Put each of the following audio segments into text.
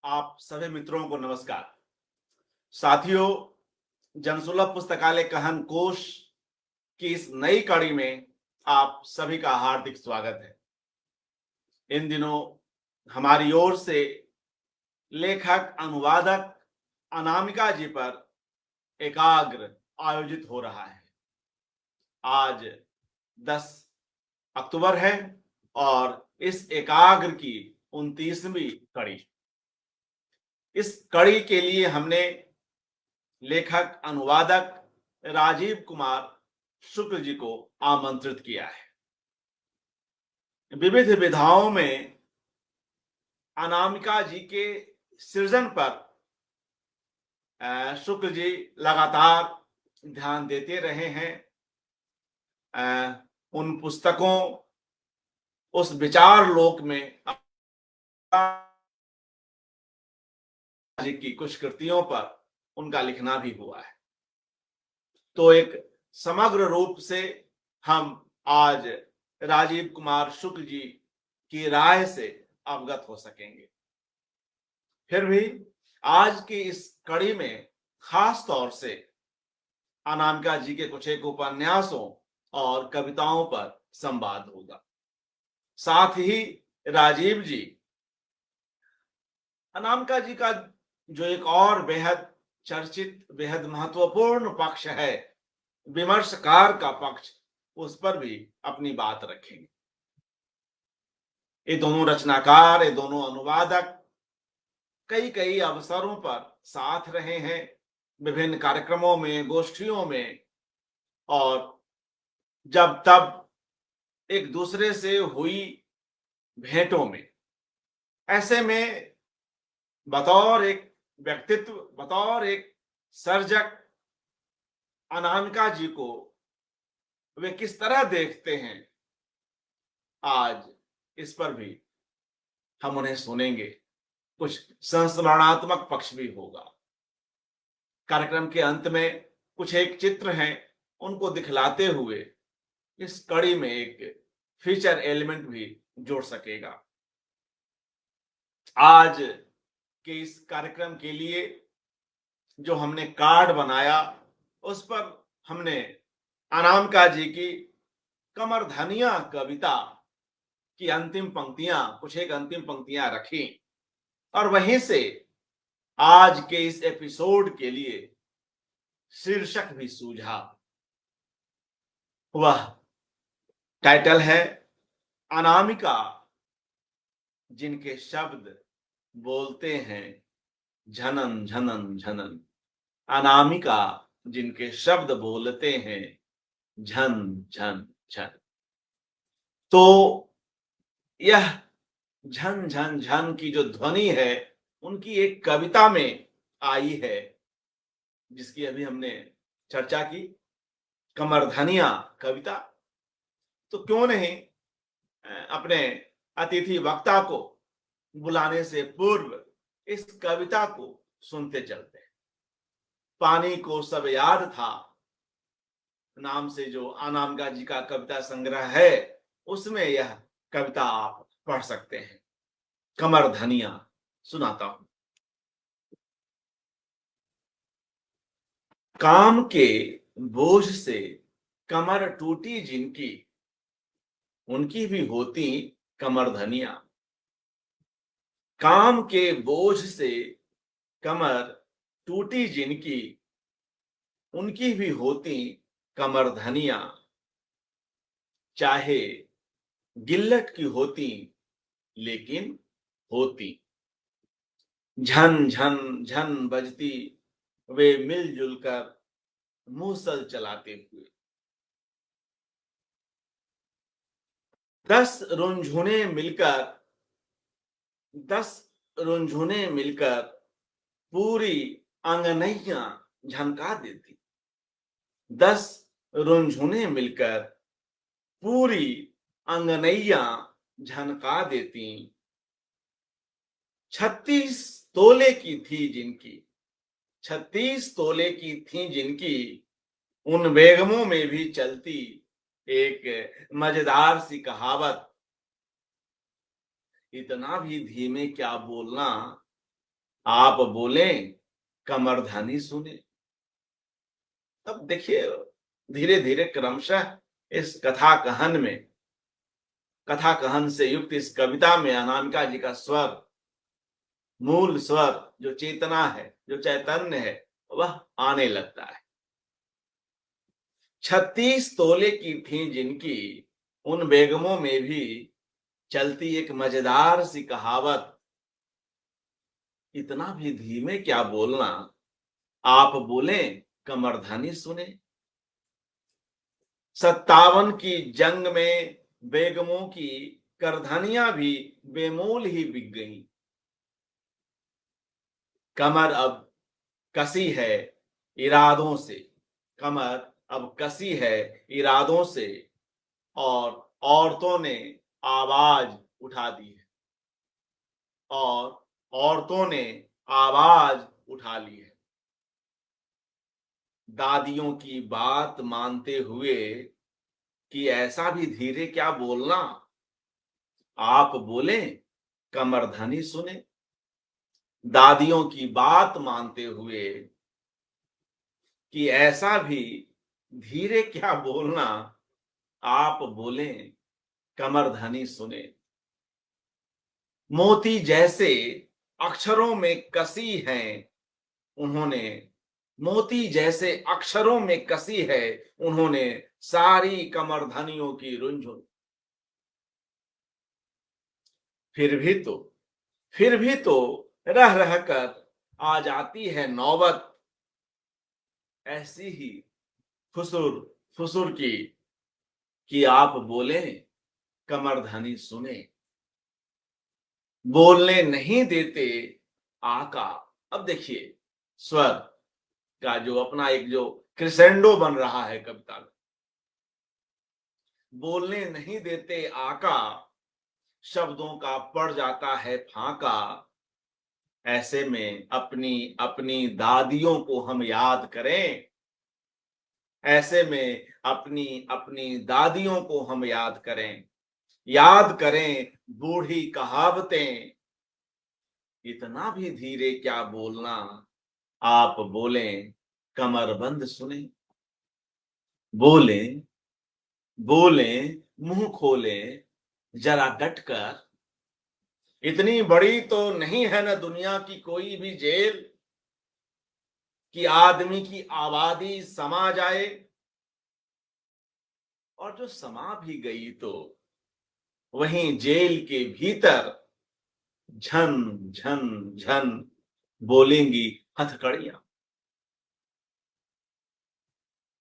आप सभी मित्रों को नमस्कार। साथियों, जनसुलभ पुस्तकालय कहन कोश की इस नई कड़ी में आप सभी का हार्दिक स्वागत है। इन दिनों हमारी ओर से लेखक अनुवादक अनामिका जी पर एकाग्र आयोजित हो रहा है। आज 10 अक्टूबर है और इस एकाग्र की 29वीं कड़ी। इस कड़ी के लिए हमने लेखक अनुवादक राजीव कुमार शुक्ल जी को आमंत्रित किया है। विविध विधाओं में अनामिका जी के सृजन पर शुक्ल जी लगातार ध्यान देते रहे हैं। उन पुस्तकों, उस विचार लोक में जी की कुछ कृतियों पर उनका लिखना भी हुआ है। तो एक समग्र रूप से हम आज राजीव कुमार शुक्ल जी की राय से अवगत हो सकेंगे। फिर भी आज की इस कड़ी में खास तौर से अनामिका जी के कुछ एक उपन्यासों और कविताओं पर संवाद होगा। साथ ही राजीव जी अनामिका जी का जो एक और बेहद चर्चित, बेहद महत्वपूर्ण पक्ष है, विमर्शकार का पक्ष, उस पर भी अपनी बात रखेंगे। ये दोनों रचनाकार, ये दोनों अनुवादक कई कई अवसरों पर साथ रहे हैं, विभिन्न कार्यक्रमों में, गोष्ठियों में, और जब तब एक दूसरे से हुई भेंटों में। ऐसे में बतौर एक व्यक्तित्व, बतौर एक सर्जक, अनामिका जी को वे किस तरह देखते हैं, आज इस पर भी हम उन्हें सुनेंगे। कुछ संस्मरणात्मक पक्ष भी होगा। कार्यक्रम के अंत में कुछ एक चित्र हैं, उनको दिखलाते हुए इस कड़ी में एक फीचर एलिमेंट भी जोड़ सकेगा। आज के इस कार्यक्रम के लिए जो हमने कार्ड बनाया, उस पर हमने अनामिका जी की कमरधनिया कविता की अंतिम पंक्तियां, कुछ एक अंतिम पंक्तियां रखी और वहीं से आज के इस एपिसोड के लिए शीर्षक भी सूझा। वह टाइटल है अनामिका जिनके शब्द बोलते हैं झनन झनन झनन। अनामिका जिनके शब्द बोलते हैं झन झन झन। तो यह झन झन झन की जो ध्वनि है, उनकी एक कविता में आई है, जिसकी अभी हमने चर्चा की, कमरधनिया कविता। तो क्यों नहीं अपने अतिथि वक्ता को बुलाने से पूर्व इस कविता को सुनते चलते हैं। पानी को सब याद था नाम से जो अनामिका जी का कविता संग्रह है, उसमें यह कविता आप पढ़ सकते हैं। कमरधनिया सुनाता हूं। काम के बोझ से कमर टूटी जिनकी, उनकी भी होती कमरधनिया। काम के बोझ से कमर टूटी जिनकी, उनकी भी होती कमरधनिया। चाहे गिल्लट की होती, लेकिन होती। झन झन झन बजती वे मिलजुल कर मूसल चलाते हुए। 10 रुंझुने मिलकर, 10 रुंझुने मिलकर पूरी अंगनैया झनका देती। 10 रुंझुने मिलकर पूरी अंगनैया झनका देती। 36 तोले की थी जिनकी, 36 तोले की थी जिनकी, उन बेगमों में भी चलती एक मजेदार सी कहावत, इतना भी धीमे क्या बोलना, आप बोलें कमरधनी सुने। अब देखिए धीरे धीरे क्रमशः इस कथा कहन में, कथा कहन से युक्त इस कविता में अनामिका जी का स्वर, मूल स्वर, जो चेतना है, जो चैतन्य है, वह आने लगता है। 36 तोले की थी जिनकी, उन बेगमों में भी चलती एक मजेदार सी कहावत, इतना भी धीमे क्या बोलना, आप बोलें कमरधनी सुने। 57 की जंग में बेगमों की करधनियां भी बेमोल ही बिक गईं। कमर अब कसी है इरादों से, कमर अब कसी है इरादों से, और औरतों ने आवाज उठा दी है, और औरतों ने आवाज उठा ली है। दादियों की बात मानते हुए कि ऐसा भी धीरे क्या बोलना, आप बोलें कमरधनी सुने। दादियों की बात मानते हुए कि ऐसा भी धीरे क्या बोलना, आप बोलें कमरधनी सुने। मोती जैसे अक्षरों में कसी है उन्होंने, मोती जैसे अक्षरों में कसी है उन्होंने सारी कमरधनियों की रुंझुन। फिर भी तो, फिर भी तो रह रहकर आ जाती है नौबत ऐसी ही फुसुर फुसुर की, कि आप बोलें कमरधनी सुने। बोलने नहीं देते आका। अब देखिए स्वर का जो अपना एक जो क्रिसेंडो बन रहा है कविता में, बोलने नहीं देते आका, शब्दों का पड़ जाता है फाका। ऐसे में अपनी अपनी दादियों को हम याद करें, ऐसे में अपनी अपनी दादियों को हम याद करें, याद करें बूढ़ी कहावतें, इतना भी धीरे क्या बोलना, आप बोलें कमरबंद सुने। बोलें, बोलें, मुंह खोलें जरा डटकर, इतनी बड़ी तो नहीं है ना दुनिया की कोई भी जेल, कि आदमी की आबादी समा जाए। और जो समा भी गई तो वहीं जेल के भीतर झन झन झन बोलेंगी हथकड़ियां।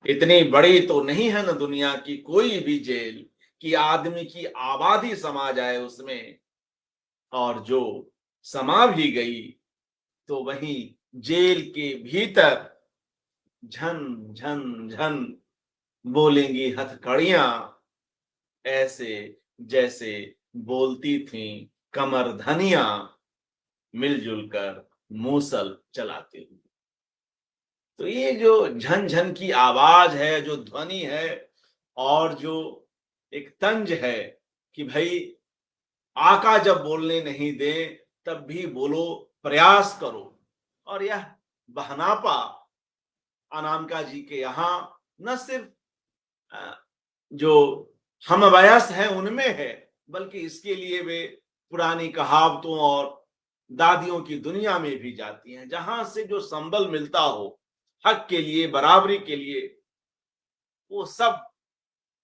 इतनी बड़ी तो नहीं है ना दुनिया की कोई भी जेल, कि आदमी की आबादी समा जाए उसमें। और जो समा भी गई तो वहीं जेल के भीतर झन झन झन बोलेंगी हथकड़ियां, ऐसे जैसे बोलती थीं कमरधनियां मिलजुल कर मूसल चलाते हुए। तो ये जो झन झन की आवाज है, जो ध्वनि है, और जो एक तंज है कि भाई आका जब बोलने नहीं दे तब भी बोलो, प्रयास करो। और यह बहनापा अनामिका जी के यहाँ न सिर्फ जो हम वयस है उनमें है, बल्कि इसके लिए वे पुरानी कहावतों और दादियों की दुनिया में भी जाती हैं, जहां से जो संबल मिलता हो हक के लिए, बराबरी के लिए, वो सब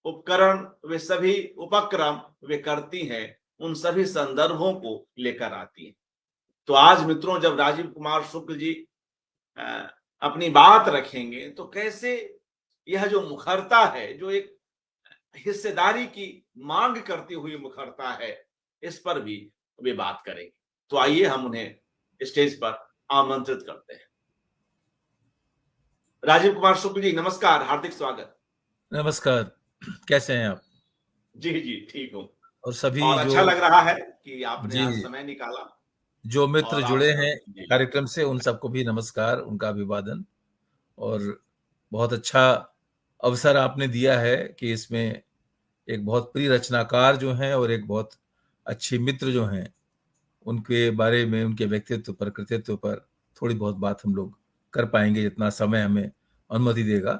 उपकरण, वे सभी उपक्रम वे करती हैं, उन सभी संदर्भों को लेकर आती हैं। तो आज मित्रों जब राजीव कुमार शुक्ल जी अ, अपनी बात रखेंगे तो कैसे यह जो मुखरता है, जो एक हिस्सेदारी की मांग करती हुई मुखरता है, इस पर भी वे बात करेंगे। तो आइए हम उन्हें स्टेज पर आमंत्रित करते हैं। राजीव कुमार शुक्ल जी नमस्कार, हार्दिक स्वागत। नमस्कार। कैसे हैं आप? जी जी ठीक हूँ। और सभी और जो अच्छा लग रहा है कि आपने जी, आज समय निकाला जो मित्र और जुड़े आप हैं जी कार्यक्रम से उन सबको भी नमस्कार, उनका अभिवादन। और बहुत अच्छा अवसर आपने दिया है कि इसमें एक बहुत प्रिय रचनाकार जो हैं और एक बहुत अच्छी मित्र जो हैं, उनके बारे में, उनके व्यक्तित्व पर, कृतित्व पर थोड़ी बहुत बात हम लोग कर पाएंगे, जितना समय हमें अनुमति देगा।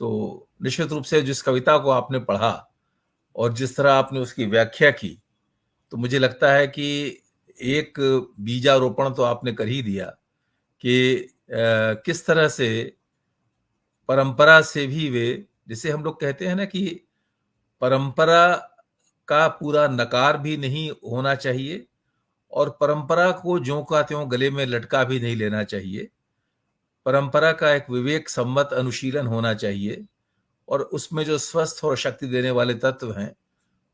तो निश्चित रूप से जिस कविता को आपने पढ़ा और जिस तरह आपने उसकी व्याख्या की, तो मुझे लगता है कि एक बीजारोपण तो आपने कर ही दिया कि किस तरह से परंपरा से भी वे, जिसे हम लोग कहते हैं ना कि परंपरा का पूरा नकार भी नहीं होना चाहिए और परंपरा को ज्यों का त्यों गले में लटका भी नहीं लेना चाहिए। परंपरा का एक विवेक सम्मत अनुशीलन होना चाहिए और उसमें जो स्वस्थ और शक्ति देने वाले तत्व हैं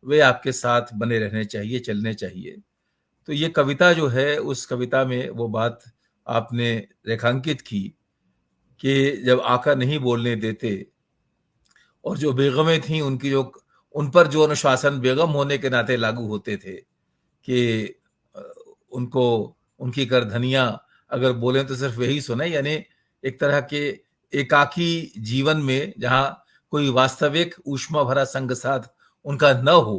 वे आपके साथ बने रहने चाहिए, चलने चाहिए। तो ये कविता जो है, उस कविता में वो बात आपने रेखांकित की कि जब आका नहीं बोलने देते और जो बेगमें थीं उनकी जो, उन पर जो अनुशासन बेगम होने के नाते लागू होते थे कि अ, उनको, उनकी करधनियां अगर बोले तो सिर्फ वही सुने, यानी एक तरह के एकाकी जीवन में जहां कोई वास्तविक ऊष्मा भरा संग साथ उनका न हो।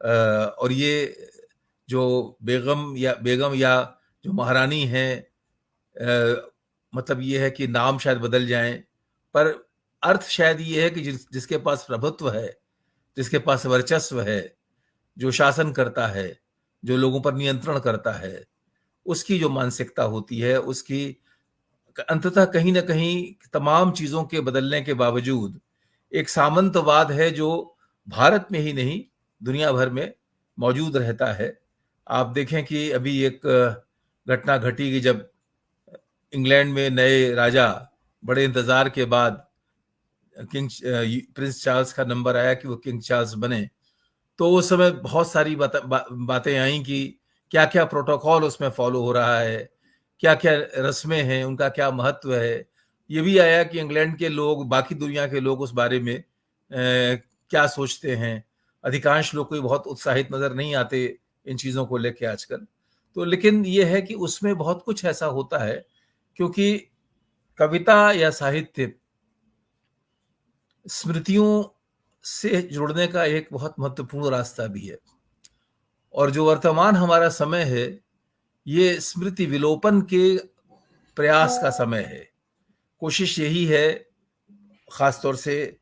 और ये जो बेगम या जो महारानी है, मतलब ये है कि नाम शायद बदल जाएं, पर अर्थ शायद ये है कि जिसके पास प्रभुत्व है, जिसके पास वर्चस्व है, जो शासन करता है, जो लोगों पर नियंत्रण करता है, उसकी जो मानसिकता होती है, उसकी अंततः कहीं ना कहीं तमाम चीजों के बदलने के बावजूद एक सामंतवाद है जो भारत में ही नहीं दुनिया भर में मौजूद रहता है। आप देखें कि अभी एक घटना घटी कि जब इंग्लैंड में नए राजा, बड़े इंतजार के बाद प्रिंस चार्ल्स का नंबर आया कि वो किंग चार्ल्स बने, तो उस समय बहुत सारी बातें आई कि क्या क्या प्रोटोकॉल उसमें फॉलो हो रहा है, क्या क्या रस्में हैं, उनका क्या महत्व है। ये भी आया कि इंग्लैंड के लोग, बाकी दुनिया के लोग उस बारे में क्या सोचते हैं। अधिकांश लोग कोई बहुत उत्साहित नजर नहीं आते इन चीजों को लेके आजकल। तो लेकिन ये है कि उसमें बहुत कुछ ऐसा होता है, क्योंकि कविता या साहित्य स्मृतियों से जुड़ने का एक बहुत महत्वपूर्ण रास्ता भी है। और जो वर्तमान हमारा समय है, ये स्मृति विलोपन के प्रयास का समय है। कोशिश यही है, खासतौर से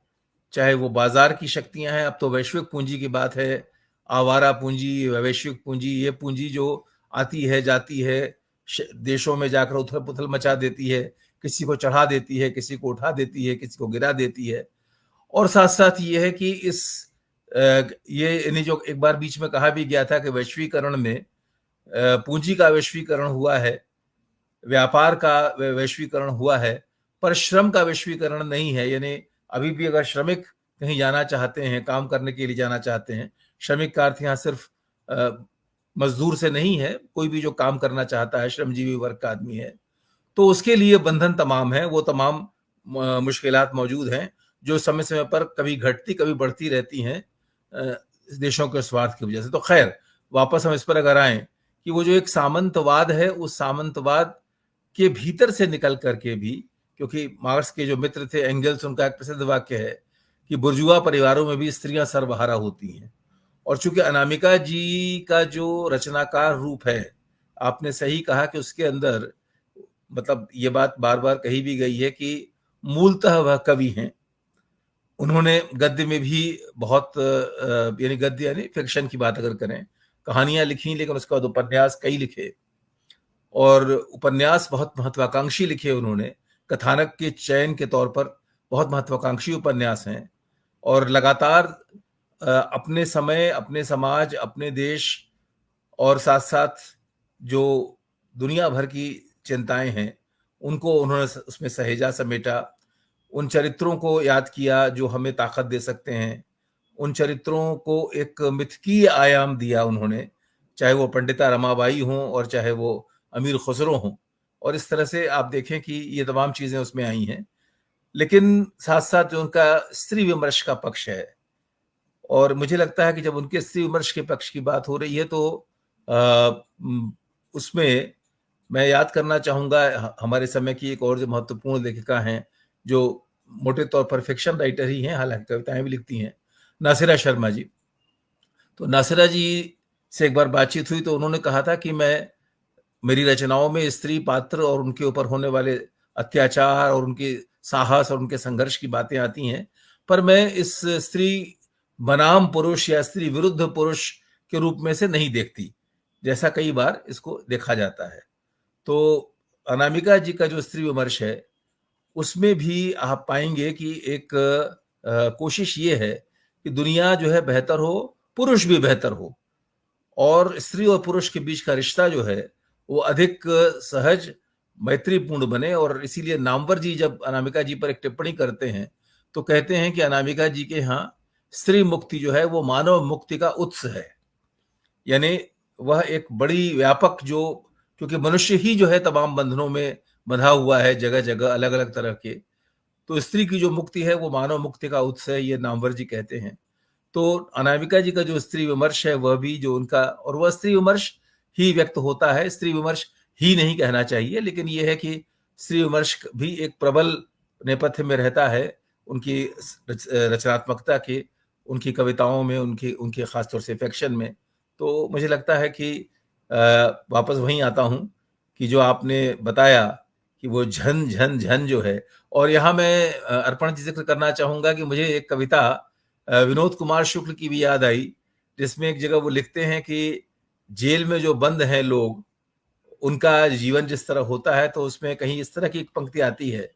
चाहे वो बाजार की शक्तियां हैं, अब तो वैश्विक पूंजी की बात है, आवारा पूंजी, वैश्विक पूंजी, ये पूंजी जो आती है जाती है, देशों में जाकर उथल पुथल मचा देती है, किसी को चढ़ा देती है, किसी को उठा देती है, किसी को गिरा देती है। और साथ साथ ये है कि ये यानी जो एक बार बीच में कहा भी गया था कि वैश्वीकरण में पूंजी का वैश्वीकरण हुआ है, व्यापार का वैश्वीकरण हुआ है, पर श्रम का वैश्वीकरण नहीं है। यानी अभी भी अगर श्रमिक कहीं जाना चाहते हैं, काम करने के लिए जाना चाहते हैं, श्रमिक का अर्थ यहाँ सिर्फ मजदूर से नहीं है, कोई भी जो काम करना चाहता है, श्रमजीवी वर्ग का आदमी है, तो उसके लिए बंधन तमाम है, वो तमाम मुश्किलात मौजूद हैं जो समय समय पर कभी घटती कभी बढ़ती रहती हैं देशों के स्वार्थ की वजह से। तो खैर, वापस हम इस पर अगर आए कि वो जो एक सामंतवाद है, उस सामंतवाद के भीतर से निकल करके भी, क्योंकि मार्क्स के जो मित्र थे एंगल्स, उनका एक प्रसिद्ध वाक्य है कि बुर्जुआ परिवारों में भी स्त्रियां सर्वहारा होती हैं। और चूंकि अनामिका जी का जो रचनाकार रूप है, आपने सही कहा कि उसके अंदर, मतलब ये बात बार बार कही भी गई है कि मूलतः वह कवि हैं। उन्होंने गद्य में भी बहुत, यानी गद्य यानी फिक्शन की बात अगर करें, कहानियां लिखी, लेकिन उसके बाद उपन्यास कई लिखे, और उपन्यास बहुत महत्वाकांक्षी लिखे उन्होंने। कथानक के चयन के तौर पर बहुत महत्वाकांक्षी उपन्यास हैं, और लगातार अपने समय, अपने समाज, अपने देश और साथ साथ जो दुनिया भर की चिंताएं हैं उनको उन्होंने उसमें सहेजा, समेटा। उन चरित्रों को याद किया जो हमें ताकत दे सकते हैं, उन चरित्रों को एक मिथकीय आयाम दिया उन्होंने, चाहे वो पंडिता रमाबाई हों और चाहे वो अमीर खुसरो हों। और इस तरह से आप देखें कि ये तमाम चीजें उसमें आई हैं। लेकिन साथ साथ जो उनका स्त्री विमर्श का पक्ष है, और मुझे लगता है कि जब उनके स्त्री विमर्श के पक्ष की बात हो रही है तो उसमें मैं याद करना चाहूंगा हमारे समय की एक और जो महत्वपूर्ण लेखिका हैं, जो मोटे तौर पर फिक्शन राइटर ही हैं, हालांकि कविताएं भी लिखती हैं, नासिरा शर्मा जी। तो नासिरा जी से एक बार बातचीत हुई तो उन्होंने कहा था कि मेरी रचनाओं में स्त्री पात्र और उनके ऊपर होने वाले अत्याचार और उनके साहस और उनके संघर्ष की बातें आती हैं, पर मैं इस स्त्री बनाम पुरुष या स्त्री विरुद्ध पुरुष के रूप में से नहीं देखती, जैसा कई बार इसको देखा जाता है। तो अनामिका जी का जो स्त्री विमर्श है, उसमें भी आप पाएंगे कि एक कोशिश ये है कि दुनिया जो है बेहतर हो, पुरुष भी बेहतर हो, और स्त्री और पुरुष के बीच का रिश्ता जो है वो अधिक सहज मैत्रीपूर्ण बने। और इसीलिए नामवर जी जब अनामिका जी पर एक टिप्पणी करते हैं तो कहते हैं कि अनामिका जी के यहाँ स्त्री मुक्ति जो है वो मानव मुक्ति का उत्स है, यानी वह एक बड़ी व्यापक जो, क्योंकि मनुष्य ही जो है तमाम बंधनों में बंधा हुआ है जगह जगह अलग अलग तरह के, तो स्त्री की जो मुक्ति है वो मानव मुक्ति का उत्स है, ये नामवर जी कहते हैं। तो अनामिका जी का जो स्त्री विमर्श है वह भी जो उनका, और वह स्त्री विमर्श ही व्यक्त होता है, स्त्री विमर्श ही नहीं कहना चाहिए, लेकिन यह है कि स्त्री विमर्श भी एक प्रबल नेपथ्य में रहता है उनकी रचनात्मकता के, उनकी कविताओं में, उनकी उनके खासतौर से फैक्शन में। तो मुझे लगता है कि वापस वहीं आता हूं कि जो आपने बताया कि वो झन झन झन जो है, और यहाँ मैं अर्पण जी जिक्र करना चाहूंगा कि मुझे एक कविता विनोद कुमार शुक्ल की भी याद आई, जिसमें एक जगह वो लिखते हैं कि जेल में जो बंद हैं लोग, उनका जीवन जिस तरह होता है, तो उसमें कहीं इस तरह की एक पंक्ति आती है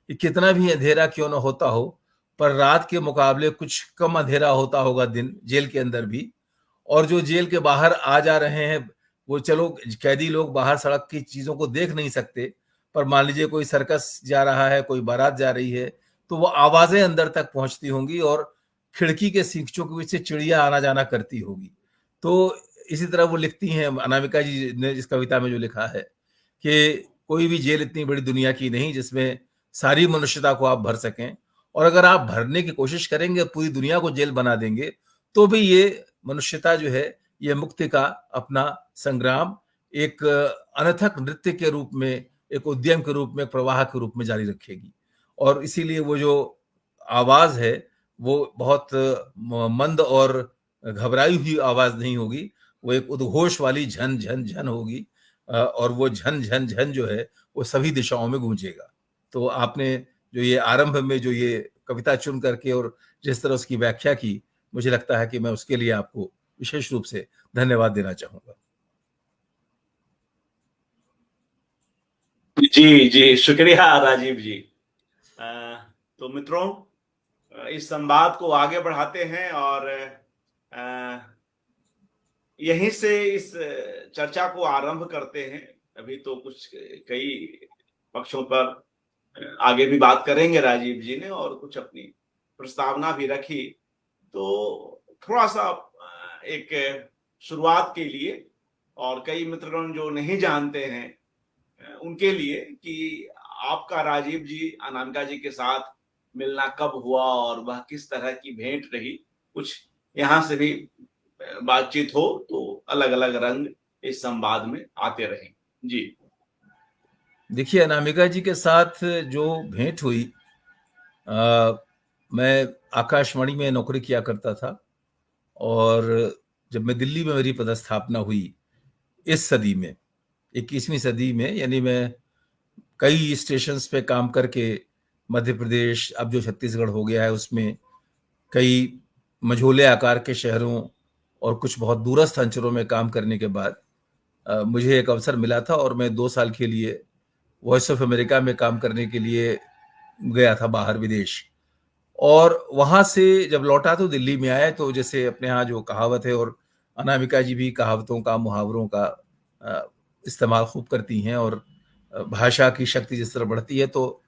कि कितना भी अंधेरा क्यों ना होता हो, पर रात के मुकाबले कुछ कम अंधेरा होता होगा दिन, जेल के अंदर भी। और जो जेल के बाहर आ जा रहे हैं, वो चलो कैदी लोग बाहर सड़क की चीजों को देख नहीं सकते, पर मान लीजिए कोई सर्कस जा रहा है, कोई बारात जा रही है, तो वो आवाजें अंदर तक पहुंचती होंगी और खिड़की के सींचों के बीच से चिड़िया आना जाना करती होगी। तो इसी तरह वो लिखती हैं, अनामिका जी ने इस कविता में जो लिखा है कि कोई भी जेल इतनी बड़ी दुनिया की नहीं जिसमें सारी मनुष्यता को आप भर सकें, और अगर आप भरने की कोशिश करेंगे, पूरी दुनिया को जेल बना देंगे, तो भी ये मनुष्यता जो है ये मुक्ति का अपना संग्राम एक अनथक नृत्य के रूप में, एक उद्यम के रूप में, एक प्रवाह के रूप में जारी रखेगी। और इसीलिए वो जो आवाज है वो बहुत मंद और घबराई हुई आवाज नहीं होगी, वो एक उद्घोष वाली झन झन झन होगी, और वो झन झन झन जो है वो सभी दिशाओं में गूंजेगा। तो आपने जो ये आरंभ में जो ये कविता चुन करके और जिस तरह उसकी व्याख्या की, मुझे लगता है कि मैं उसके लिए आपको विशेष रूप से धन्यवाद देना चाहूंगा। जी जी, शुक्रिया राजीव जी। अ, तो मित्रों, इस संवाद को आगे बढ़ाते हैं और यहीं से इस चर्चा को आरंभ करते हैं। अभी तो कुछ कई पक्षों पर आगे भी बात करेंगे राजीव जी ने, और कुछ अपनी प्रस्तावना भी रखी। तो थोड़ा सा एक शुरुआत के लिए, और कई मित्रगण जो नहीं जानते हैं उनके लिए, कि आपका राजीव जी अनामिका जी के साथ मिलना कब हुआ और वह किस तरह की भेंट रही, कुछ यहाँ से भी बातचीत हो तो अलग अलग रंग इस संवाद में आते रहेंगे। जी देखिए, अनामिका जी के साथ जो भेंट हुई, मैं आकाशवाणी में नौकरी किया करता था, और जब मैं दिल्ली में, मेरी पदस्थापना हुई इस सदी में, 21वीं सदी में, यानी मैं कई स्टेशंस पे काम करके मध्य प्रदेश, अब जो छत्तीसगढ़ हो गया है, उसमें कई मझोले आकार के शहरों और कुछ बहुत दूरस्थ अंचलों में काम करने के बाद मुझे एक अवसर मिला था, और मैं 2 साल के लिए वॉइस ऑफ अमेरिका में काम करने के लिए गया था बाहर, विदेश। और वहां से जब लौटा तो दिल्ली में आया, तो जैसे अपने यहाँ जो कहावत है, और अनामिका जी भी कहावतों का, मुहावरों का इस्तेमाल खूब करती हैं, और भाषा की शक्ति जिस तरह बढ़ती है, तो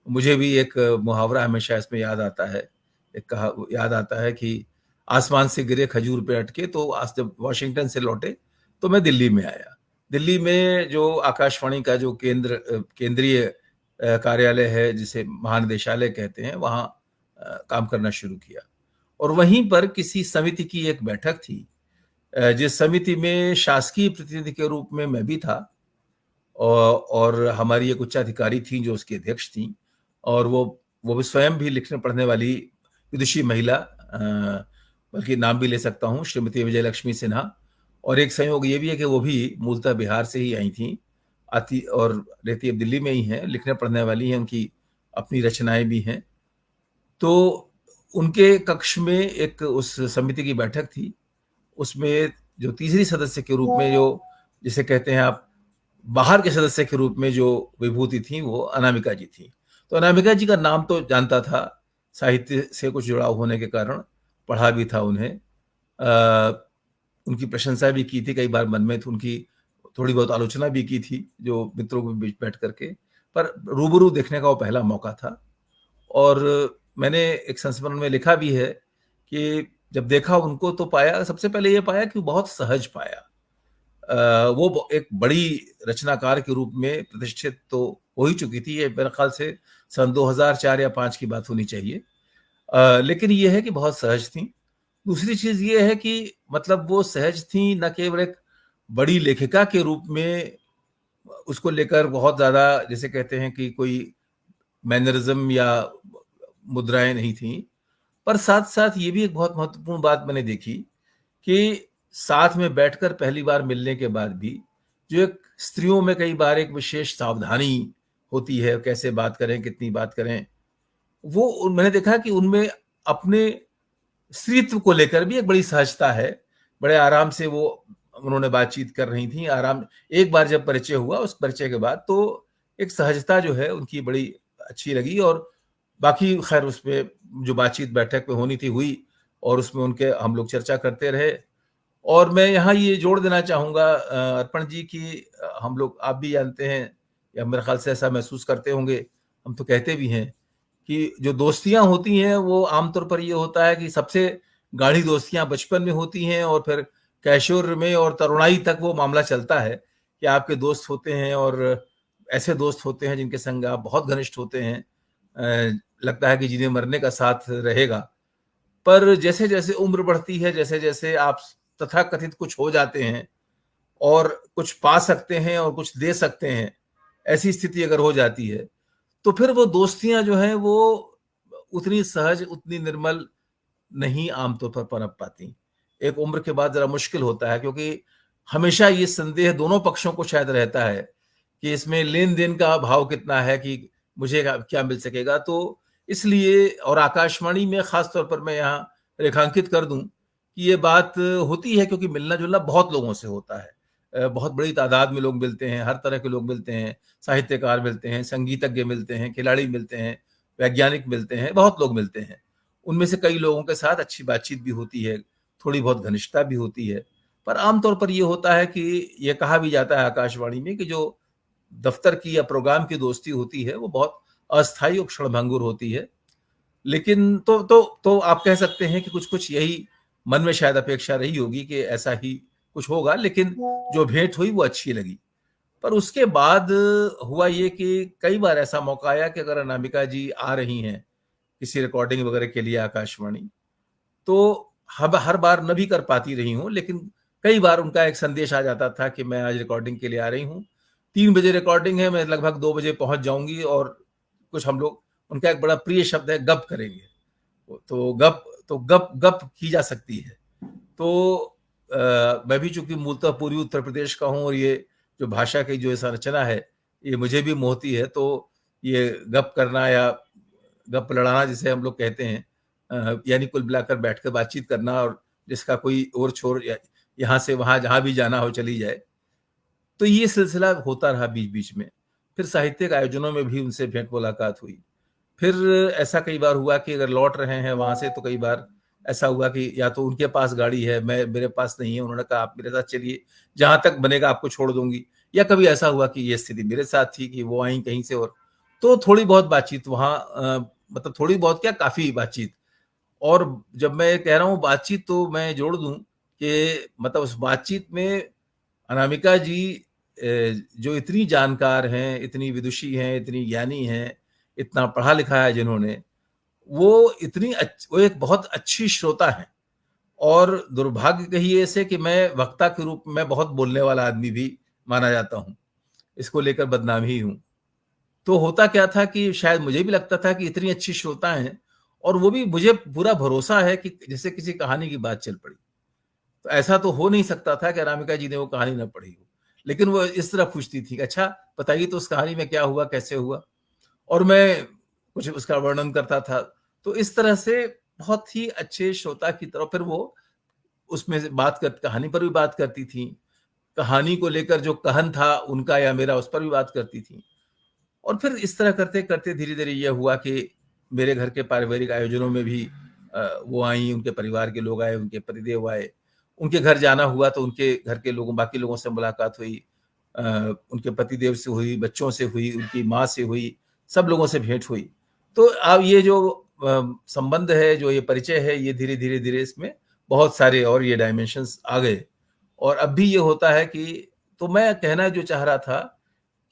मुझे भी एक मुहावरा हमेशा इसमें याद आता है। याद आता है कि आसमान से गिरे खजूर पे अटके। तो आज जब वॉशिंगटन से लौटे तो मैं दिल्ली में आया। दिल्ली में जो आकाशवाणी का जो केंद्रीय कार्यालय है, जिसे महानिदेशालय कहते हैं, वहाँ काम करना शुरू किया। और वहीं पर किसी समिति की एक बैठक थी, जिस समिति में शासकीय प्रतिनिधि के रूप में मैं भी था, और हमारी एक उच्चाधिकारी थी जो उसकी अध्यक्ष थी, और वो भी स्वयं भी लिखने पढ़ने वाली विदुषी महिला, बल्कि नाम भी ले सकता हूँ, श्रीमती विजय लक्ष्मी सिन्हा। और एक संयोग ये भी है कि वो भी मूलतः बिहार से ही आई थी, आती और रहती अब दिल्ली में ही हैं, लिखने पढ़ने वाली हैं, उनकी अपनी रचनाएं भी हैं। तो उनके कक्ष में एक उस समिति की बैठक थी, उसमें जो तीसरी सदस्य के रूप में, जो जिसे कहते हैं आप बाहर के सदस्य के रूप में जो विभूति थी, वो अनामिका जी थी। तो अनामिका जी का नाम तो जानता था, साहित्य से कुछ जुड़ाव होने के कारण, पढ़ा भी था उन्हें, उनकी प्रशंसा भी की थी, कई बार मन में तो उनकी थोड़ी बहुत आलोचना भी की थी, जो मित्रों के बीच बैठ करके, पर रूबरू देखने का वो पहला मौका था। और मैंने एक संस्मरण में लिखा भी है कि जब देखा उनको तो पाया, सबसे पहले ये पाया कि बहुत सहज पाया। वो एक बड़ी रचनाकार के रूप में प्रतिष्ठित तो हो ही चुकी थी, ये मेरे ख्याल से सन 2004 या 5 की बात होनी चाहिए। लेकिन ये है कि बहुत सहज थी। दूसरी चीज ये है कि मतलब वो सहज थी न केवल एक बड़ी लेखिका के रूप में, उसको लेकर बहुत ज्यादा जैसे कहते हैं कि कोई मैनरिज्म या मुद्राएं नहीं थी, पर साथ साथ ये भी एक बहुत महत्वपूर्ण बात मैंने देखी कि साथ में बैठकर पहली बार मिलने के बाद भी जो एक स्त्रियों में कई बार एक विशेष सावधानी होती है, कैसे बात करें, कितनी बात करें, वो मैंने देखा कि उनमें अपने स्त्रीत्व को लेकर भी एक बड़ी सहजता है। बड़े आराम से वो उन्होंने बातचीत कर रही थी, आराम। एक बार जब परिचय हुआ, उस परिचय के बाद तो एक सहजता जो है उनकी बड़ी अच्छी लगी। और बाकी खैर उसमें जो बातचीत बैठक में होनी थी हुई, और उसमें उनके हम लोग चर्चा करते रहे। और मैं यहाँ ये जोड़ देना चाहूँगा अर्पण जी की, हम लोग, आप भी जानते हैं या मेरे ख्याल से ऐसा महसूस करते होंगे, हम तो कहते भी हैं कि जो दोस्तियां होती हैं वो आमतौर पर ये होता है कि सबसे गाढ़ी दोस्तियां बचपन में होती हैं, और फिर कैशोर में और तरुणाई तक वो मामला चलता है कि आपके दोस्त होते हैं, और ऐसे दोस्त होते हैं जिनके संग आप बहुत घनिष्ठ होते हैं, लगता है कि जिन्हें मरने का साथ रहेगा। पर जैसे जैसे उम्र बढ़ती है, जैसे जैसे आप तथाकथित कुछ हो जाते हैं और कुछ पा सकते हैं और कुछ दे सकते हैं, ऐसी स्थिति अगर हो जाती है, तो फिर वो दोस्तियां जो हैं वो उतनी सहज, उतनी निर्मल नहीं आमतौर पर पनप पाती। एक उम्र के बाद जरा मुश्किल होता है, क्योंकि हमेशा ये संदेह दोनों पक्षों को शायद रहता है कि इसमें लेन देन का भाव कितना है, कि मुझे क्या मिल सकेगा। तो इसलिए, और आकाशवाणी में खास तौर पर मैं यहाँ रेखांकित कर दूं कि ये बात होती है, क्योंकि मिलना जुलना बहुत लोगों से होता है, बहुत बड़ी तादाद में लोग मिलते हैं, हर तरह के लोग मिलते हैं, साहित्यकार मिलते हैं, संगीतज्ञ मिलते हैं, खिलाड़ी मिलते हैं, वैज्ञानिक मिलते हैं, बहुत लोग मिलते हैं। उनमें से कई लोगों के साथ अच्छी बातचीत भी होती है, थोड़ी बहुत घनिष्ठता भी होती है। पर आमतौर पर ये होता है कि ये कहा भी जाता है आकाशवाणी में कि जो दफ्तर की या प्रोग्राम की दोस्ती होती है वो बहुत अस्थायी और क्षणभंगुर होती है। लेकिन तो आप कह सकते हैं कि कुछ कुछ यही मन में शायद अपेक्षा रही होगी कि ऐसा ही कुछ होगा, लेकिन जो भेंट हुई वो अच्छी लगी। पर उसके बाद हुआ ये कि कई बार ऐसा मौका आया कि अगर अनामिका जी आ रही हैं किसी रिकॉर्डिंग वगैरह के लिए आकाशवाणी, तो हर बार न भी कर पाती रही हूँ, लेकिन कई बार उनका एक संदेश आ जाता था कि मैं आज रिकॉर्डिंग के लिए आ रही हूँ, 3 बजे रिकॉर्डिंग है, मैं लगभग 2 बजे पहुंच जाऊंगी, और कुछ हम लोग, उनका एक बड़ा प्रिय शब्द है गप करेंगे। तो गप गप की जा सकती है। तो मैं भी चूंकि मूलतः पूर्वी उत्तर प्रदेश का हूँ, और ये जो भाषा की जो संरचना है ये मुझे भी मोहती है, तो ये गप करना या गप लड़ाना जिसे हम लोग कहते हैं, यानी कुल मिलाकर बैठकर बातचीत करना, और जिसका कोई और छोर यहाँ से वहां जहां भी जाना हो चली जाए, तो ये सिलसिला होता रहा बीच बीच में। फिर साहित्यिक आयोजनों में भी उनसे भेंट मुलाकात हुई। फिर ऐसा कई बार हुआ कि अगर लौट रहे हैं वहां से, तो कई बार ऐसा हुआ कि या तो उनके पास गाड़ी है, मेरे पास नहीं है, उन्होंने कहा आप मेरे साथ चलिए, जहां तक बनेगा आपको छोड़ दूंगी। या कभी ऐसा हुआ कि ये स्थिति मेरे साथ थी कि वो आई कहीं से, और तो थोड़ी बहुत बातचीत वहां, मतलब थोड़ी बहुत क्या, काफी बातचीत। और जब मैं कह रहा हूँ बातचीत, तो मैं जोड़ दूं कि मतलब उस बातचीत में अनामिका जी जो इतनी जानकार हैं, इतनी विदुषी हैं, इतनी ज्ञानी हैं, इतना पढ़ा लिखा है जिन्होंने, वो वो एक बहुत अच्छी श्रोता हैं। और दुर्भाग्य कहिए ऐसे कि मैं वक्ता के रूप में बहुत बोलने वाला आदमी भी माना जाता हूँ, इसको लेकर बदनाम ही हूँ। तो होता क्या था कि शायद मुझे भी लगता था कि इतनी अच्छी श्रोता हैं, और वो भी, मुझे पूरा भरोसा है कि जैसे किसी कहानी की बात चल पड़ी। तो ऐसा तो हो नहीं सकता था कि अनामिका जी ने वो कहानी ना पढ़ी हो, लेकिन वो इस तरह पूछती थी, अच्छा बताइए तो उस कहानी में क्या हुआ, कैसे हुआ, और मैं कुछ उसका वर्णन करता था। तो इस तरह से बहुत ही अच्छे श्रोता की तरह फिर वो उसमें से बात कर, कहानी पर भी बात करती थी, कहानी को लेकर जो कहन था उनका या मेरा, उस पर भी बात करती थी। और फिर इस तरह करते करते धीरे धीरे यह हुआ कि मेरे घर के पारिवारिक आयोजनों में भी वो आई, उनके परिवार के लोग आए, उनके पतिदेव आए, उनके घर जाना हुआ तो उनके घर के लोगों, बाकी लोगों से मुलाकात हुई, उनके पतिदेव से हुई, बच्चों से हुई, उनकी माँ से हुई, सब लोगों से भेंट हुई। तो अब ये जो संबंध है, जो ये परिचय है, ये धीरे धीरे धीरे इसमें बहुत सारे और ये डायमेंशंस आ गए। और अब भी ये होता है कि, तो मैं कहना जो चाह रहा था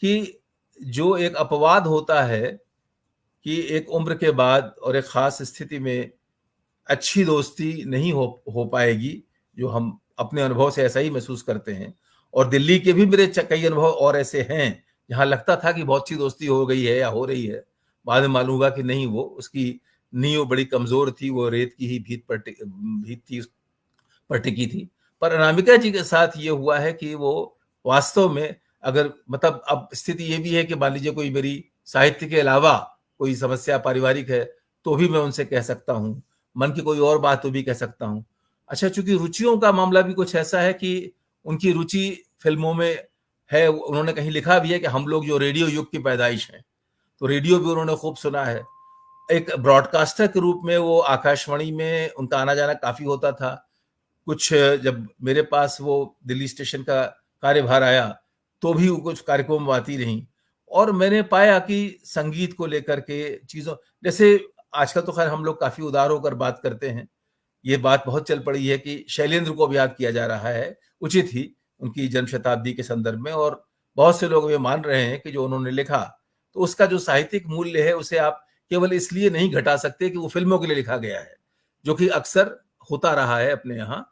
कि जो एक अपवाद होता है कि एक उम्र के बाद और एक खास स्थिति में अच्छी दोस्ती नहीं हो पाएगी, जो हम अपने अनुभव से ऐसा ही महसूस करते हैं। और दिल्ली के भी मेरे कई अनुभव और ऐसे हैं जहां लगता था कि बहुत अच्छी दोस्ती हो गई है या हो रही है, बाद में मालूम हुआ कि नहीं, वो उसकी नींव बड़ी कमजोर थी, वो रेत की ही भीत थी, उस पर टिकी थी। पर अनामिका जी के साथ ये हुआ है कि वो वास्तव में, अगर मतलब अब स्थिति ये भी है कि मान लीजिए कोई मेरी साहित्य के अलावा कोई समस्या पारिवारिक है तो भी मैं उनसे कह सकता हूँ, मन की कोई और बात तो भी कह सकता हूँ। अच्छा, चूंकि रुचियों का मामला भी कुछ ऐसा है कि उनकी रुचि फिल्मों में है, उन्होंने कहीं लिखा भी है कि हम लोग जो रेडियो युग की पैदाइश हैं, तो रेडियो भी उन्होंने खूब सुना है। एक ब्रॉडकास्टर के रूप में वो आकाशवाणी में उनका आना जाना काफी होता था। कुछ जब मेरे पास वो दिल्ली स्टेशन का कार्यभार आया तो भी वो कुछ कार्यक्रम आती रही। और मैंने पाया कि संगीत को लेकर के चीजों, जैसे आजकल तो खैर हम लोग काफी उदार होकर बात करते हैं, ये बात बहुत चल पड़ी है कि शैलेंद्र को भी याद किया जा रहा है, उचित ही, उनकी जन्म शताब्दी के संदर्भ में। और बहुत से लोग ये मान रहे हैं कि जो उन्होंने लिखा, तो उसका जो साहित्यिक मूल्य है उसे आप केवल इसलिए नहीं घटा सकते कि वो फिल्मों के लिए लिखा गया है, जो कि अक्सर होता रहा है अपने यहाँ।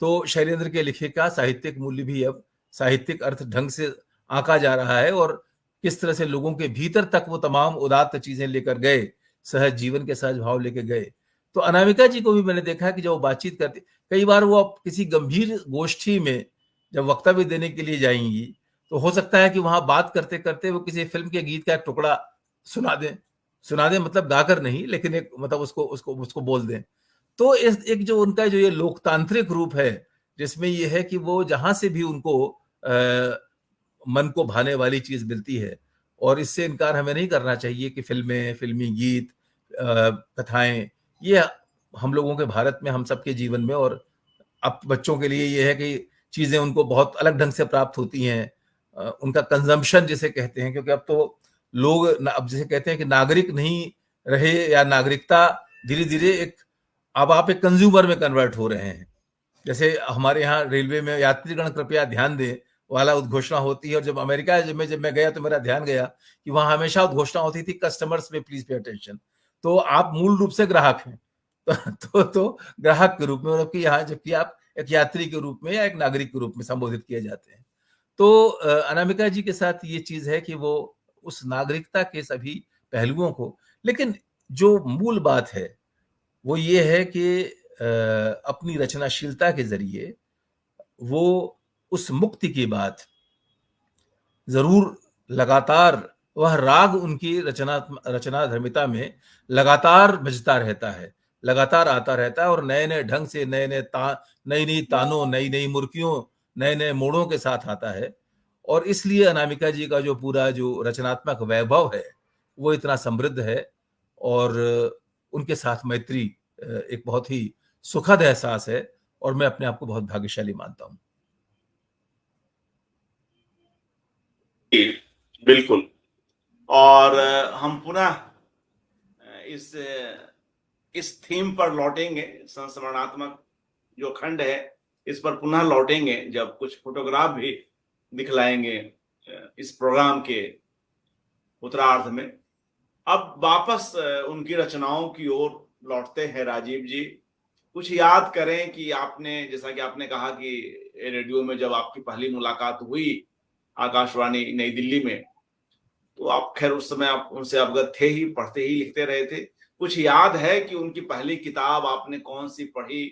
तो शैलेंद्र के लिखे का साहित्यिक मूल्य भी अब साहित्यिक अर्थ ढंग से आंका जा रहा है, और किस तरह से लोगों के भीतर तक वो तमाम उदात्त चीजें लेकर गए, सहज जीवन के सहज भाव लेके गए। तो अनामिका जी को भी मैंने देखा कि जब वो बातचीत करती, कई बार वो अब किसी गंभीर गोष्ठी में जब वक्तव्य देने के लिए जाएंगी, तो हो सकता है कि वहां बात करते करते वो किसी फिल्म के गीत का एक टुकड़ा सुना दें, सुना दें मतलब गाकर नहीं, लेकिन एक मतलब उसको उसको उसको बोल दें। तो इस एक जो उनका जो ये लोकतांत्रिक रूप है, जिसमें ये है कि वो जहां से भी उनको मन को भाने वाली चीज मिलती है, और इससे इनकार हमें नहीं करना चाहिए कि फिल्में, फिल्मी गीत, कथाएं, ये हम लोगों के भारत में, हम सबके जीवन में, और अब बच्चों के लिए ये है कि चीजें उनको बहुत अलग ढंग से प्राप्त होती हैं। उनका कंजम्पशन जिसे कहते हैं, क्योंकि अब तो लोग अब जैसे कहते हैं कि नागरिक नहीं रहे, या नागरिकता धीरे धीरे एक, अब आप एक कंज्यूमर में कन्वर्ट हो रहे हैं। जैसे हमारे यहाँ रेलवे में यात्रीगण कृपया ध्यान दें वाला उद्घोषणा होती है, और जब अमेरिका जब मैं गया तो मेरा ध्यान गया कि वहां हमेशा उद्घोषणा होती थी, कस्टमर्स में प्लीज पे अटेंशन। तो आप मूल रूप से ग्राहक हैं। तो ग्राहक के रूप में, मतलब कि यहाँ जबकि आप एक यात्री के रूप में या एक नागरिक के रूप में संबोधित किए जाते हैं। तो अनामिका जी के साथ ये चीज है कि वो उस नागरिकता के सभी पहलुओं को, लेकिन जो मूल बात है वो ये है कि अपनी रचनाशीलता के जरिए वो उस मुक्ति की बात जरूर, लगातार वह राग उनकी रचनाधर्मिता में लगातार बजता रहता है, लगातार आता रहता है, और नए नए ढंग से, नई नई तानों, नई नई मुर्कियों, नए नए मोड़ों के साथ आता है। और इसलिए अनामिका जी का जो पूरा जो रचनात्मक वैभव है वो इतना समृद्ध है। और उनके साथ मैत्री एक बहुत ही सुखद एहसास है, और मैं अपने आप को बहुत भाग्यशाली मानता हूं। जी, बिल्कुल। और हम पुनः इस इस थीम पर लौटेंगे, संस्मरणात्मक जो खंड है इस पर पुनः लौटेंगे जब कुछ फोटोग्राफ भी दिखलाएंगे इस प्रोग्राम के उत्तरार्ध में। अब वापस उनकी रचनाओं की ओर लौटते हैं राजीव जी। कुछ याद करें कि आपने, जैसा कि आपने कहा कि रेडियो में जब आपकी पहली मुलाकात हुई आकाशवाणी नई दिल्ली में, तो आप खैर उस समय आप उनसे अवगत थे ही, पढ़ते ही लिखते रहे थे। कुछ याद है कि उनकी पहली किताब आपने कौन सी पढ़ी,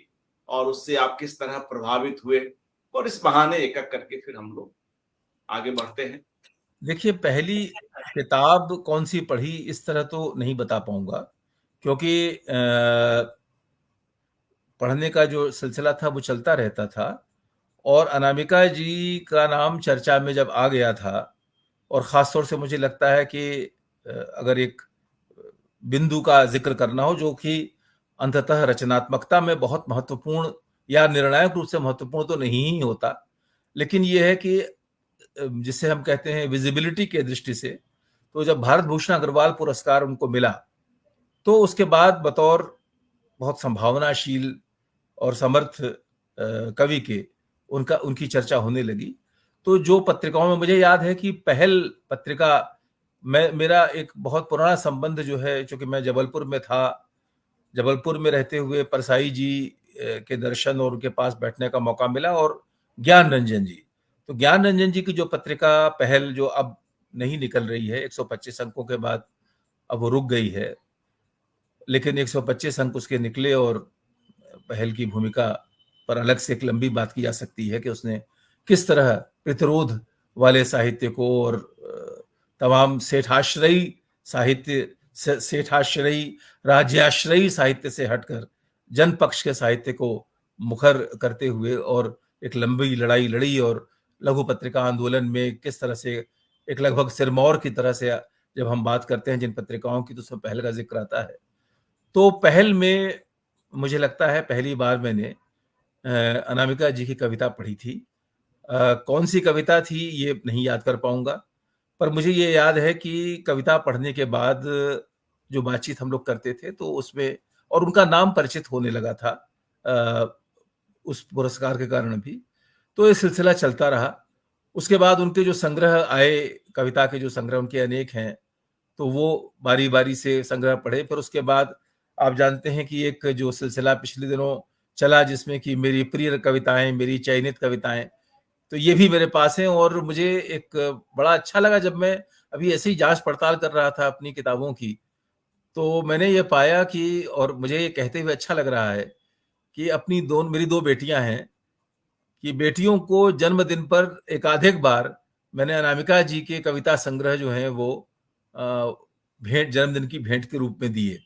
और उससे आप किस तरह प्रभावित हुए, और इस बहाने एक एक करके फिर हम लोग आगे बढ़ते हैं। देखिए, पहली किताब कौन सी पढ़ी इस तरह तो नहीं बता पाऊंगा, क्योंकि पढ़ने का जो सिलसिला था वो चलता रहता था, और अनामिका जी का नाम चर्चा में जब आ गया था, और ख़ास तौर से मुझे लगता है कि अगर एक बिंदु का ज़िक्र करना हो जो कि अंततः रचनात्मकता में बहुत महत्वपूर्ण या निर्णायक रूप से महत्वपूर्ण तो नहीं ही होता, लेकिन ये है कि जिसे हम कहते हैं विजिबिलिटी के दृष्टि से, तो जब भारत भूषण अग्रवाल पुरस्कार उनको मिला, तो उसके बाद बतौर बहुत संभावनाशील और समर्थ कवि के उनकी चर्चा होने लगी। तो जो पत्रिकाओं में मुझे याद है कि पहल पत्रिका, मैं मेरा एक बहुत पुराना संबंध जो है, चूंकि मैं जबलपुर में था, जबलपुर में रहते हुए परसाई जी के दर्शन और उनके पास बैठने का मौका मिला, और ज्ञान रंजन जी, तो ज्ञान रंजन जी की जो पत्रिका पहल जो अब नहीं निकल रही है 125 अंकों के बाद, अब वो रुक गई है, लेकिन 125 अंक उसके निकले, और पहल की भूमिका पर अलग से एक लंबी बात की जा सकती है कि उसने किस तरह प्रतिरोध वाले साहित्य को और तमाम सेठाश्रयी साहित्य, सेठाश्रयी राज्याश्रयी साहित्य से हटकर जनपक्ष के साहित्य को मुखर करते हुए और एक लंबी लड़ाई लड़ी, और लघु पत्रिका आंदोलन में किस तरह से एक लगभग सिरमौर की तरह से जब हम बात करते हैं जिन पत्रिकाओं की, तो उसमें पहल का जिक्र आता है। तो पहल में मुझे लगता है पहली बार मैंने अनामिका जी की कविता पढ़ी थी। कौन सी कविता थी ये नहीं याद कर पाऊंगा, पर मुझे ये याद है कि कविता पढ़ने के बाद जो बातचीत हम लोग करते थे, तो उसमें और उनका नाम परिचित होने लगा था उस पुरस्कार के कारण भी, तो ये सिलसिला चलता रहा। उसके बाद उनके जो संग्रह आए, कविता के जो संग्रह उनके अनेक हैं, तो वो बारी बारी से संग्रह पढ़े। फिर उसके बाद आप जानते हैं कि एक जो सिलसिला पिछले दिनों चला, जिसमें कि मेरी प्रिय कविताएं, मेरी चयनित कविताएं, तो ये भी मेरे पास हैं। और मुझे एक बड़ा अच्छा लगा जब मैं अभी ऐसे ही जांच पड़ताल कर रहा था अपनी किताबों की, तो मैंने ये पाया कि, और मुझे ये कहते हुए अच्छा लग रहा है कि मेरी दो बेटियां हैं, कि बेटियों को जन्मदिन पर एकाधिक बार मैंने अनामिका जी के कविता संग्रह जो हैं वो भेंट, जन्मदिन की भेंट के रूप में दिए।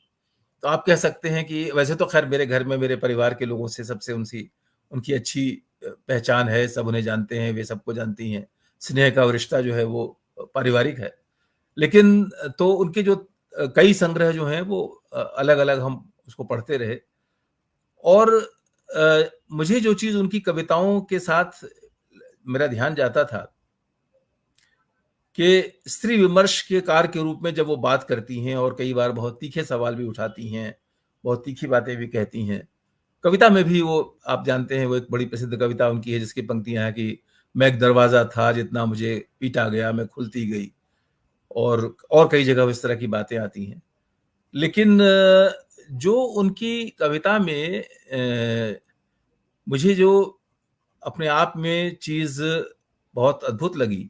तो आप कह सकते हैं कि वैसे तो खैर मेरे घर में मेरे परिवार के लोगों से सबसे उनकी अच्छी पहचान है, सब उन्हें जानते हैं, वे सबको जानती हैं, स्नेह का रिश्ता जो है वो पारिवारिक है। लेकिन तो उनके जो कई संग्रह जो हैं वो अलग अलग हम उसको पढ़ते रहे, और मुझे जो चीज उनकी कविताओं के साथ मेरा ध्यान जाता था कि स्त्री विमर्श के कार के रूप में जब वो बात करती हैं, और कई बार बहुत तीखे सवाल भी उठाती हैं, बहुत तीखी बातें भी कहती हैं। कविता में भी वो, आप जानते हैं, वो एक बड़ी प्रसिद्ध कविता उनकी है जिसकी पंक्तियां हैं कि मैं एक दरवाजा था जितना मुझे पीटा गया मैं खुलती गई, और कई जगह इस तरह की बातें आती हैं। लेकिन जो उनकी कविता में मुझे जो अपने आप में चीज बहुत अद्भुत लगी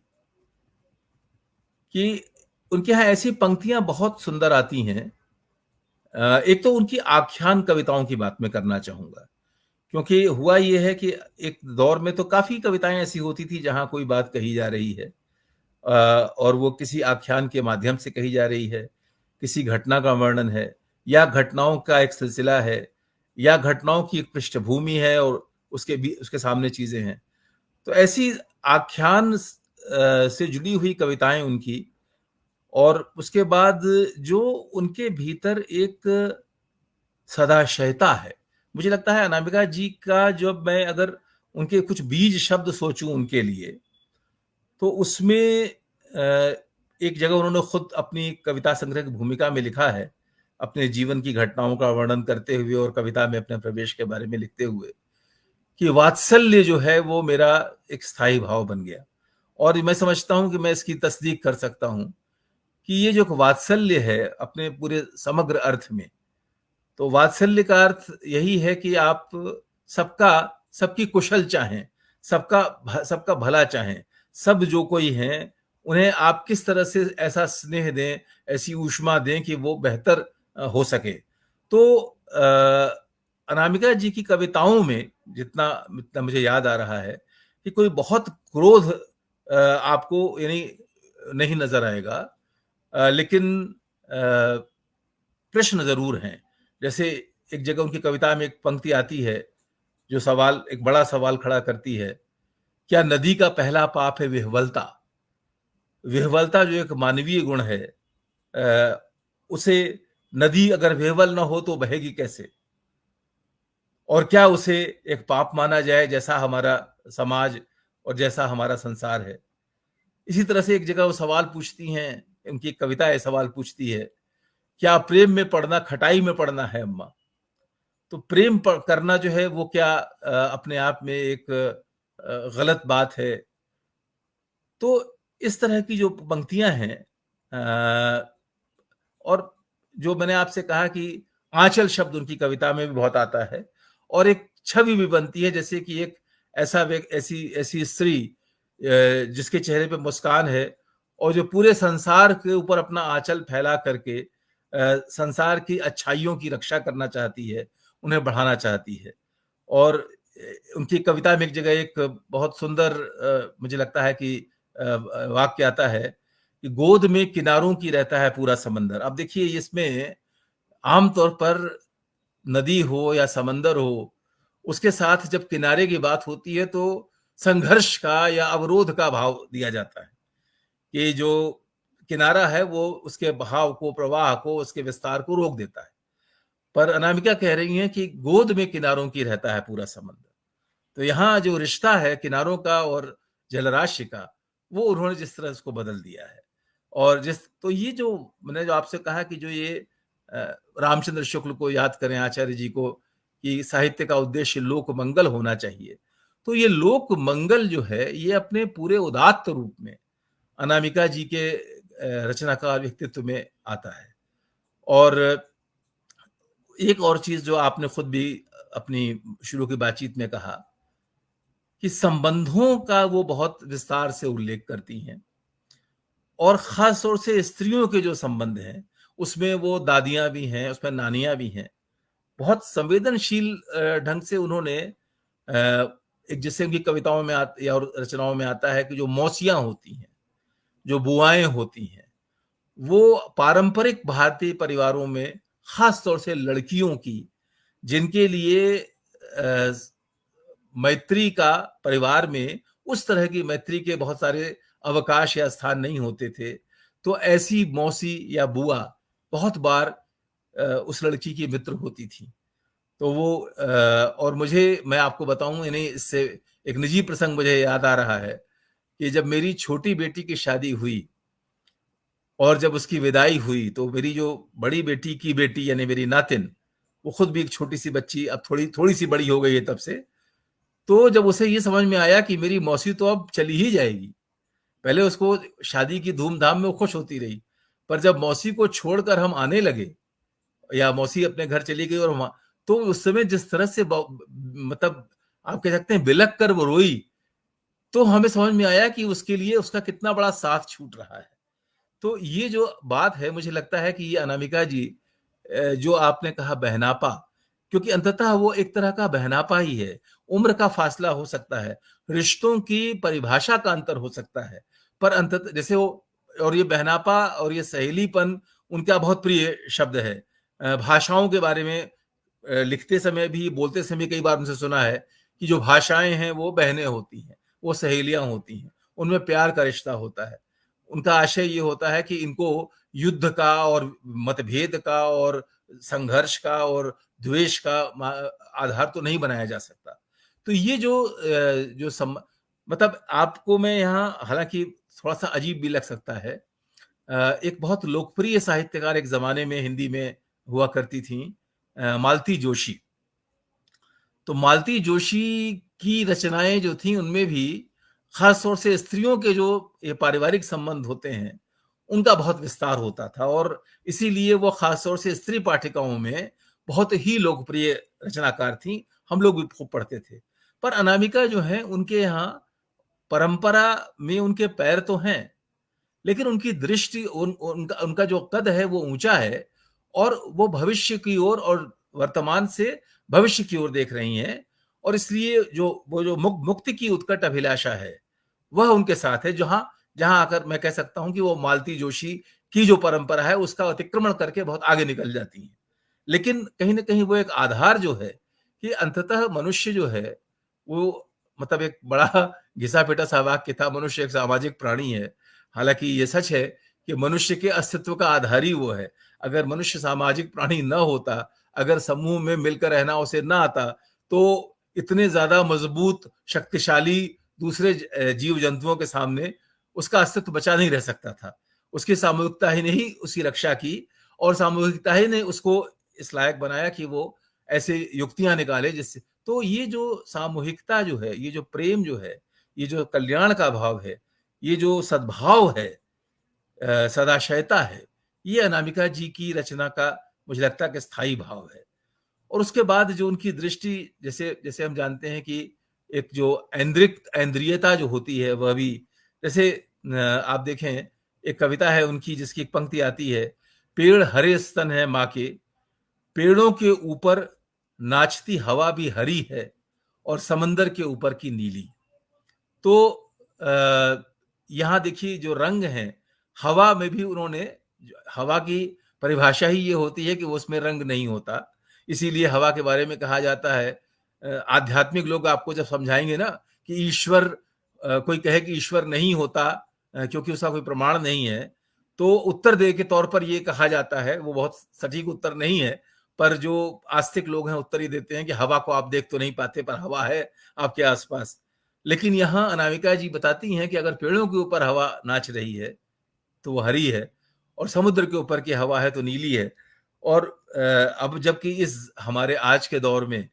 कि उनके यहाँ ऐसी पंक्तियां बहुत सुंदर आती हैं। एक तो उनकी आख्यान कविताओं की बात मैं करना चाहूंगा, क्योंकि हुआ ये है कि एक दौर में तो काफी कविताएं ऐसी होती थी जहां कोई बात कही जा रही है, और वो किसी आख्यान के माध्यम से कही जा रही है, किसी घटना का वर्णन है, या घटनाओं का एक सिलसिला है, या घटनाओं की एक पृष्ठभूमि है, और उसके सामने चीजें हैं। तो ऐसी आख्यान से जुड़ी हुई कविताएं उनकी, और उसके बाद जो उनके भीतर एक सदाशयता है। मुझे लगता है अनामिका जी का, जब मैं अगर उनके कुछ बीज शब्द सोचूं उनके लिए, तो उसमें एक जगह उन्होंने खुद अपनी कविता संग्रह की भूमिका में लिखा है, अपने जीवन की घटनाओं का वर्णन करते हुए और कविता में अपने प्रवेश के बारे में लिखते हुए, कि वात्सल्य जो है वो मेरा एक स्थायी भाव बन गया। और मैं समझता हूं कि मैं इसकी तस्दीक कर सकता हूं कि ये जो वात्सल्य है अपने पूरे समग्र अर्थ में, तो वात्सल्य का अर्थ यही है कि आप सबकी कुशल चाहें, सबका भला चाहें, सब जो कोई हैं उन्हें आप किस तरह से ऐसा स्नेह दें, ऐसी ऊष्मा दें कि वो बेहतर हो सके। तो अनामिका जी की कविताओं में जितना जितना मुझे याद आ रहा है कि कोई बहुत क्रोध आपको यानी नहीं नजर आएगा, लेकिन प्रश्न जरूर हैं। जैसे एक जगह उनकी कविता में एक पंक्ति आती है जो सवाल, एक बड़ा सवाल खड़ा करती है, क्या नदी का पहला पाप है विह्वलता? विह्वलता जो एक मानवीय गुण है, उसे, नदी अगर विह्वल ना हो तो बहेगी कैसे? और क्या उसे एक पाप माना जाए जैसा हमारा समाज और जैसा हमारा संसार है? इसी तरह से एक जगह वो सवाल पूछती हैं, उनकी एक कविता है, सवाल पूछती है, क्या प्रेम में पड़ना खटाई में पड़ना है अम्मा? तो प्रेम करना जो है वो क्या अपने आप में एक गलत बात है? तो इस तरह की जो पंक्तियां हैं, और जो मैंने आपसे कहा कि आंचल शब्द उनकी कविता में भी बहुत आता है, और एक छवि भी बनती है जैसे कि एक ऐसी ऐसी स्त्री जिसके चेहरे पे मुस्कान है और जो पूरे संसार के ऊपर अपना आंचल फैला करके संसार की अच्छाइयों की रक्षा करना चाहती है, उन्हें बढ़ाना चाहती है। और उनकी कविता में एक जगह एक बहुत सुंदर मुझे लगता है कि वाक्य आता है कि गोद में किनारों की रहता है पूरा समंदर। अब देखिए इसमें आमतौर पर नदी हो या समंदर हो, उसके साथ जब किनारे की बात होती है तो संघर्ष का या अवरोध का भाव दिया जाता है कि जो किनारा है वो उसके बहाव को, प्रवाह को, उसके विस्तार को रोक देता है। पर अनामिका कह रही हैं कि गोद में किनारों की रहता है पूरा समंदर। तो यहाँ जो रिश्ता है किनारों का और जलराशि का, वो उन्होंने जिस तरह उसको बदल दिया है। और जिस तो ये जो मैंने जो आपसे कहा कि जो ये रामचंद्र शुक्ल को याद करें, आचार्य जी को, कि साहित्य का उद्देश्य लोक मंगल होना चाहिए, तो ये लोक मंगल जो है ये अपने पूरे उदात्त रूप में अनामिका जी के रचनाकार व्यक्तित्व में आता है। और एक और चीज जो आपने खुद भी अपनी शुरू की बातचीत में कहा कि संबंधों का वो बहुत विस्तार से उल्लेख करती हैं, और खास तौर से स्त्रियों के जो संबंध हैं उसमें वो दादियां भी हैं, उसमें नानियां भी हैं। बहुत संवेदनशील ढंग से उन्होंने एक, जैसे उनकी कविताओं में या और रचनाओं में आता है कि जो मौसियां होती हैं, जो बुआएं होती हैं, वो पारंपरिक भारतीय परिवारों में खास तौर से लड़कियों की, जिनके लिए मैत्री का परिवार में उस तरह की मैत्री के बहुत सारे अवकाश या स्थान नहीं होते थे, तो ऐसी मौसी या बुआ बहुत बार उस लड़की की मित्र होती थी। तो वो और मुझे, मैं आपको बताऊं, यानी इससे एक निजी प्रसंग मुझे याद आ रहा है कि जब मेरी छोटी बेटी की शादी हुई और जब उसकी विदाई हुई, तो मेरी जो बड़ी बेटी की बेटी यानी मेरी नातिन, वो खुद भी एक छोटी सी बच्ची, अब थोड़ी थोड़ी सी बड़ी हो गई है तब से। तो जब उसे ये समझ में आया कि मेरी मौसी तो अब चली ही जाएगी, पहले उसको शादी की धूमधाम में वो खुश होती रही, पर जब मौसी को छोड़कर हम आने लगे या मौसी अपने घर चली गई, और वहां, तो उस समय जिस तरह से मतलब आप कह सकते हैं बिलक कर वो रोई, तो हमें समझ में आया कि उसके लिए उसका कितना बड़ा साथ छूट रहा है। तो ये जो बात है, मुझे लगता है कि ये अनामिका जी, जो आपने कहा बहनापा, क्योंकि अंततः वो एक तरह का बहनापा ही है। उम्र का फासला हो सकता है, रिश्तों की परिभाषा का अंतर हो सकता है, पर अंततः जैसे वो, और ये बहनापा और ये सहेलीपन उनका बहुत प्रिय शब्द है। भाषाओं के बारे में लिखते समय भी, बोलते समय कई बार उनसे सुना है कि जो भाषाएं हैं वो बहनें होती हैं, वो सहेलियां होती हैं, उनमें प्यार का रिश्ता होता है। उनका आशय ये होता है कि इनको युद्ध का और मतभेद का और संघर्ष का और द्वेष का आधार तो नहीं बनाया जा सकता। तो ये जो मतलब आपको मैं यहाँ, हालांकि थोड़ा सा अजीब भी लग सकता है, एक बहुत लोकप्रिय साहित्यकार एक जमाने में हिंदी में हुआ करती थी, मालती जोशी। तो मालती जोशी की रचनाएं जो थी उनमें भी खास तौर से स्त्रियों के जो ये पारिवारिक संबंध होते हैं उनका बहुत विस्तार होता था, और इसीलिए वो खास तौर से स्त्री पाठिकाओं में बहुत ही लोकप्रिय रचनाकार थी, हम लोग भी खूब पढ़ते थे। पर अनामिका जो है, उनके यहाँ परंपरा में उनके पैर तो हैं, लेकिन उनकी दृष्टि, उनका जो कद है वो ऊंचा है, और वो भविष्य की ओर और वर्तमान से भविष्य की ओर देख रही हैं, और इसलिए जो मुक्ति की उत्कट अभिलाषा है, वह उनके साथ है, जहां जहां आकर मैं कह सकता हूं कि वो मालती जोशी की जो परंपरा है उसका अतिक्रमण करके बहुत आगे निकल जाती है। लेकिन कहीं ना कहीं वो एक आधार जो है कि अंततः मनुष्य जो है वो, मतलब एक बड़ा घिसा पिटा सा वाक्य था, मनुष्य एक सामाजिक प्राणी है। हालांकि ये सच है कि मनुष्य के अस्तित्व का आधार ही वो है। अगर मनुष्य सामाजिक प्राणी न होता, अगर समूह में मिलकर रहना उसे ना आता, तो इतने ज्यादा मजबूत शक्तिशाली दूसरे जीव जंतुओं के सामने उसका अस्तित्व बचा नहीं रह सकता था। उसकी सामूहिकता ही ने ही उसकी रक्षा की, और सामूहिकता ही ने उसको इस लायक बनाया कि वो ऐसे युक्तियां निकाले जिससे, तो ये जो सामूहिकता जो है, ये जो प्रेम जो है, ये जो कल्याण का भाव है, ये जो सद्भाव है, सदाशयता है, ये अनामिका जी की रचना का मुझे लगता है कि स्थायी भाव है। और उसके बाद जो उनकी दृष्टि, जैसे जैसे हम जानते हैं कि एक जो ऐन्द्रियता जो होती है वह भी, जैसे आप देखें एक कविता है उनकी जिसकी एक पंक्ति आती है, पेड़ हरे स्तन है माँ के, पेड़ों के ऊपर नाचती हवा भी हरी है, और समंदर के ऊपर की नीली। तो यहाँ देखिए जो रंग हैं, हवा में भी उन्होंने, हवा की परिभाषा ही ये होती है कि वो उसमें रंग नहीं होता। इसीलिए हवा के बारे में कहा जाता है, आध्यात्मिक लोग आपको जब समझाएंगे ना कि ईश्वर, कोई कहे कि ईश्वर नहीं होता क्योंकि उसका कोई प्रमाण नहीं है, तो उत्तर दे के तौर पर ये कहा जाता है, वो बहुत सटीक उत्तर नहीं है, पर जो आस्तिक लोग हैं उत्तर ही देते हैं कि हवा को आप देख तो नहीं पाते पर हवा है आपके आसपास। लेकिन यहाँ अनामिका जी बताती हैं कि अगर पेड़ों के ऊपर हवा नाच रही है तो वो हरी है, और समुद्र के ऊपर की हवा है तो नीली है। और अब जबकि इस हमारे आज के दौर में,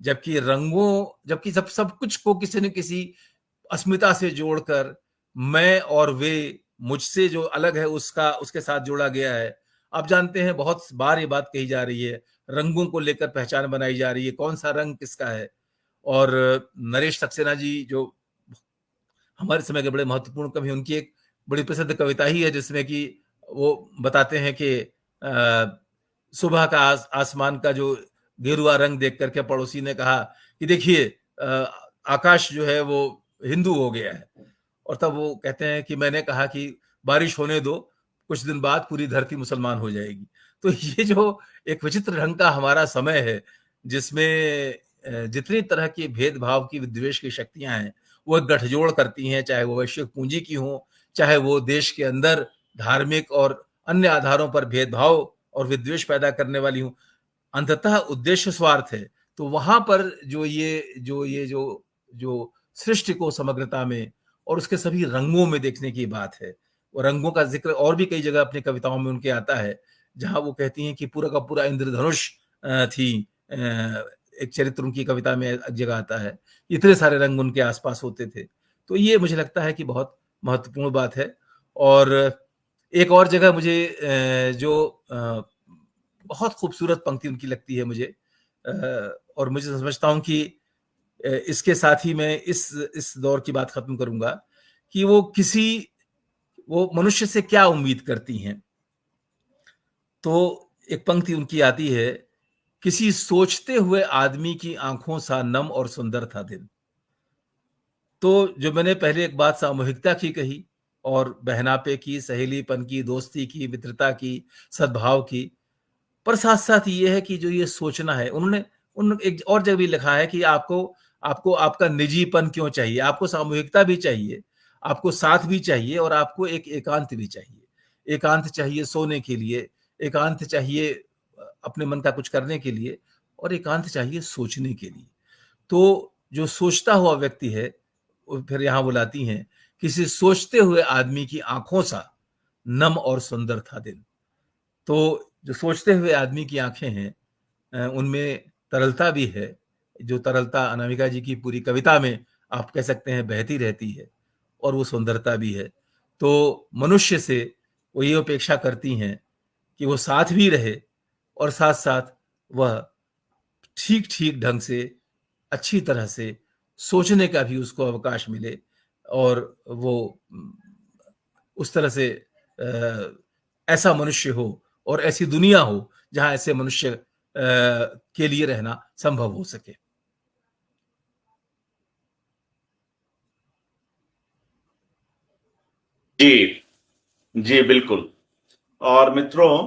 जबकि सब सब कुछ को किसी न किसी अस्मिता से जोड़कर मैं और वे, मुझसे जो अलग है उसका उसके साथ जोड़ा गया है। आप जानते हैं बहुत बार ये बात कही जा रही है, रंगों को लेकर पहचान बनाई जा रही है, कौन सा रंग किसका है। और नरेश सक्सेना जी जो हमारे समय के बड़े महत्वपूर्ण कवि, उनकी एक बड़ी प्रसिद्ध कविता ही है जिसमें कि वो बताते हैं कि सुबह का आसमान का जो गेरुआ रंग देख करके पड़ोसी ने कहा कि देखिए आकाश जो है वो हिंदू हो गया है। और तब वो कहते हैं कि मैंने कहा कि बारिश होने दो, कुछ दिन बाद पूरी धरती मुसलमान हो जाएगी। तो ये जो एक विचित्र ढंग का हमारा समय है, जिसमें जितनी तरह की भेदभाव की, विद्वेष की शक्तियां हैं, वो गठजोड़ करती हैं, चाहे वो वैश्विक पूंजी की हो, चाहे वो देश के अंदर धार्मिक और अन्य आधारों पर भेदभाव और विद्वेष पैदा करने वाली हो। अंततः उद्देश्य स्वार्थ है। तो वहां पर जो सृष्टि को समग्रता में और उसके सभी रंगों में देखने की बात है। वो रंगों का जिक्र और भी कई जगह अपनी कविताओं में उनके आता है, जहां वो कहती हैं कि पूरा का पूरा इंद्रधनुष थी। एक चरित्र उनकी कविता में एक जगह आता है, इतने सारे रंग उनके आसपास होते थे। तो ये मुझे लगता है कि बहुत महत्वपूर्ण बात है। और एक और जगह मुझे जो बहुत खूबसूरत पंक्ति उनकी लगती है मुझे, और मुझे समझता हूँ कि इसके साथ ही मैं इस दौर की बात खत्म करूंगा कि वो मनुष्य से क्या उम्मीद करती हैं। तो एक पंक्ति उनकी आती है, किसी सोचते हुए आदमी की आंखों सा नम और सुंदर था दिन। तो जो मैंने पहले एक बात सामूहिकता की कही, और बहनापे की, सहेलीपन की, दोस्ती की, मित्रता की, सद्भाव की, पर साथ साथ ये है कि जो ये सोचना है, उन्होंने उन एक और जगह भी लिखा है कि आपको आपको आपका निजीपन क्यों चाहिए, आपको सामूहिकता भी चाहिए, आपको साथ भी चाहिए, और आपको एक एकांत भी चाहिए। एकांत चाहिए सोने के लिए, एकांत चाहिए अपने मन का कुछ करने के लिए, और एकांत चाहिए सोचने के लिए। तो जो सोचता हुआ व्यक्ति है, वो फिर यहाँ बुलाती हैं, किसी सोचते हुए आदमी की आंखों सा नम और सुंदर था दिन। तो जो सोचते हुए आदमी की आंखें हैं, उनमें तरलता भी है, जो तरलता अनामिका जी की पूरी कविता में आप कह सकते हैं बहती रहती है, और वो सुंदरता भी है। तो मनुष्य से वो ये अपेक्षा करती हैं कि वो साथ भी रहे, और साथ साथ वह ठीक ठीक ढंग से, अच्छी तरह से सोचने का भी उसको अवकाश मिले, और वो उस तरह से ऐसा मनुष्य हो और ऐसी दुनिया हो जहां ऐसे मनुष्य के लिए रहना संभव हो सके। जी जी बिल्कुल। और मित्रों,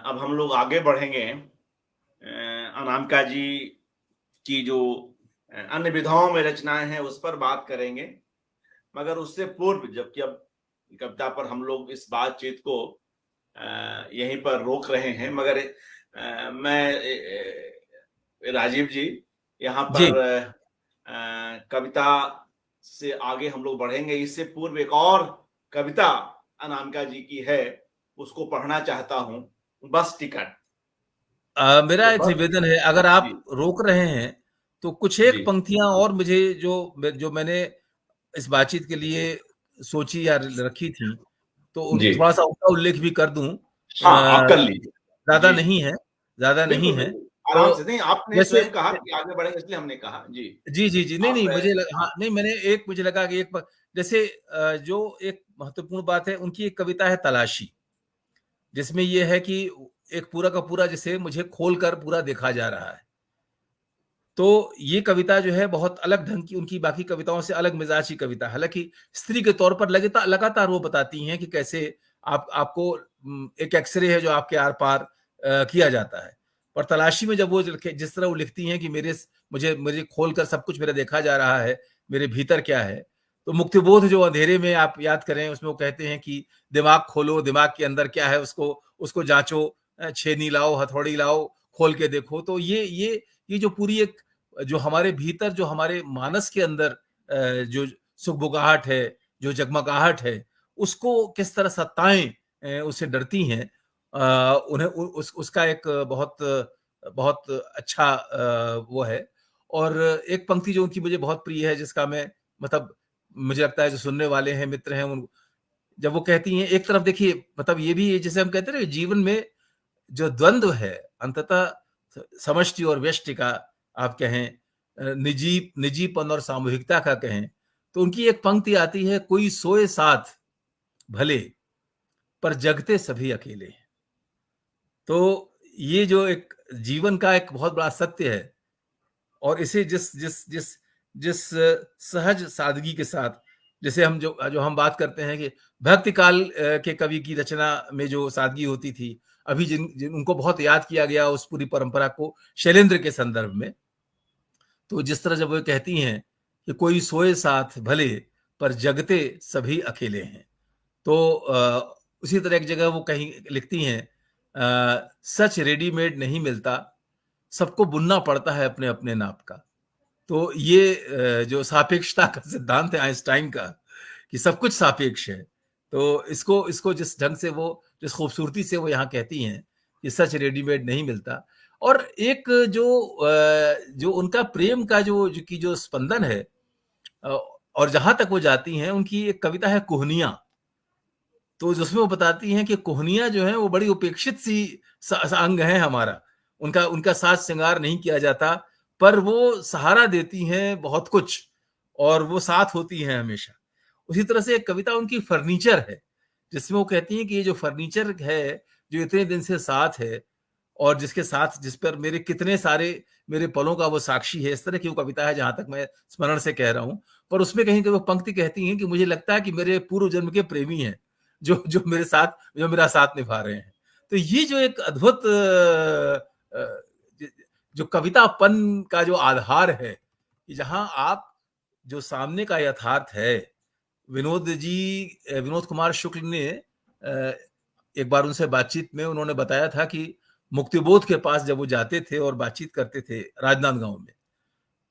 अब हम लोग आगे बढ़ेंगे। अनामिका जी की जो अन्य विधाओं में रचनाएं हैं उस पर बात करेंगे, मगर उससे पूर्व, जबकि अब कविता पर हम लोग इस बातचीत को यहीं पर रोक रहे हैं, मगर मैं राजीव जी यहाँ जी। पर कविता से आगे हम लोग बढ़ेंगे। इससे पूर्व एक और कविता अनामिका जी की है, उसको पढ़ना चाहता हूँ, बस टिकट। मेरा तो एक बस निवेदन है, अगर जी आप रोक रहे हैं तो कुछ एक जी पंक्तियां और मुझे जो मैंने इस बातचीत के लिए सोची या रखी थी, तो जी थोड़ा सा उसका उल्लेख भी कर दूं। हाँ, आप कर लीजिए। ज्यादा जी नहीं है, ज्यादा नहीं बिल्कुल है। बिल्कुल, तो आराम से। नहीं, आपने जैसे स्वयं कहा कि आगे बढ़ेंगे, इसलिए हमने कहा। जी जी, जी, जी। नहीं, आप नहीं, मुझे हाँ हाँ, नहीं, मुझे लगा कि एक जैसे जो एक महत्वपूर्ण बात है, उनकी एक कविता है तलाशी, जिसमें ये है कि एक पूरा का पूरा जैसे मुझे खोलकर पूरा देखा जा रहा है। तो ये कविता जो है बहुत अलग ढंग की, उनकी बाकी कविताओं से अलग मिजाज की कविता है। हालाँकि स्त्री के तौर पर लगातार वो बताती हैं कि कैसे आपको एक एक्स-रे है जो आपके आर-पार किया जाता है। और तलाशी में जब वो जिस तरह वो लिखती हैं कि मुझे मुझे खोलकर सब कुछ मेरा देखा जा रहा है, मेरे भीतर क्या है। तो मुक्तिबोध जो अंधेरे में आप याद करें, उसमें वो कहते हैं कि दिमाग खोलो, दिमाग के अंदर क्या है उसको उसको जाँचो, छेनी लाओ, हथौड़ी लाओ, खोल के देखो। तो ये जो पूरी एक जो हमारे भीतर, जो हमारे मानस के अंदर जो सुगबुगाहट है, जो जगमगाहट है, उसको किस तरह सत्ताएँ उससे डरती हैं। उन्हें उसका एक बहुत बहुत अच्छा वो है। और एक पंक्ति जो उनकी मुझे बहुत प्रिय है, जिसका मैं मतलब मुझे लगता है जो सुनने वाले हैं, मित्र हैं, उन जब वो कहती हैं, एक तरफ देखिए, मतलब ये भी जैसे हम कहते हैं ना, जीवन में जो द्वंद्व है, अंततः समष्टि और व्यष्टि का आप कहें, निजीपन और सामूहिकता का कहें, तो उनकी एक पंक्ति आती है, कोई सोए साथ भले, पर जगते सभी अकेले हैं। तो ये जो एक जीवन का एक बहुत बड़ा सत्य है, और इसे जिस जिस जिस जिस सहज सादगी के साथ, जैसे हम जो जो हम बात करते हैं कि भक्ति काल के कवि की रचना में जो सादगी होती थी, अभी जिन जिन उनको बहुत याद किया गया उस पूरी परंपरा को शैलेंद्र के संदर्भ में। तो जिस तरह जब वो कहती हैं कि कोई सोए साथ भले, पर जगते सभी अकेले हैं। तो उसी तरह एक जगह वो कहीं लिखती हैं, सच रेडीमेड नहीं मिलता, सबको बुनना पड़ता है अपने अपने नाप का। तो ये जो सापेक्षता का सिद्धांत है आइंस्टाइन का, कि सब कुछ सापेक्ष है। तो इसको इसको जिस ढंग से वो, जिस खूबसूरती से वो यहाँ कहती हैं कि सच रेडीमेड नहीं मिलता। और एक जो उनका प्रेम का जो स्पंदन है, अ, और जहाँ तक वो जाती हैं, उनकी एक कविता है कुहनिया। तो जिसमें वो बताती हैं कि कोहनिया जो है वो बड़ी उपेक्षित सी अंग है हमारा, उनका उनका साज श्रृंगार नहीं किया जाता, पर वो सहारा देती हैं बहुत कुछ, और वो साथ होती हैं हमेशा। उसी तरह से एक कविता उनकी फर्नीचर है, जिसमें वो कहती हैं कि ये जो फर्नीचर है, जो इतने दिन से साथ है, और जिसके साथ जिस पर मेरे कितने सारे मेरे पलों का वो साक्षी है, इस तरह की वो कविता है, जहां तक मैं स्मरण से कह रहा हूं। पर उसमें कहीं वो पंक्ति कहती हैं कि मुझे लगता है कि मेरे पूर्व जन्म के प्रेमी हैं, जो जो मेरे साथ, जो मेरा साथ निभा रहे हैं। तो ये जो एक अद्भुत जो कवितापन का जो आधार है, कि जहां आप जो सामने का यथार्थ है, विनोद कुमार शुक्ल ने एक बार उनसे बातचीत में उन्होंने बताया था कि मुक्तिबोध के पास जब वो जाते थे और बातचीत करते थे राजनांदगांव में,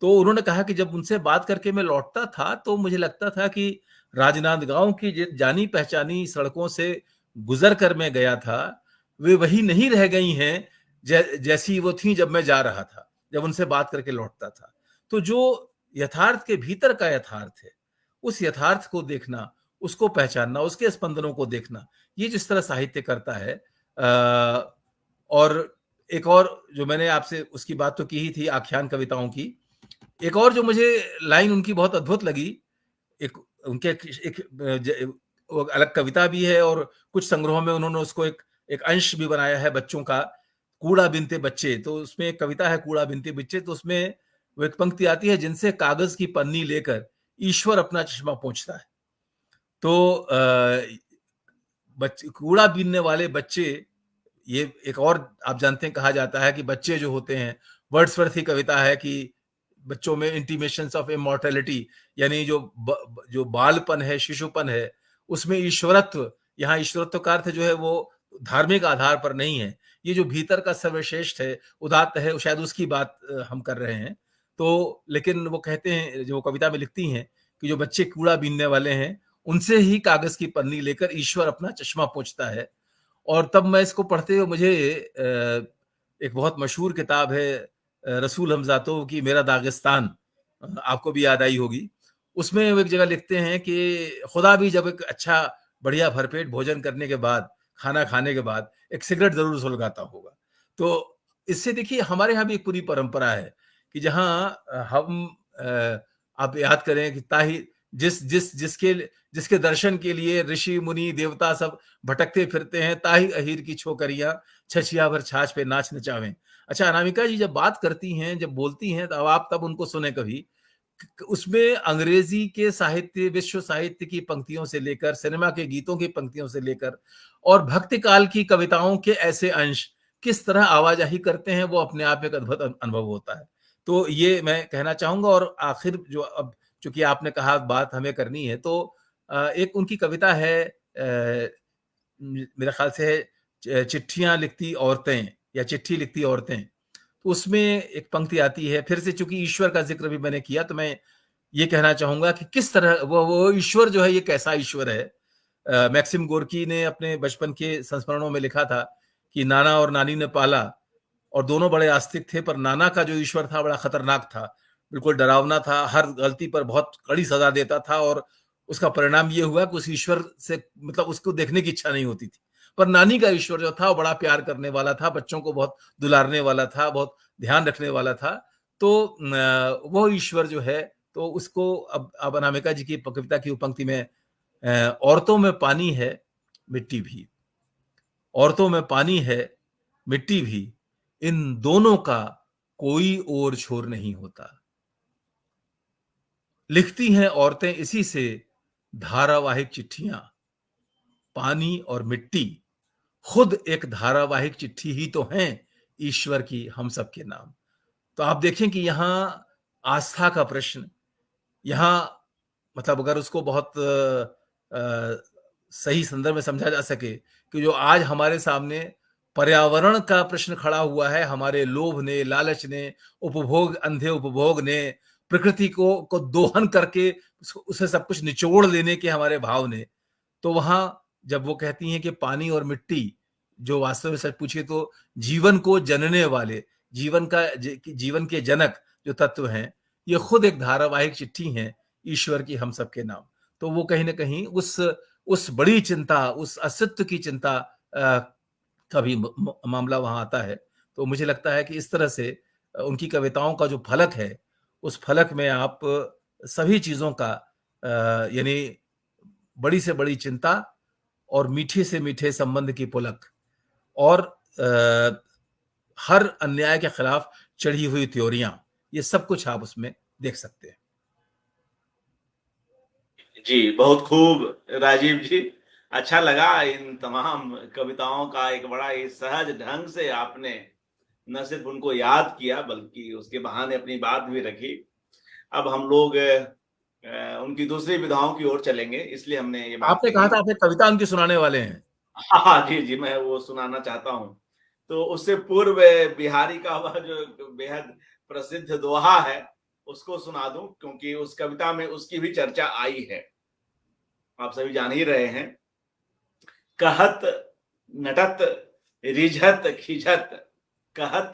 तो उन्होंने कहा कि जब उनसे बात करके मैं लौटता था, तो मुझे लगता था कि राजनांदगांव की जानी पहचानी सड़कों से गुजर कर मैं गया था, वे वही नहीं रह गई हैं जैसी वो थी जब मैं जा रहा था, जब उनसे बात करके लौटता था। तो जो यथार्थ के भीतर का यथार्थ है, उस यथार्थ को देखना, उसको पहचानना, उसके स्पंदनों को देखना, ये जिस तरह साहित्य करता है। और एक और जो मैंने आपसे उसकी बात तो की ही थी, आख्यान कविताओं की। एक और जो मुझे लाइन उनकी बहुत अद्भुत लगी, एक उनके एक वो अलग कविता भी है, और कुछ संग्रहों में उन्होंने उसको एक एक अंश भी बनाया है बच्चों का, कूड़ा बिनते बच्चे, तो उसमें एक कविता है कूड़ा बिनते बच्चे, तो उसमें वो एक पंक्ति आती है, जिनसे कागज की पन्नी लेकर ईश्वर अपना चश्मा पोंछता है। तो कूड़ा बीनने वाले बच्चे, ये एक और आप जानते हैं कहा जाता है कि बच्चे जो होते हैं, वर्ड्सवर्थ की कविता है कि बच्चों में इंटीमेशंस ऑफ इमॉर्टैलिटी, यानी जो बालपन है, शिशुपन है, उसमें ईश्वरत्व, यहाँ ईश्वरत्व का अर्थ जो है वो धार्मिक आधार पर नहीं है, ये जो भीतर का सर्वश्रेष्ठ है, उदात्त है, शायद उसकी बात हम कर रहे हैं। तो लेकिन वो कहते हैं, जो कविता में लिखती हैं, कि जो बच्चे कूड़ा बीनने वाले हैं, उनसे ही कागज की पन्नी लेकर ईश्वर अपना चश्मा पोंछता है। और तब मैं इसको पढ़ते हुए मुझे एक बहुत मशहूर किताब है रसूल हमजातों की, मेरा दागिस्तान, आपको भी याद आई होगी। उसमें वो एक जगह लिखते हैं कि खुदा भी जब एक अच्छा बढ़िया भरपेट भोजन करने के बाद, खाना खाने के बाद एक सिगरेट जरूर सुलगाता होगा। तो इससे देखिए हमारे यहाँ भी एक पूरी परंपरा है कि जहाँ हम आप याद करें कि ताही जिसके दर्शन के लिए ऋषि मुनि देवता सब भटकते फिरते हैं, ताही अहीर की छोकरियां छछिया भर छाछ पे नाच नचावें। अच्छा, अनामिका जी जब बात करती हैं, जब बोलती हैं, तो आप तब उनको सुने कभी। उसमें अंग्रेजी के साहित्य, विश्व साहित्य की पंक्तियों से लेकर, सिनेमा के गीतों की पंक्तियों से लेकर, और भक्ति काल की कविताओं के ऐसे अंश किस तरह आवाजाही करते हैं, वो अपने आप एक अद्भुत अनुभव होता है। तो ये मैं कहना चाहूंगा। और आखिर जो अब चूंकि आपने कहा बात हमें करनी है, तो एक उनकी कविता है, मेरे ख्याल से है चिट्ठियां लिखती औरतें या चिट्ठी लिखती औरतें। तो उसमें एक पंक्ति आती है, फिर से चूंकि ईश्वर का जिक्र भी मैंने किया, तो मैं ये कहना चाहूंगा कि किस तरह वो ईश्वर जो है, ये कैसा ईश्वर है। मैक्सिम गोर्की ने अपने बचपन के संस्मरणों में लिखा था कि नाना और नानी ने पाला, और दोनों बड़े आस्तिक थे, पर नाना का जो ईश्वर था बड़ा खतरनाक था, बिल्कुल डरावना था, हर गलती पर बहुत कड़ी सजा देता था, और उसका परिणाम ये हुआ कि उस ईश्वर से मतलब उसको देखने की इच्छा नहीं होती थी। पर नानी का ईश्वर जो था वो बड़ा प्यार करने वाला था, बच्चों को बहुत दुलारने वाला था, बहुत ध्यान रखने वाला था। तो वो ईश्वर जो है, तो उसको अब अनामिका जी की कविता की पंक्ति में, औरतों में पानी है मिट्टी भी, औरतों में पानी है मिट्टी भी, इन दोनों का कोई और छोर नहीं होता। लिखती हैं औरतें इसी से धारावाहिक चिट्ठियां, पानी और मिट्टी खुद एक धारावाहिक चिट्ठी ही तो हैं ईश्वर की हम सबके नाम। तो आप देखें कि यहां आस्था का प्रश्न, यहां मतलब अगर उसको बहुत सही संदर्भ में समझा जा सके, कि जो आज हमारे सामने पर्यावरण का प्रश्न खड़ा हुआ है, हमारे लोभ ने, लालच ने, उपभोग, अंधे उपभोग ने, प्रकृति को दोहन करके उसे सब कुछ निचोड़ लेने के हमारे भाव ने, तो वहां जब वो कहती हैं कि पानी और मिट्टी, जो वास्तव में सच पूछिए तो जीवन को जनने वाले, जीवन के जनक जो तत्व हैं, ये खुद एक धारावाहिक चिट्ठी हैं ईश्वर की हम सबके नाम। तो वो कहीं ना कहीं उस बड़ी चिंता, उस अस्तित्व की चिंता का भी मामला वहां आता है। तो मुझे लगता है कि इस तरह से उनकी कविताओं का जो फलक है, उस फलक में आप सभी चीजों का, यानी बड़ी से बड़ी चिंता और मीठे से मीठे संबंध की पुलक, और हर अन्याय के खिलाफ चढ़ी हुई त्योरियां, ये सब कुछ आप उसमें देख सकते हैं। जी, बहुत खूब राजीव जी। अच्छा लगा इन तमाम कविताओं का एक बड़ा ही सहज ढंग से आपने न सिर्फ उनको याद किया, बल्कि उसके बहाने अपनी बात भी रखी। अब हम लोग उनकी दूसरी विधाओं की ओर चलेंगे, इसलिए हमने ये बात आपने कहा कही। था आप एक कविता उनकी सुनाने वाले हैं। हाँ, हाँ, जी, जी, मैं वो सुनाना चाहता हूँ। तो उससे पूर्व बिहारी का वह जो बेहद प्रसिद्ध दोहा है, उसको सुना दूँ, क्योंकि उस कविता में उसकी भी चर्चा आई है। आप सभी जान ही रहे हैं। कहत नटत रिझत खिझत, कहत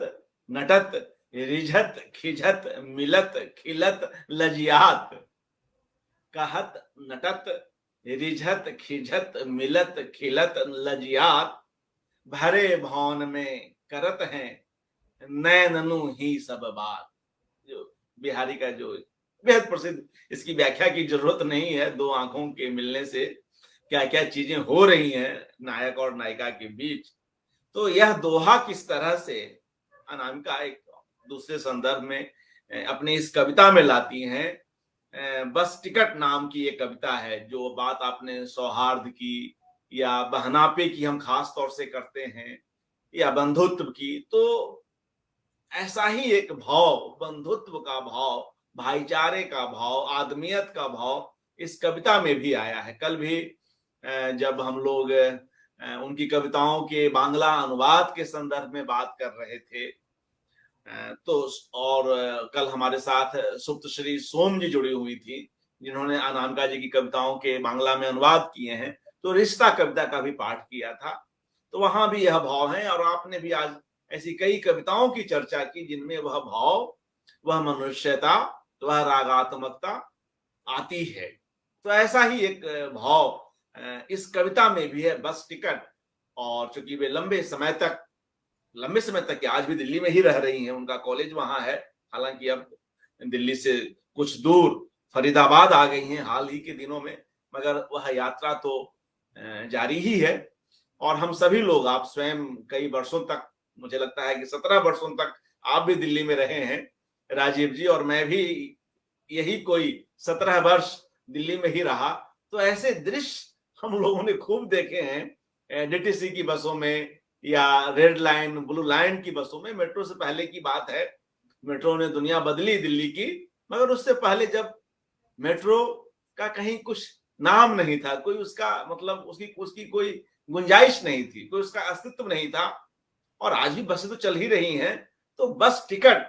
नटत रिझत खिझत, मिलत खिलत लजियात। कहत नटत रिझत खिझत, मिलत खिलत लजियात। भरे भवन में करत हैं नैननु ही सब बात। जो बिहारी का जो बेहद प्रसिद्ध, इसकी व्याख्या की जरूरत नहीं है, दो आंखों के मिलने से क्या क्या चीजें हो रही हैं नायक और नायिका के बीच। तो यह दोहा किस तरह से अनामिका एक दूसरे संदर्भ में अपनी इस कविता में लाती हैं। बस टिकट नाम की एक कविता है, जो बात आपने सौहार्द की या बहनापे की हम खास तौर से करते हैं, या बंधुत्व की, तो ऐसा ही एक भाव, बंधुत्व का भाव, भाईचारे का भाव, आदमियत का भाव इस कविता में भी आया है। कल भी जब हम लोग उनकी कविताओं के बांग्ला अनुवाद के संदर्भ में बात कर रहे थे, तो और कल हमारे साथ सुप्त श्री सोम जी जुड़ी हुई थी, जिन्होंने अनामिका जी की कविताओं के बांग्ला में अनुवाद किए हैं, तो रिश्ता कविता का भी पाठ किया था। तो वहां भी यह भाव है, और आपने भी आज ऐसी कई कविताओं की चर्चा की जिनमें वह भाव, वह मनुष्यता, वह रागात्मकता आती है। तो ऐसा ही एक भाव इस कविता में भी है, बस टिकट। और चूंकि वे लंबे समय तक क्या, आज भी दिल्ली में ही रह रही हैं, उनका कॉलेज वहां है, हालांकि अब दिल्ली से कुछ दूर फरीदाबाद आ गई हैं हाल ही के दिनों में, मगर वह यात्रा तो जारी ही है। और हम सभी लोग, आप स्वयं कई वर्षों तक, मुझे लगता है कि 17 वर्षों तक आप भी दिल्ली में रहे हैं राजीव जी, और मैं भी यही कोई 17 वर्ष दिल्ली में ही रहा। तो ऐसे दृश्य हम लोगों ने खूब देखे हैं डीटीसी की बसों में, या रेड लाइन, ब्लू लाइन की बसों में। मेट्रो से पहले की बात है, मेट्रो ने दुनिया बदली दिल्ली की, मगर उससे पहले जब मेट्रो का कहीं कुछ नाम नहीं था, कोई उसका मतलब उसकी उसकी कोई गुंजाइश नहीं थी, कोई उसका अस्तित्व नहीं था। और आज भी बसें तो चल ही रही हैं। तो बस टिकट,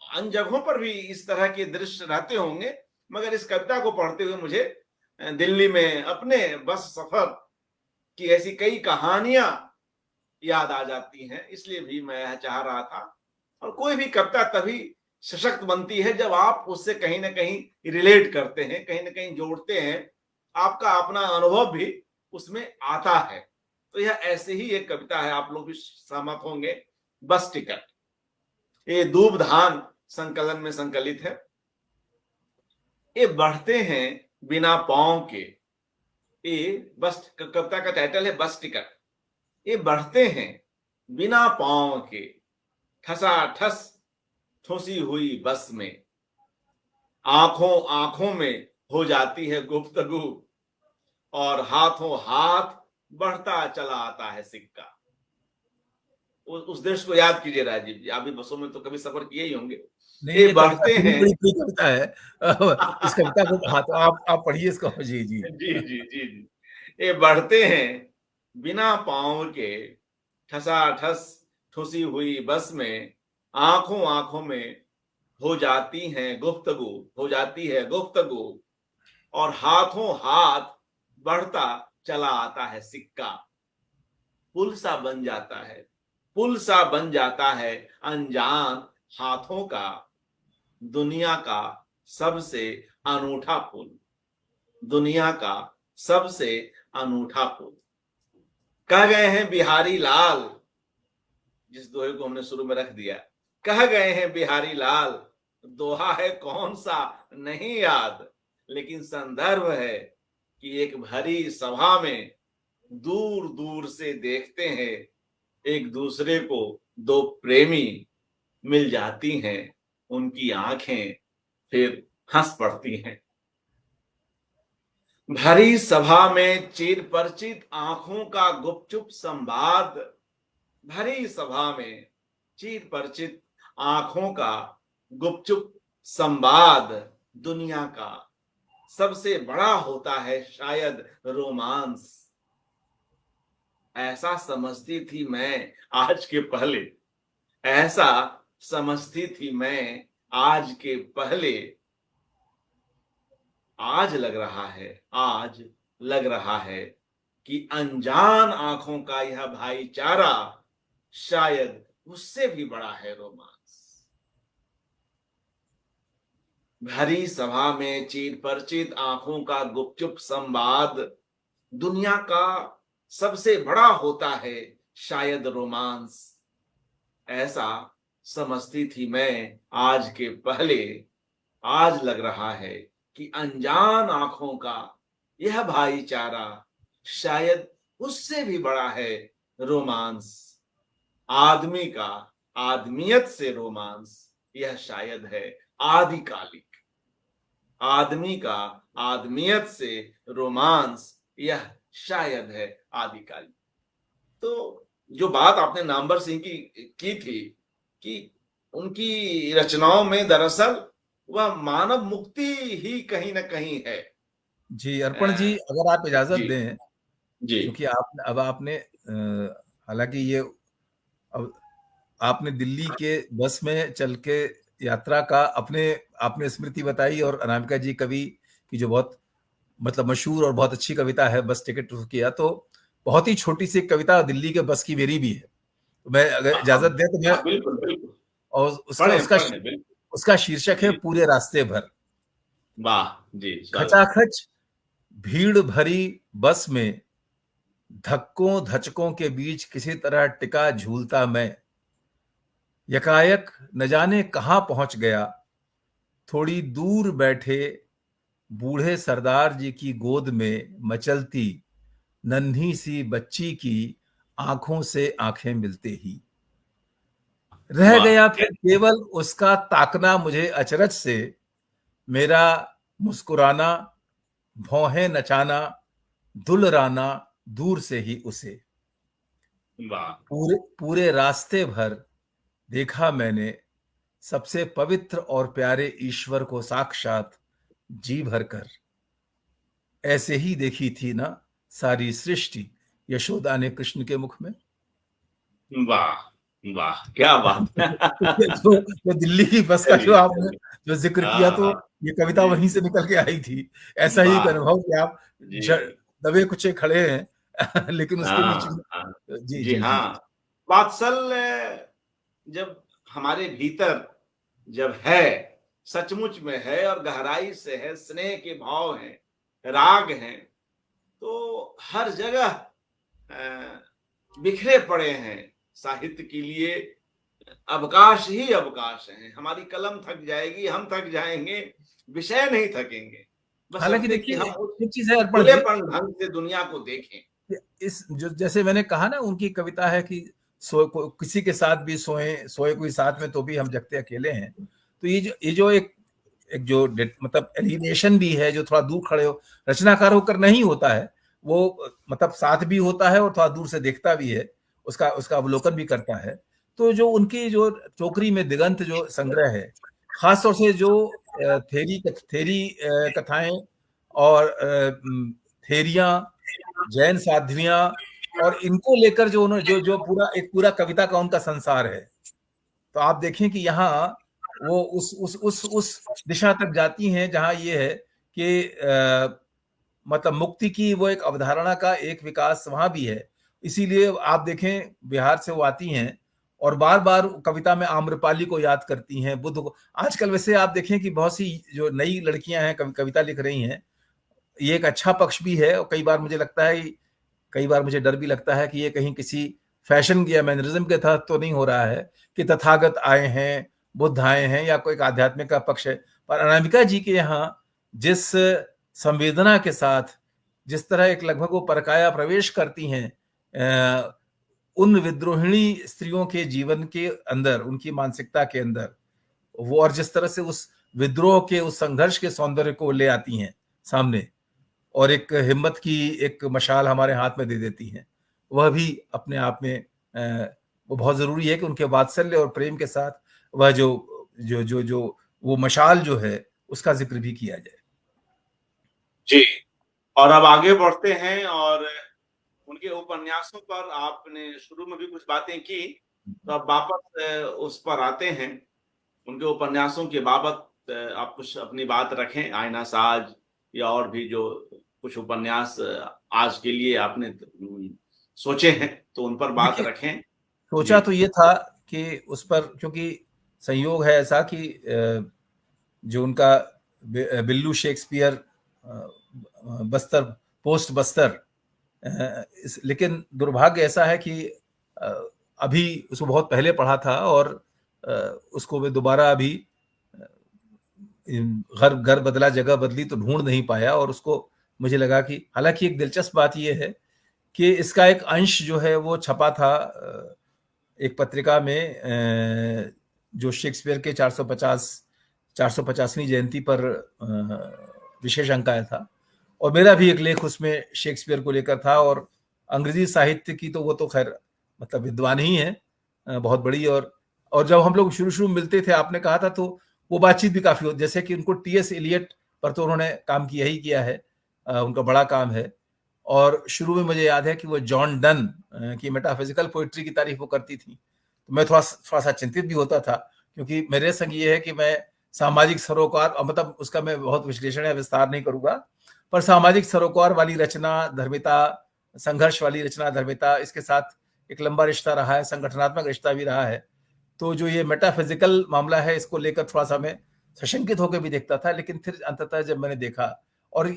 अन्य जगहों पर भी इस तरह के दृश्य रहते होंगे, मगर इस कविता को पढ़ते हुए मुझे दिल्ली में अपने बस सफर की ऐसी कई कहानियां याद आ जाती हैं। इसलिए भी मैं यह चाह रहा था। और कोई भी कविता तभी सशक्त बनती है जब आप उससे कहीं ना कहीं रिलेट करते हैं, कहीं ना कहीं जोड़ते हैं, आपका अपना अनुभव भी उसमें आता है। तो यह ऐसे ही एक कविता है, आप लोग भी सहमत होंगे, बस टिकट। ये दूबधान संकलन में संकलित है। ये बढ़ते हैं बिना पांव के, ये बस कविता का टाइटल है बस टिकट। ये बढ़ते हैं बिना पांव के, ठसाठस ठुसी हुई बस में, आंखों आंखों में हो जाती है गुफ्तगू, और हाथों हाथ बढ़ता चला आता है सिक्का। उस दृश्य को याद कीजिए राजीव जी, आप भी बसों में तो कभी सफर किए ही होंगे। नहीं, ये ये कविता बढ़ते बड़ी हैं बड़ी कोई कविता है। इस कविता को, हाँ, तो आप पढ़िए इसको। जी जी। जी जी जी जी। ये बढ़ते हैं बिना पांव के, ठसाठस ठुसी हुई बस में, आंखों आंखों में हो जाती है गुफ्तगू, हो जाती है गुफ्तगू, और हाथों हाथ बढ़ता चला आता है सिक्का। पुल सा बन जाता है, पुल सा बन जाता है अनजान हाथों का, दुनिया का सबसे अनूठा पुल, दुनिया का सबसे अनूठा पुल। कह गए हैं बिहारी लाल, जिस दोहे को हमने शुरू में रख दिया, कह गए हैं बिहारी लाल, दोहा है कौन सा नहीं याद, लेकिन संदर्भ है कि एक भरी सभा में दूर दूर से देखते हैं एक दूसरे को दो प्रेमी, मिल जाती हैं उनकी आंखें, फिर हंस पड़ती हैं। भरी सभा में चिर परिचित आंखों का गुपचुप संवाद, भरी सभा में चिर परिचित आंखों का गुपचुप संवाद, दुनिया का सबसे बड़ा होता है शायद रोमांस। ऐसा समझती थी मैं आज के पहले, ऐसा समझती थी मैं आज के पहले, आज लग रहा है, आज लग रहा है कि अनजान आंखों का यह भाईचारा शायद उससे भी बड़ा है रोमांस। भरी सभा में चिर परिचित आंखों का गुपचुप संवाद, दुनिया का सबसे बड़ा होता है शायद रोमांस। ऐसा समझती थी मैं आज के पहले, आज लग रहा है कि अनजान आंखों का यह भाईचारा शायद उससे भी बड़ा है रोमांस, आदमी का आदमियत से रोमांस, यह शायद है आदिकालिक। आदमी का आदमियत से रोमांस, यह शायद है आदिकालिक। तो जो बात आपने नामवर सिंह की थी कि उनकी रचनाओं में दरअसल वह मानव मुक्ति ही कहीं न कहीं है। जी, अ, अर्पण जी, अगर आप इजाज़त जी, दें, जी। क्योंकि आपने हालाँकि ये अब आपने दिल्ली के बस में चल के यात्रा का अपने आपने स्मृति बताई, और अनामिका जी कवि की जो बहुत मतलब मशहूर और बहुत अच्छी कविता है, बस टिकट टू किया, तो बहुत ही छोटी-सी कविता दिल्ली के बस की मेरी भी है। तो मैं अगर हाँ, हाँ। इजाज़त दें तो मैं, हाँ, बिल्कुल, बिल्कुल। और पढ़ें, पढ़ें, बिल्कुल। उसका शीर्षक है जी, पूरे रास्ते भर। वाह! जी, स्वागत। खचाखच भीड़ भरी बस में धक्कों-धचकों के बीच किसी तरह टिका झूलता मैं, यकायक न जाने कहाँ पहुँच गया, थोड़ी दूर बैठे बूढ़े सरदार जी की गोद में मचलती नन्ही सी बच्ची की आँखों से आँखें मिलते ही। रह वाह! गया फिर केवल उसका ताकना मुझे अचरज से, मेरा मुस्कुराना, भौहें नचाना, दुलराना दूर से ही उसे। वाह! पूरे पूरे रास्ते भर देखा मैंने सबसे पवित्र और प्यारे ईश्वर को साक्षात जी भरकर। ऐसे ही देखी थी ना सारी सृष्टि यशोदा ने कृष्ण के मुख में। वाह! वाह! क्या बात है। जो दिल्ली की बस का जो चलिए, आपने चलिए। जो ज़िक्र किया, हाँ, तो हाँ। ये कविता जी, वहीं से जी। निकल के आई थी। ऐसा ही एक वाह! अनुभव कि आप जी। ज दबे-कुचे खड़े हैं लेकिन उसके बीच हाँ, में हाँ। जी, जी जी, जी। हाँ, वात्सल्य जब हमारे भीतर जब है, सचमुच में है और गहराई से है, स्नेह के भाव हैं, राग हैं, तो हर जगह बिखरे पड़े हैं। साहित्य के लिए अवकाश ही अवकाश है। हमारी कलम थक जाएगी, हम थक जाएँगे, विषय नहीं थकेंगे। हालाँकि बशर्ते कि देखिए, हम उस एक चीज़ है अर्पण जी, खुलेपन ढंग से दुनिया को देखें। इस जो जैसे मैंने कहा ना, उनकी कविता है कि सो को किसी के साथ भी सोए कोई साथ में तो भी हम जगते अकेले हैं। तो ये जो एक एक जो मतलब एलिनेशन भी है, जो थोड़ा दूर खड़े हो, रचनाकार होकर नहीं होता है, वो मतलब साथ भी होता है और थोड़ा दूर से देखता भी है, उसका उसका अवलोकन भी करता है। तो जो उनकी जो टोकरी में दिगंत जो संग्रह है, खास तौर से जो कथाएं और थेरियां, जैन साध्वियां, और इनको लेकर जो उन्होंने जो जो पूरा कविता का उनका संसार है। तो आप देखें कि यहाँ वो उस दिशा तक जाती हैं जहाँ ये है कि मतलब मुक्ति की वो एक अवधारणा का एक विकास वहाँ भी है। इसीलिए आप देखें, बिहार से वो आती हैं और बार-बार कविता में आम्रपाली को याद करती हैं, बुद्ध को। आजकल वैसे आप देखें कि बहुत सी जो नई लड़कियाँ हैं कविता लिख रही हैं, ये एक अच्छा पक्ष भी है, और कई बार मुझे डर भी लगता है कि ये कहीं किसी फैशन या मैनरिज्म के तहत तो नहीं हो रहा है कि तथागत आए हैं, बुद्ध आए हैं, या कोई एक आध्यात्मिक का पक्ष है। पर अनामिका जी के यहाँ जिस संवेदना के साथ, जिस तरह एक लगभग वो परकाया प्रवेश करती हैं उन विद्रोहिणी स्त्रियों के जीवन के अंदर, उनकी मानसिकता के अंदर, वो और जिस तरह से उस विद्रोह के उस संघर्ष के सौंदर्य को ले आती हैं सामने, और एक हिम्मत की एक मशाल हमारे हाथ में दे देती हैं, वह भी अपने आप में वो बहुत ज़रूरी है कि उनके वात्सल्य और प्रेम के साथ वह जो वो मशाल जो है, उसका ज़िक्र भी किया जाए। जी, और अब आगे बढ़ते हैं और उनके उपन्यासों पर आपने शुरू में भी कुछ बातें की, तो अब वापस उस पर आते हैं। उनके उपन्यासों के बाबत आप कुछ अपनी बात रखें, आईना साज या और भी जो कुछ उपन्यास आज के लिए आपने सोचे हैं, तो उन पर बात देखिए, रखें। सोचा जी। तो ये था कि उस पर, क्योंकि संयोग है ऐसा कि जो उनका बिल्लू शेक्सपियर बस्तर, पोस्ट बस्तर, लेकिन दुर्भाग्य ऐसा है कि अ, अभी उसको बहुत पहले पढ़ा था, और अ, उसको मैं दोबारा अभी घर घर बदला जगह बदली तो ढूंढ नहीं पाया, और उसको मुझे लगा कि हालांकि एक दिलचस्प बात यह है कि इसका एक अंश जो है वो छपा था एक पत्रिका में, जो शेक्सपियर के 450वीं जयंती पर विशेष अंक आया था, और मेरा भी एक लेख उसमें शेक्सपियर को लेकर था। और अंग्रेजी साहित्य की तो वो तो खैर मतलब विद्वान ही है, बहुत बड़ी। और जब हम लोग शुरू शुरू मिलते थे, आपने कहा था, तो वो बातचीत भी काफी होती, जैसे कि उनको टीएस एलियट पर तो उन्होंने काम किया ही किया है, उनका बड़ा काम है। और शुरू में मुझे याद है कि वो जॉन डन की मेटाफिजिकल पोइट्री की तारीफ वो करती थी, तो मैं थोड़ा थोड़ा सा चिंतित भी होता था, क्योंकि मेरे संग ये है कि मैं सामाजिक सरोकार, मतलब उसका मैं बहुत विश्लेषण या विस्तार नहीं करूंगा, पर सामाजिक सरोकार वाली रचना, धर्मिता, संघर्ष वाली रचना, धर्मिता, इसके साथ एक लंबा रिश्ता रहा है, संगठनात्मक रिश्ता भी रहा है। तो जो ये मेटाफिजिकल मामला है, इसको लेकर थोड़ा सा मैं सशंकित होकर भी देखता था, लेकिन फिर अंततः जब मैंने देखा, और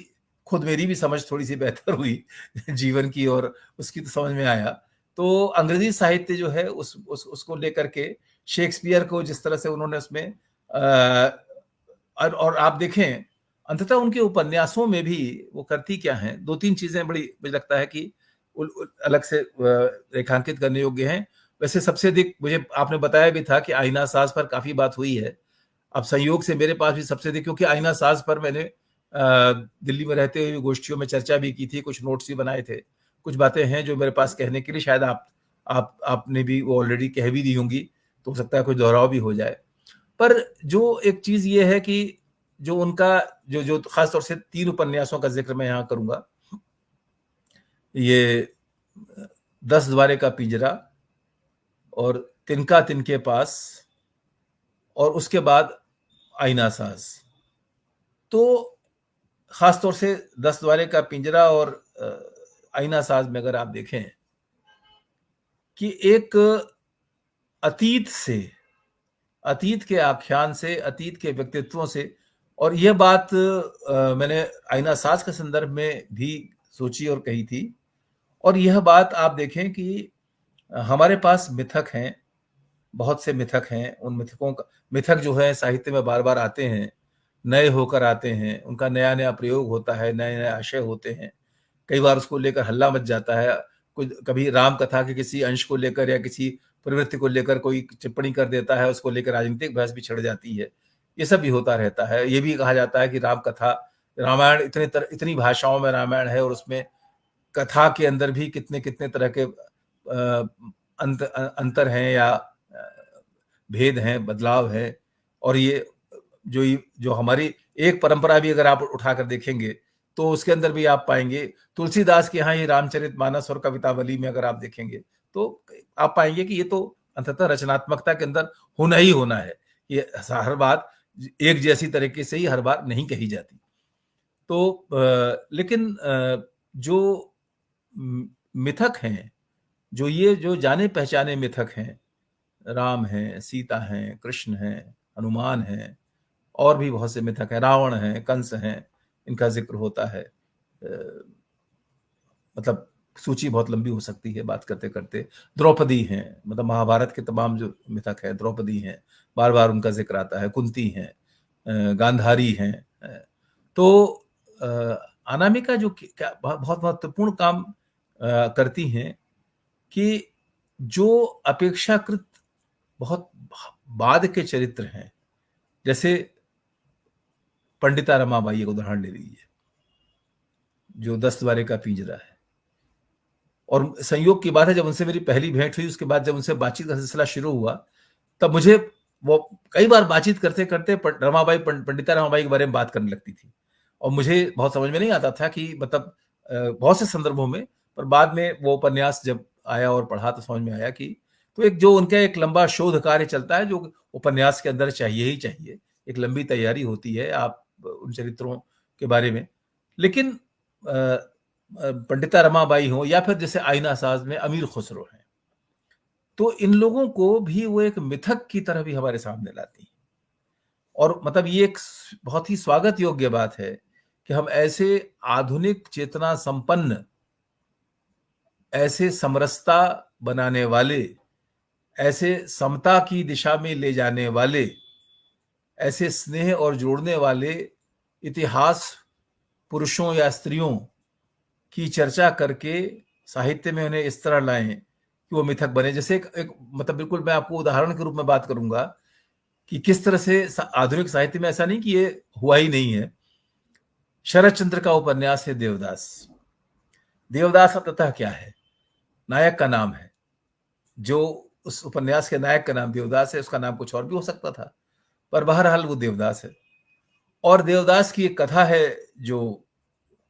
खुद मेरी भी समझ थोड़ी सी बेहतर हुई जीवन की, और उसकी तो समझ में आया, तो अंग्रेजी साहित्य जो है उसको लेकर के शेक्सपियर को जिस तरह से उन्होंने उसमें और आप देखें अंततः उनके उपन्यासों में भी वो करती क्या है, दो तीन चीजें बड़ी मुझे लगता है कि अलग से रेखांकित करने योग्य हैं। वैसे सबसे अधिक मुझे आपने बताया भी था कि आईना साज पर काफी बात हुई है। अब संयोग से मेरे पास भी सबसे अधिक, क्योंकि आईना साज पर मैंने दिल्ली में रहते हुए गोष्ठियों में चर्चा भी की थी, कुछ नोट्स भी बनाए थे, कुछ बातें हैं जो मेरे पास कहने के लिए, शायद आपने भी वो ऑलरेडी कह भी दी होंगी, तो हो सकता है कुछ दोहराव भी हो जाए। पर जो एक चीज ये है कि जो उनका जो खासतौर से 3 उपन्यासों का जिक्र मैं यहाँ करूंगा, ये 10 द्वारे का पिंजरा, और तिनका तिनके पास, और उसके बाद आईना साज। तो खासतौर से 10 द्वारे का पिंजरा और आईना साज में अगर आप देखें कि एक अतीत के आख्यान से, अतीत के व्यक्तित्वों से, और यह बात मैंने आईना साज के संदर्भ में भी सोची और कही थी। और यह बात आप देखें कि हमारे पास मिथक हैं, बहुत से मिथक हैं, उन मिथकों का, मिथक जो है साहित्य में बार बार आते हैं, नए होकर आते हैं, उनका नया नया प्रयोग होता है, नए नए आशय होते हैं, कई बार उसको लेकर हल्ला मच जाता है, कुछ कभी राम कथा के किसी अंश को लेकर या किसी प्रवृत्ति को लेकर कोई टिप्पणी कर देता है, उसको लेकर राजनीतिक बहस भी छिड़ जाती है, ये सब भी होता रहता है। ये भी कहा जाता है कि राम कथा, रामायण इतनी भाषाओं में रामायण है, और उसमें कथा के अंदर भी कितने कितने तरह के अंतर हैं या भेद हैं, बदलाव है। और ये जो हमारी एक परंपरा भी अगर आप उठाकर देखेंगे, तो उसके अंदर भी आप पाएंगे, तुलसीदास के यहाँ ये रामचरितमानस और कवितावली में अगर आप देखेंगे, तो आप पाएंगे कि ये तो अंततः रचनात्मकता के अंदर होना ही होना है। ये हर बात एक जैसी तरीके से ही हर बार नहीं कही जाती। तो लेकिन जो मिथक हैं, जो जाने पहचाने मिथक हैं, राम हैं, सीता हैं, कृष्ण हैं, हनुमान हैं, और भी बहुत से मिथक हैं, रावण हैं, कंस हैं, इनका जिक्र होता है। मतलब सूची बहुत लंबी हो सकती है बात करते करते। द्रौपदी हैं, मतलब महाभारत के तमाम जो मिथक है, द्रौपदी हैं, बार बार उनका जिक्र आता है, कुंती हैं, गांधारी हैं। तो अनामिका जो बहुत महत्वपूर्ण काम करती हैं कि जो अपेक्षाकृत बहुत बाद के चरित्र हैं, जैसे पंडिता रमाबाई का उदाहरण ले लीजिए, जो 10 द्वारे का पिंजरा है। और संयोग की बात है, जब उनसे मेरी पहली भेंट हुई, उसके बाद जब उनसे बातचीत का सिलसिला शुरू हुआ, तब मुझे वो कई बार बातचीत करते करते पंडिता रमाबाई के बारे में बात करने लगती थी, और मुझे बहुत समझ में नहीं आता था कि मतलब बहुत से संदर्भों में, पर बाद में वो उपन्यास जब आया और पढ़ा तो समझ में आया कि तो एक जो उनका एक लंबा शोध कार्य चलता है, जो उपन्यास के अंदर चाहिए ही चाहिए, एक लंबी तैयारी होती है आप उन चरित्रों के बारे में। लेकिन पंडिता रमाबाई हो या फिर जैसे आईना साज में अमीर खुसरो हैं, तो इन लोगों को भी वो एक मिथक की तरह भी हमारे सामने लाती हैं। और मतलब ये एक बहुत ही स्वागत योग्य बात है कि हम ऐसे आधुनिक चेतना संपन्न, ऐसे समरसता बनाने वाले, ऐसे समता की दिशा में ले जाने वाले, ऐसे स्नेह और जोड़ने वाले इतिहास पुरुषों या स्त्रियों की चर्चा करके साहित्य में उन्हें इस तरह लाएं कि वो मिथक बने। जैसे एक मतलब बिल्कुल मैं आपको उदाहरण के रूप में बात करूंगा कि किस तरह से आधुनिक साहित्य में, ऐसा नहीं कि ये हुआ ही नहीं है, शरद चंद्र का उपन्यास है देवदास। देवदास अंततः क्या है? नायक का नाम है। जो उस उपन्यास के नायक का नाम देवदास है, उसका नाम कुछ और भी हो सकता था, पर बहरहाल वो देवदास है। और देवदास की एक कथा है जो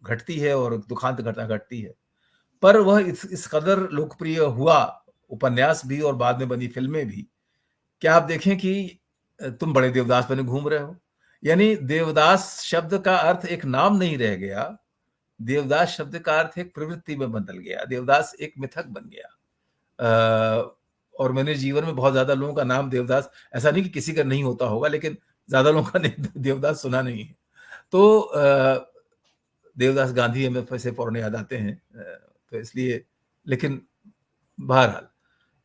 घटती है और दुखांत घटना घटती है, पर वह इस कदर लोकप्रिय हुआ, उपन्यास भी और बाद में बनी फिल्में भी, कि आप देखें कि तुम बड़े देवदास बने घूम रहे हो। यानी देवदास शब्द का अर्थ एक नाम नहीं रह गया, देवदास शब्द का अर्थ एक प्रवृत्ति में बदल गया, देवदास एक मिथक बन गया। और मैंने जीवन में बहुत ज्यादा लोगों का नाम देवदास, ऐसा नहीं कि किसी का नहीं होता होगा, लेकिन ज्यादा लोगों का देवदास सुना नहीं है। तो देवदास गांधी हमें फिर फौरन याद आते हैं, तो इसलिए, लेकिन बहरहाल,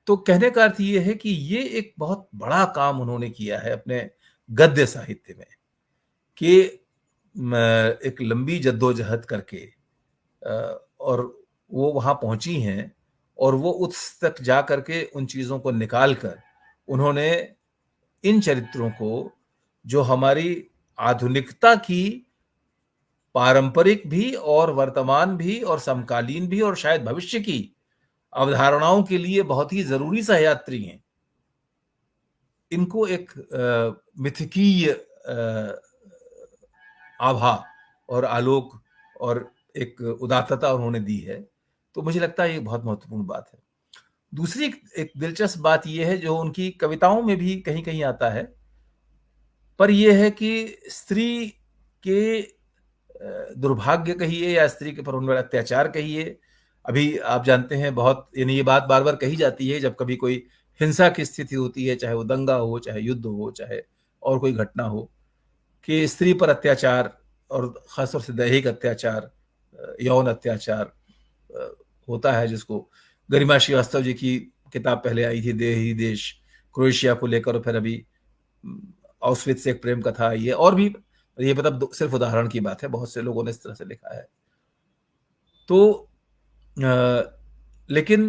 तो कहने का अर्थ ये है कि ये एक बहुत बड़ा काम उन्होंने किया है अपने गद्य साहित्य में, कि एक लंबी जद्दोजहद करके और वो वहां पहुंची हैं, और वो उस तक जा करके उन चीजों को निकाल कर उन्होंने इन चरित्रों को, जो हमारी आधुनिकता की पारंपरिक भी और वर्तमान भी और समकालीन भी और शायद भविष्य की अवधारणाओं के लिए बहुत ही जरूरी सहयात्री हैं, इनको एक मिथकीय आभा और आलोक और एक उदात्तता उन्होंने दी है। तो मुझे लगता है ये बहुत महत्वपूर्ण बात है। दूसरी एक दिलचस्प बात यह है, जो उनकी कविताओं में भी कहीं कहीं आता है, पर यह है कि स्त्री के दुर्भाग्य कहिए या स्त्री के पर होने वाला अत्याचार कहिए, अभी आप जानते हैं बहुत, यानी ये बात बार बार कही जाती है जब कभी कोई हिंसा की स्थिति होती है, चाहे वो दंगा हो, चाहे युद्ध हो, चाहे और कोई घटना हो, कि स्त्री पर अत्याचार और खासतौर से दैहिक अत्याचार, यौन अत्याचार होता है, जिसको गरिमा श्रीवास्तव जी की किताब पहले आई थी, देह ही देश, क्रोएशिया को लेकर, और फिर अभी ऑस्विट्ज से एक प्रेम कथा आई है, और भी, ये मतलब सिर्फ उदाहरण की बात है, बहुत से लोगों ने इस तरह से लिखा है। तो लेकिन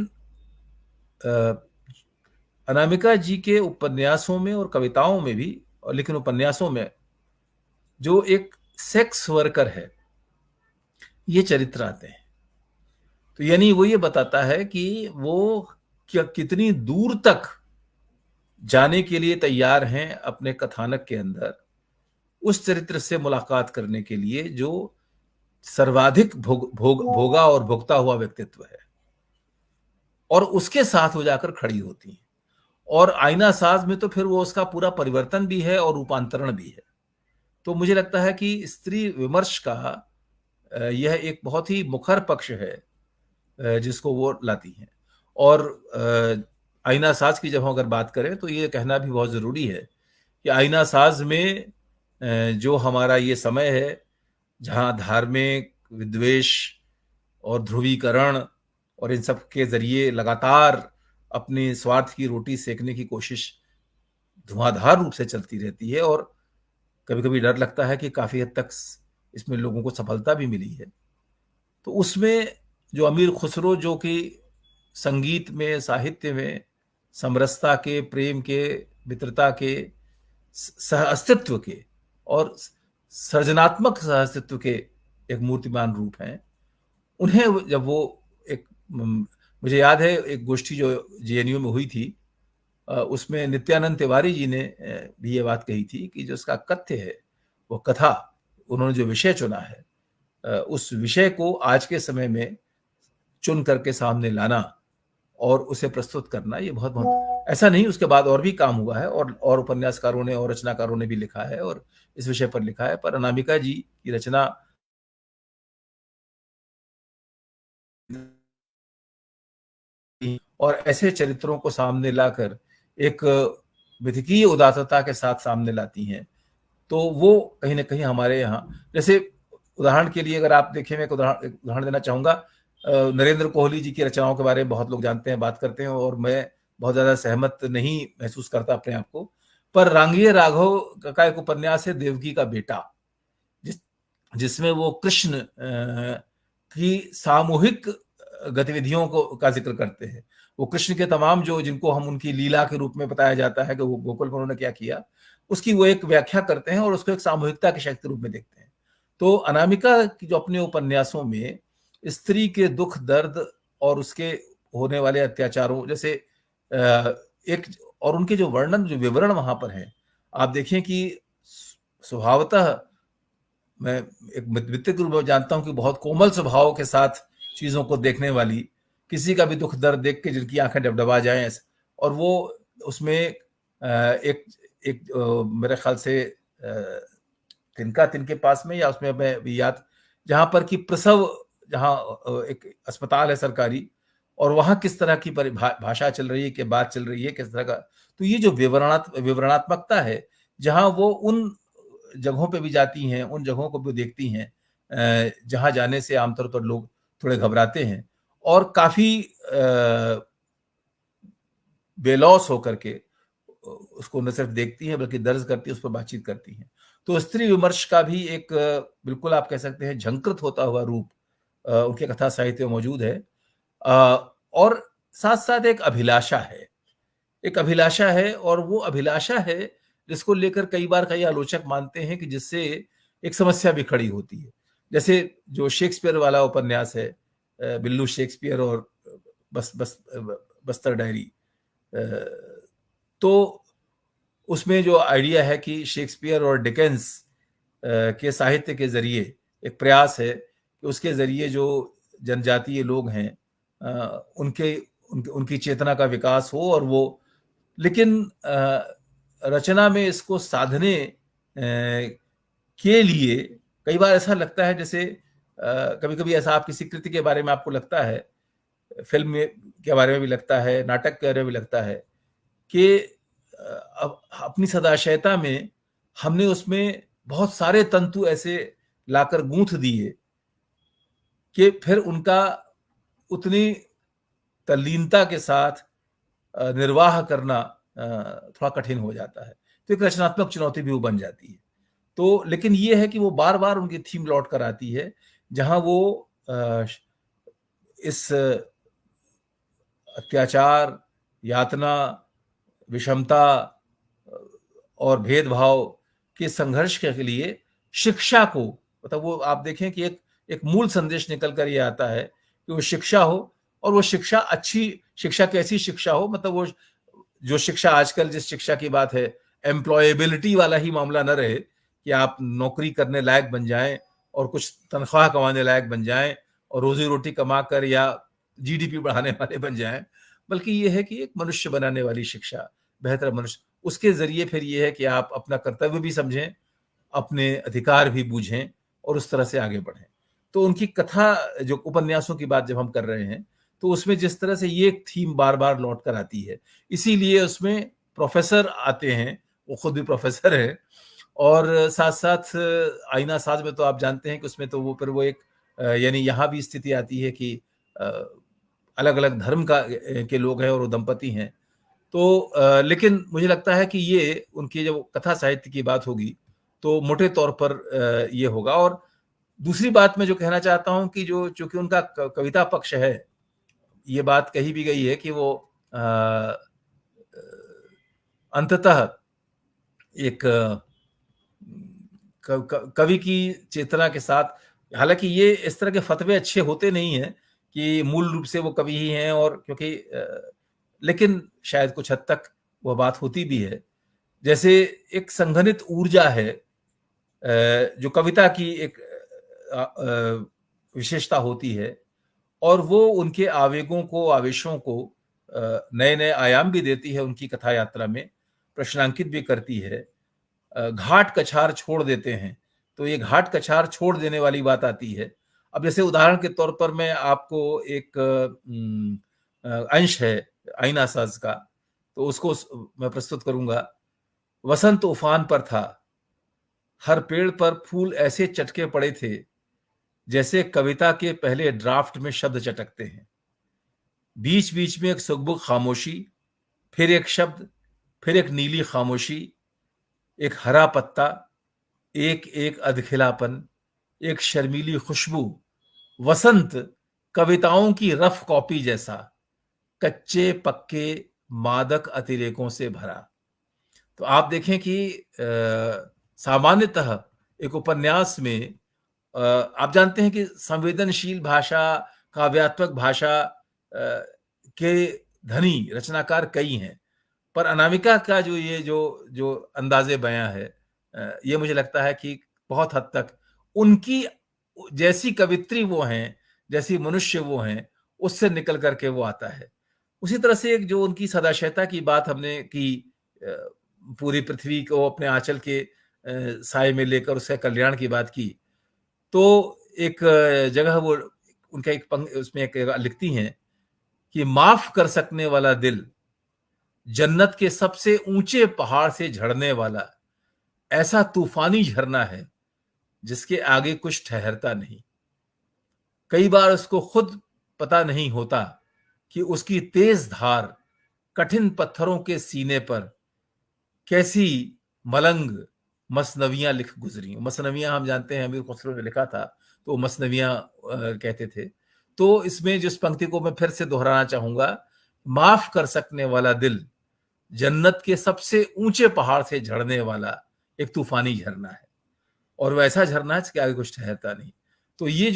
अनामिका जी के उपन्यासों में और कविताओं में भी, और लेकिन उपन्यासों में जो एक सेक्स वर्कर है, ये चरित्र आते हैं। तो यानी वो ये बताता है कि वो क्या कितनी दूर तक जाने के लिए तैयार हैं अपने कथानक के अंदर, उस चरित्र से मुलाकात करने के लिए जो सर्वाधिक भोगा और भोगता हुआ व्यक्तित्व है, और उसके साथ वो जाकर खड़ी होती हैं। और आईना साज में तो फिर वो उसका पूरा परिवर्तन भी है और रूपांतरण भी है। तो मुझे लगता है कि स्त्री विमर्श का यह एक बहुत ही मुखर पक्ष है जिसको वो लाती हैं। और आईना साज की जब हम अगर बात करें तो ये कहना भी बहुत जरूरी है कि आईना साज में जो हमारा ये समय है, जहां धार्मिक विद्वेष और ध्रुवीकरण और इन सब के जरिए लगातार अपने स्वार्थ की रोटी सेकने की कोशिश धुआंधार रूप से चलती रहती है, और कभी कभी डर लगता है कि काफी हद तक इसमें लोगों को सफलता भी मिली है। तो उसमें जो अमीर खुसरो, जो कि संगीत में, साहित्य में समरसता के, प्रेम के, मित्रता के, सह अस्तित्व के और सृजनात्मक सह अस्तित्व के एक मूर्तिमान रूप हैं, उन्हें जब वो एक, मुझे याद है एक गोष्ठी जो जेएनयू में हुई थी, उसमें नित्यानंद तिवारी जी ने भी ये बात कही थी कि जो उसका कथ्य है, वो कथा, उन्होंने जो विषय चुना है, उस विषय को आज के समय में चुन करके सामने लाना और उसे प्रस्तुत करना, ये बहुत बहुत, ऐसा नहीं, उसके बाद और भी काम हुआ है, और उपन्यासकारों ने और रचनाकारों ने भी लिखा है और इस विषय पर लिखा है, पर अनामिका जी की रचना और ऐसे चरित्रों को सामने लाकर एक मिथकीय उदात्तता के साथ सामने लाती हैं, तो वो कहीं ना कहीं हमारे यहाँ, जैसे उदाहरण के लिए अगर आप देखें, मैं एक उदाहरण देना चाहूंगा, नरेंद्र कोहली जी की रचनाओं के बारे में बहुत लोग जानते हैं, बात करते हैं, और मैं बहुत ज्यादा सहमत नहीं महसूस करता अपने आप को, पर रांगिए राघव का एक उपन्यास है देवकी का बेटा, जिसमें वो कृष्ण की सामूहिक गतिविधियों को का जिक्र करते हैं। वो कृष्ण के तमाम जो जिनको हम उनकी लीला के रूप में बताया जाता है कि वो गोकुल में उन्होंने क्या किया, उसकी वो एक व्याख्या करते हैं और उसको एक सामूहिकता के शक्ति रूप में देखते हैं। तो अनामिका की जो अपने उपन्यासों में स्त्री के दुख दर्द और उसके होने वाले अत्याचारों जैसे एक और उनके जो वर्णन जो विवरण वहां पर है, आप देखें कि स्वभावतः मैं एक मित्र के रूप में जानता हूं कि बहुत कोमल स्वभाव के साथ चीजों को देखने वाली, किसी का भी दुख दर्द देख के जिनकी आंखें डबडबा जाएं, और वो उसमें एक एक मेरे ख्याल से तिनका तिनके पास में या उसमें मैं याद, जहां पर कि प्रसव, जहां एक अस्पताल है सरकारी, और वहां किस तरह की भाषा चल रही है, कि बात चल रही है किस तरह का, तो ये जो विवरणात्मकता है, जहां वो उन जगहों पे भी जाती हैं, उन जगहों को भी देखती हैं जहां जाने से आमतौर पर लोग थोड़े घबराते हैं, और काफी बेलौस होकर के उसको न सिर्फ देखती हैं बल्कि दर्ज करती है, उस पर बातचीत करती हैं। तो स्त्री विमर्श का भी एक बिल्कुल आप कह सकते हैं झंकृत होता हुआ रूप उनके कथा साहित्य में मौजूद है। और साथ साथ एक अभिलाषा है, एक अभिलाषा है, और वो अभिलाषा है जिसको लेकर कई बार कई आलोचक मानते हैं कि जिससे एक समस्या भी खड़ी होती है। जैसे जो शेक्सपियर वाला उपन्यास है, बिल्लू शेक्सपियर और बस्तर डायरी, तो उसमें जो आइडिया है कि शेक्सपियर और डिकेंस के साहित्य के जरिए एक प्रयास है कि उसके जरिए जो जनजातीय लोग हैं उनकी चेतना का विकास हो, और वो लेकिन रचना में इसको साधने के लिए कई बार ऐसा लगता है, जैसे कभी कभी ऐसा आप किसी कृति के बारे में आपको लगता है, फिल्म के बारे में भी लगता है, नाटक के बारे में भी लगता है कि अपनी सदाशयता में हमने उसमें बहुत सारे तंतु ऐसे लाकर गूंथ दिए कि फिर उनका उतनी तल्लीनता के साथ निर्वाह करना थोड़ा कठिन हो जाता है। तो एक रचनात्मक चुनौती भी वो बन जाती है। तो लेकिन ये है कि वो बार बार उनकी थीम लौट कर आती है, जहां वो इस अत्याचार, यातना, विषमता और भेदभाव के संघर्ष के लिए शिक्षा को, मतलब वो आप देखें कि एक मूल संदेश निकल कर ये आता है कि वो शिक्षा हो, और वो शिक्षा अच्छी शिक्षा, कैसी शिक्षा हो, मतलब वो जो शिक्षा आजकल जिस शिक्षा की बात है, एम्प्लॉयबिलिटी वाला ही मामला न रहे कि आप नौकरी करने लायक बन जाएं और कुछ तनख्वाह कमाने लायक बन जाएं और रोजी रोटी कमा कर या जीडीपी बढ़ाने वाले बन जाएं, बल्कि ये है कि एक मनुष्य बनाने वाली शिक्षा, बेहतर मनुष्य, उसके जरिए फिर ये है कि आप अपना कर्तव्य भी समझें, अपने अधिकार भी बूझें और उस तरह से आगे बढ़ें। तो उनकी कथा, जो उपन्यासों की बात जब हम कर रहे हैं, तो उसमें जिस तरह से ये थीम बार बार लौट कर आती है, इसीलिए उसमें प्रोफेसर आते हैं, वो खुद भी प्रोफेसर है, और साथ साथ आईना साज में तो आप जानते हैं कि उसमें तो वो फिर वो एक यानी यहाँ भी स्थिति आती है कि अलग अलग धर्म के लोग हैं और वो दंपति हैं। तो लेकिन मुझे लगता है कि ये उनकी जब कथा साहित्य की बात होगी तो मोटे तौर पर ये होगा। और दूसरी बात मैं जो कहना चाहता हूं कि जो चूंकि उनका कविता पक्ष है, ये बात कही भी गई है कि वो अंततः एक कवि की चेतना के साथ, हालांकि ये इस तरह के फतवे अच्छे होते नहीं हैं कि मूल रूप से वो कवि ही हैं, और क्योंकि लेकिन शायद कुछ हद तक वह बात होती भी है, जैसे एक संघनित ऊर्जा है जो कविता की एक विशेषता होती है, और वो उनके आवेगों को, आवेशों को नए नए आयाम भी देती है, उनकी कथा यात्रा में प्रश्नांकित भी करती है। घाट कछार छोड़ देते हैं, तो ये घाट कछार छोड़ देने वाली बात आती है। अब जैसे उदाहरण के तौर पर मैं आपको एक अंश है आईना साज का, तो उसको मैं प्रस्तुत करूंगा। वसंत उफान पर था, हर पेड़ पर फूल ऐसे चटके पड़े थे जैसे कविता के पहले ड्राफ्ट में शब्द चटकते हैं। बीच बीच में एक सुगबुग खामोशी, फिर एक शब्द, फिर एक नीली खामोशी, एक हरा पत्ता, एक एक अधखिलापन, एक शर्मीली खुशबू। वसंत कविताओं की रफ कॉपी जैसा, कच्चे पक्के मादक अतिरेकों से भरा। तो आप देखें कि सामान्यतः एक उपन्यास में आप जानते हैं कि संवेदनशील भाषा, काव्यात्मक भाषा के धनी रचनाकार कई हैं, पर अनामिका का जो ये जो अंदाजे बयां है, ये मुझे लगता है कि बहुत हद तक उनकी जैसी कवित्री वो हैं, जैसी मनुष्य वो हैं, उससे निकल करके वो आता है। उसी तरह से एक जो उनकी सदाशयता की बात हमने की, पूरी पृथ्वी को अपने आंचल के साए में लेकर उसके कल्याण की बात की, तो एक जगह वो उनका एक उसमें एक लिखती हैं कि माफ कर सकने वाला दिल जन्नत के सबसे ऊंचे पहाड़ से झड़ने वाला ऐसा तूफानी झरना है जिसके आगे कुछ ठहरता नहीं। कई बार उसको खुद पता नहीं होता कि उसकी तेज धार कठिन पत्थरों के सीने पर कैसी मलंग मसनवियां लिख गुजरी। मसनवियां हम जानते हैं अमीर खुसरो ने लिखा था, तो वो मसनवियां कहते थे। तो इसमें जिस पंक्ति को मैं फिर से दोहराना चाहूंगा, माफ कर सकने वाला दिल जन्नत के सबसे ऊंचे पहाड़ से झड़ने वाला एक तूफानी झरना है, और वैसा झरना है जिसके आगे कुछ ठहरता नहीं। तो ये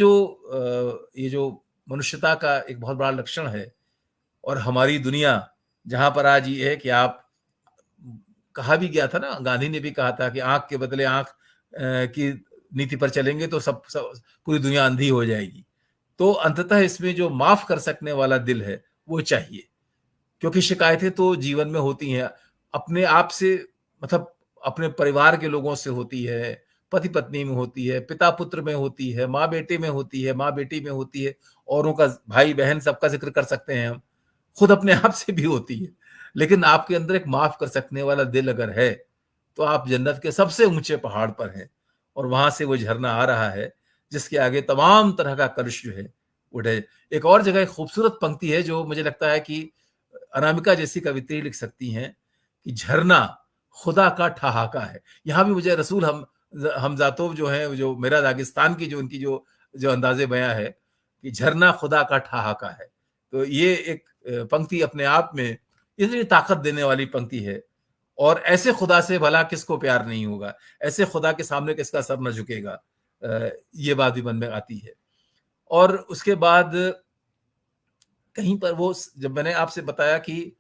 जो मनुष्यता का एक बहुत बड़ा लक्षण है, और हमारी दुनिया जहां पर आज ये है कि आप, कहा भी गया था ना, गांधी ने भी कहा था कि आंख के बदले आंख की नीति पर चलेंगे तो सब पूरी दुनिया अंधी हो जाएगी। तो अंततः इसमें जो माफ कर सकने वाला दिल है वो चाहिए, क्योंकि शिकायतें तो जीवन में होती हैं, अपने आप से, मतलब अपने परिवार के लोगों से होती है, पति पत्नी में होती है, पिता पुत्र में होती है, माँ बेटे में होती है, माँ बेटी में होती है, औरों का, भाई बहन सबका जिक्र कर सकते हैं हम, खुद अपने आप से भी होती है। लेकिन आपके अंदर एक माफ कर सकने वाला दिल अगर है तो आप जन्नत के सबसे ऊंचे पहाड़ पर हैं, और वहां से वो झरना आ रहा है जिसके आगे तमाम तरह का कलुष जो है उठे। एक और जगह एक खूबसूरत पंक्ति है जो मुझे लगता है कि अनामिका जैसी कवित्री लिख सकती हैं, कि झरना खुदा का ठहाका है। यहाँ भी मुझे रसूल हमजातोब जो है, जो मेरा दागिस्तान की जो उनकी जो अंदाजे बयां है कि झरना खुदा का ठहाका है, तो ये एक पंक्ति अपने आप में इतनी ताकत देने वाली पंक्ति है। और ऐसे खुदा से भला किसको प्यार नहीं होगा, ऐसे खुदा के सामने किसका सर न झुकेगा, ये बात भी मन में आती है। और उसके बाद कहीं पर वो, जब मैंने आपसे बताया कि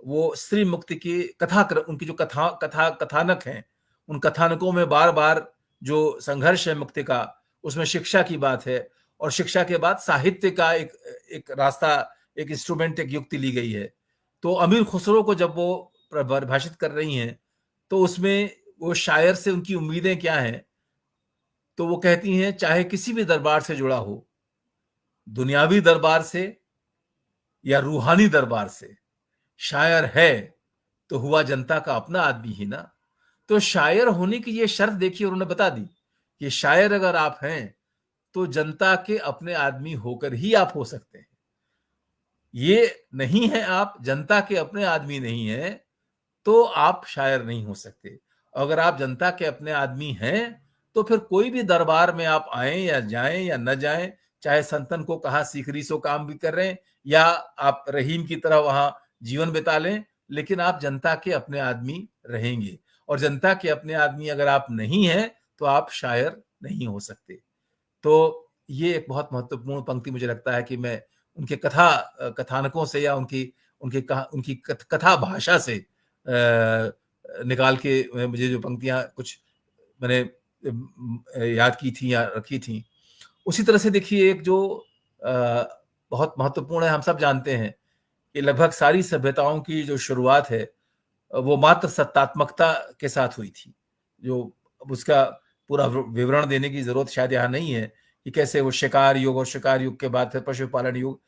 वो स्त्री मुक्ति की उनकी जो कथानक हैं, उन कथानकों में बार बार जो संघर्ष है मुक्ति का, उसमें शिक्षा की बात है, और शिक्षा के बाद साहित्य का एक रास्ता, एक इंस्ट्रूमेंट, एक युक्ति ली गई है। तो अमीर खुसरो को जब वो परिभाषित कर रही हैं, तो उसमें वो शायर से उनकी उम्मीदें क्या हैं, तो वो कहती हैं, चाहे किसी भी दरबार से जुड़ा हो, दुनियावी दरबार से या रूहानी दरबार से, शायर है तो हुआ जनता का अपना आदमी ही ना। तो शायर होने की ये शर्त देखिए उन्होंने बता दी कि शायर अगर आप हैं तो जनता के अपने आदमी होकर ही आप हो सकते हैं। ये नहीं है आप जनता के अपने आदमी नहीं है तो आप शायर नहीं हो सकते। अगर आप जनता के अपने आदमी हैं तो फिर कोई भी दरबार में आप आए या जाएं या न जाएं, चाहे संतन को कहा सीकरी सो काम भी कर रहे हैं, या आप रहीम की तरह वहां जीवन बिता लें, लेकिन आप जनता के अपने आदमी रहेंगे। और जनता के अपने आदमी अगर आप नहीं हैं तो आप शायर नहीं हो सकते। तो ये एक बहुत महत्वपूर्ण पंक्ति मुझे लगता है कि मैं उनके कथानकों से या उनकी कथा भाषा से निकाल के मुझे जो पंक्तियां कुछ मैंने याद की थी या रखी थी। उसी तरह से देखिए एक जो बहुत महत्वपूर्ण है, हम सब जानते हैं कि लगभग सारी सभ्यताओं की जो शुरुआत है वो मात्र सत्तात्मकता के साथ हुई थी। जो अब उसका पूरा विवरण देने की जरूरत शायद यहाँ नहीं है कि कैसे वो शिकार युग और शिकार युग के बाद फिर पशुपालन युग।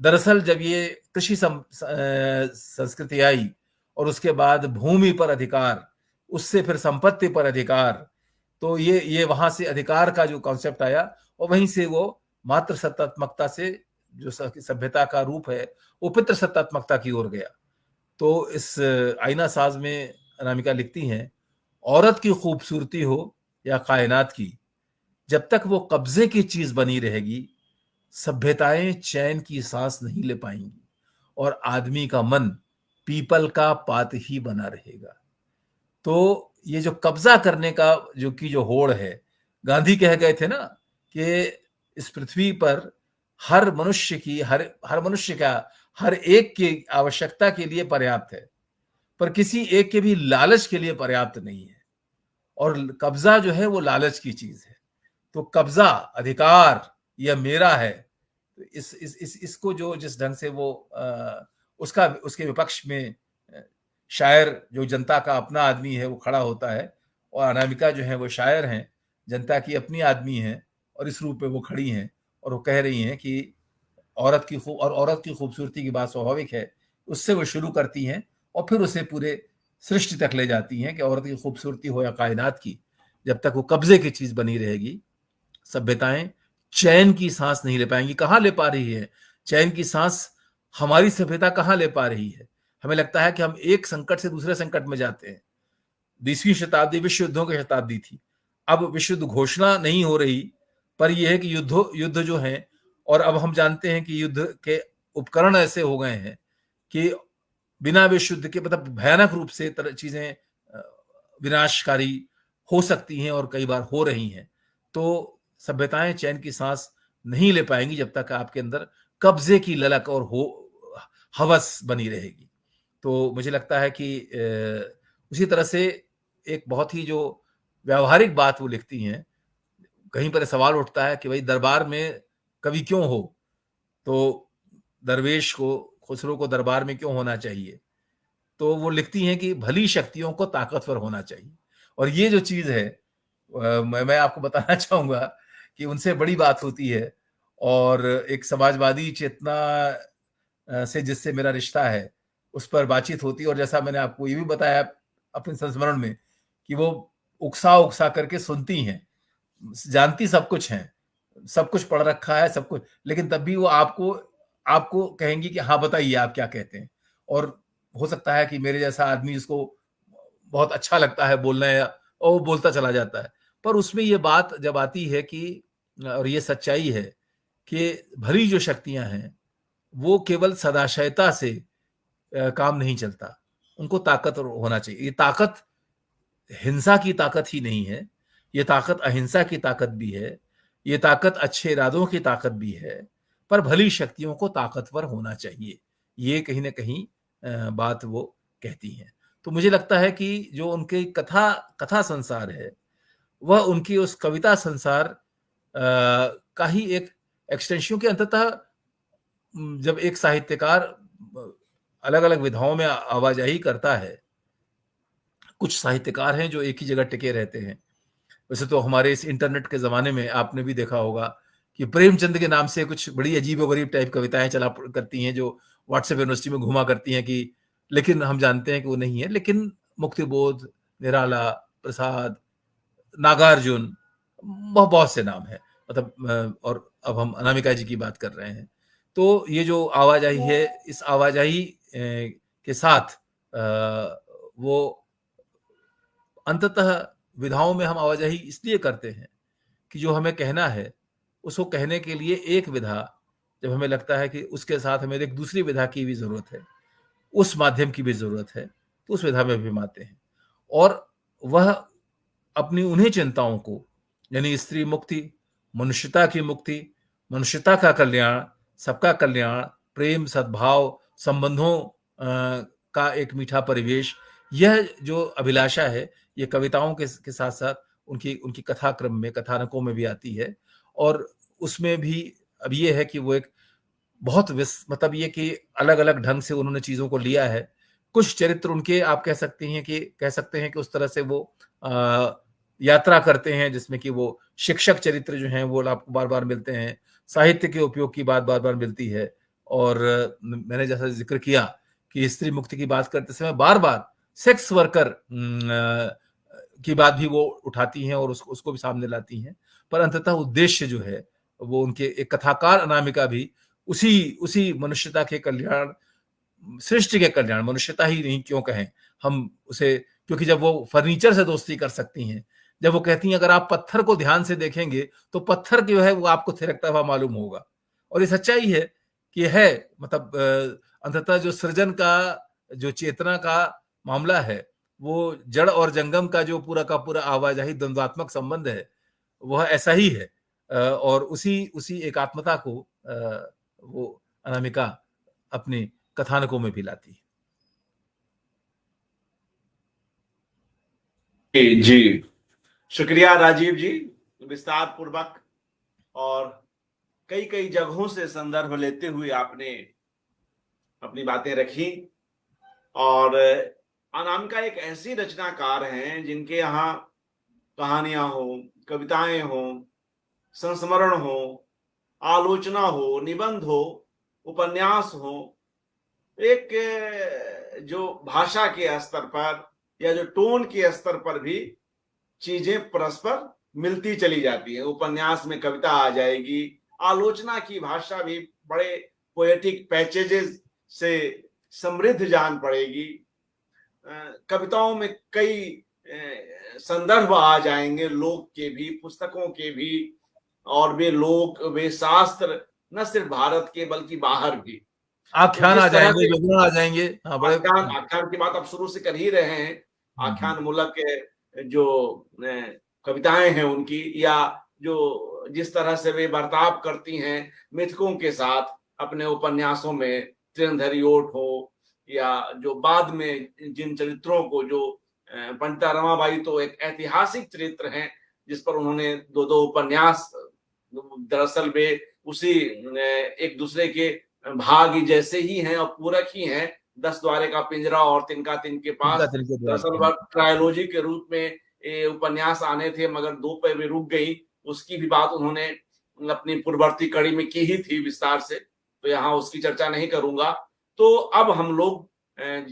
दरअसल जब ये कृषि संस्कृति आई और उसके बाद भूमि पर अधिकार, उससे फिर संपत्ति पर अधिकार, तो ये वहां से अधिकार का जो कॉन्सेप्ट आया और वहीं से वो मात्र सत्तात्मकता से जो सभ्यता का रूप है वो पितृ सत्तात्मकता की ओर गया। तो इस आईना साज में अनामिका लिखती हैं, औरत की खूबसूरती हो या कायनात की, जब तक वो कब्जे की चीज बनी रहेगी, सभ्यताएं चैन की सांस नहीं ले पाएंगी और आदमी का मन पीपल का पात ही बना रहेगा। तो ये जो कब्जा करने का जो होड़ है, गांधी कह गए थे ना कि इस पृथ्वी पर हर मनुष्य की हर मनुष्य का हर एक की आवश्यकता के लिए पर्याप्त है, पर किसी एक के भी लालच के लिए पर्याप्त नहीं है। और कब्जा जो है वो लालच की चीज है। तो कब्जा, अधिकार, यह मेरा है। तो इसको जो जिस ढंग से वो उसका उसके विपक्ष में शायर जो जनता का अपना आदमी है वो खड़ा होता है, और अनामिका जो है वो शायर हैं, जनता की अपनी आदमी है, और इस रूप में वो खड़ी हैं और वो कह रही हैं कि औरत की खूबसूरती की बात स्वाभाविक है, उससे वो शुरू करती हैं और फिर उसे पूरे सृष्टि तक ले जाती हैं कि औरत की खूबसूरती हो या कायनात की, जब तक वो कब्जे की चीज बनी रहेगी, सभ्यताएं चैन की सांस नहीं ले पाएंगी। कहां ले पा रही है चैन की सांस? हमारी सभ्यता कहां ले पा रही है? हमें लगता है कि हम एक संकट से दूसरे संकट में जाते हैं। 20वीं शताब्दी विश्व युद्धों की शताब्दी थी। अब विश्व युद्ध घोषणा नहीं हो रही, पर यह है कि युद्ध जो है, और अब हम जानते हैं कि युद्ध के उपकरण ऐसे हो गए हैं कि बिना विश्व युद्ध के, मतलब भयानक रूप से चीजें विनाशकारी हो सकती हैं और कई बार हो रही हैं। तो सभ्यताएं चैन की सांस नहीं ले पाएंगी जब तक आपके अंदर कब्जे की ललक और हवस बनी रहेगी। तो मुझे लगता है कि उसी तरह से एक बहुत ही जो व्यावहारिक बात वो लिखती हैं, कहीं पर सवाल उठता है कि भाई दरबार में कवि क्यों हो? तो दरवेश को, खुसरो को दरबार में क्यों होना चाहिए? तो वो लिखती हैं कि भली शक्तियों को ताकतवर होना चाहिए। और ये जो चीज है, मैं आपको बताना चाहूंगा कि उनसे बड़ी बात होती है, और एक समाजवादी चेतना से जिससे मेरा रिश्ता है, उस पर बातचीत होती है। और जैसा मैंने आपको ये भी बताया अपने संस्मरण में कि वो उकसा उकसा करके सुनती हैं, जानती सब कुछ है, सब कुछ पढ़ रखा है, सब कुछ, लेकिन तब भी वो आपको आपको कहेंगी कि हाँ बताइए आप क्या कहते हैं। और हो सकता है कि मेरे जैसा आदमी जिसको बहुत अच्छा लगता है बोलना, या और वो बोलता चला जाता है, पर उसमें ये बात जब आती है कि, और ये सच्चाई है कि भली जो शक्तियां हैं वो केवल सदाशयता से काम नहीं चलता, उनको ताकत होना चाहिए। ये ताकत हिंसा की ताकत ही नहीं है, ये ताकत अहिंसा की ताकत भी है, ये ताकत अच्छे इरादों की ताकत भी है, पर भली शक्तियों को ताकतवर होना चाहिए। ये कहीं ना कहीं बात वो कहती हैं। तो मुझे लगता है कि जो उनके कथा कथा संसार है, वह उनकी उस कविता संसार का ही एक एक्सटेंशन के अंततः, जब एक साहित्यकार अलग अलग विधाओं में आवाजाही करता है, कुछ साहित्यकार हैं जो एक ही जगह टिके रहते हैं। वैसे तो हमारे इस इंटरनेट के जमाने में आपने भी देखा होगा कि प्रेमचंद के नाम से कुछ बड़ी अजीब व गरीब टाइप कविताएं चला करती हैं, जो व्हाट्सएप यूनिवर्सिटी में घुमा करती हैं कि, लेकिन हम जानते हैं कि वो नहीं है। लेकिन मुक्तिबोध, निराला, प्रसाद, नागार्जुन, बहुत से नाम है, मतलब और अब हम अनामिका जी की बात कर रहे हैं। तो ये जो आवाजाही है, इस आवाजाही के साथ वो अंततः विधाओं में हम आवाजाही इसलिए करते हैं कि जो हमें कहना है उसको कहने के लिए एक विधा, जब हमें लगता है कि उसके साथ हमें एक दूसरी विधा की भी जरूरत है, उस माध्यम की भी जरूरत है, तो उस विधा में भी मानते हैं। और वह अपनी उन्हीं चिंताओं को, यानी स्त्री मुक्ति, मनुष्यता की मुक्ति, मनुष्यता का कल्याण, सबका कल्याण, प्रेम, सद्भाव, संबंधों का एक मीठा परिवेश, यह जो अभिलाषा है, ये कविताओं के साथ साथ उनकी उनकी कथा क्रम में, कथानकों में भी आती है। और उसमें भी अब ये है कि वो एक बहुत मतलब ये कि अलग अलग ढंग से उन्होंने चीजों को लिया है। कुछ चरित्र उनके आप कह सकते हैं कि उस तरह से वो यात्रा करते हैं, जिसमें कि वो शिक्षक चरित्र जो हैं वो आपको बार बार मिलते हैं, साहित्य के उपयोग की बात बार बार मिलती है। और मैंने जैसा जिक्र किया कि स्त्री मुक्ति की बात करते समय बार बार सेक्स वर्कर की बात भी वो उठाती हैं और उसको भी सामने लाती हैं। पर अंततः उद्देश्य जो है वो उनके एक कथाकार अनामिका भी उसी उसी मनुष्यता के कल्याण, सृष्टि के कल्याण, मनुष्यता ही नहीं क्यों कहें हम उसे, क्योंकि जब वो फर्नीचर से दोस्ती कर सकती हैं, जब वो कहती हैं अगर आप पत्थर को ध्यान से देखेंगे तो पत्थर जो है वो आपको थिरकता हुआ मालूम होगा, और ये सच्चाई है कि है, मतलब अंततः जो सृजन का, जो चेतना का मामला है, वो जड़ और जंगम का जो पूरा का पूरा आवाजाही द्वंद्वात्मक संबंध है, वह ऐसा ही है। और उसी उसी एकात्मता को वो अनामिका अपनी कथानकों में भी लाती है। जी, शुक्रिया राजीव जी, विस्तार पूर्वक और कई कई जगहों से संदर्भ लेते हुए आपने अपनी बातें रखी। और अनामिका एक ऐसी रचनाकार हैं जिनके यहाँ कहानियां हो, कविताएं हो, संस्मरण हो, आलोचना हो, निबंध हो, उपन्यास हो, एक जो भाषा के स्तर पर या जो टोन के स्तर पर भी चीजें परस्पर मिलती चली जाती है। उपन्यास में कविता आ जाएगी, आलोचना की भाषा भी बड़े पोएटिक पैचेजेस से समृद्ध जान पड़ेगी। कविताओं में कई संदर्भ आ जाएंगे, लोक के भी, पुस्तकों के भी, और वे लोक, वे शास्त्र न सिर्फ भारत के बल्कि बाहर भी। तो आख्यान आ जिस तरह जाएंगे, से विवरण आ जाएंगे। हाँ, बड़े आख्यान आख्यान की बात आप शुरू से कर ही रहे हैं, आख्यान मूलक जो कविताएं हैं उनकी, या जो जिस तरह से वे बर्ताव करती हैं मिथकों के साथ अपने उपन्यासों में, तृणधरी ओट हो, या जो बाद में जिन चरित्रों को, जो पंडिता रमाबाई तो एक ऐतिहासिक चरित्र हैं जिस पर उन्होंने दो दो उपन्यास, दरअसल वे उसी एक दूसरे के भाग जैसे ही हैं और पूरक ही हैं। 10 द्वारे का पिंजरा और तिनका तिनके तिनका पास, तिनके द्वार दरअसल पे। वह ट्रायोलॉजी के रूप में ये उपन्यास आने थे, मगर 2 पे वे रुक गई। उसकी भी बात उन्होंने अपनी पूर्ववर्ती कड़ी में की ही थी विस्तार से, तो यहाँ उसकी चर्चा नहीं करूंगा। तो अब हम लोग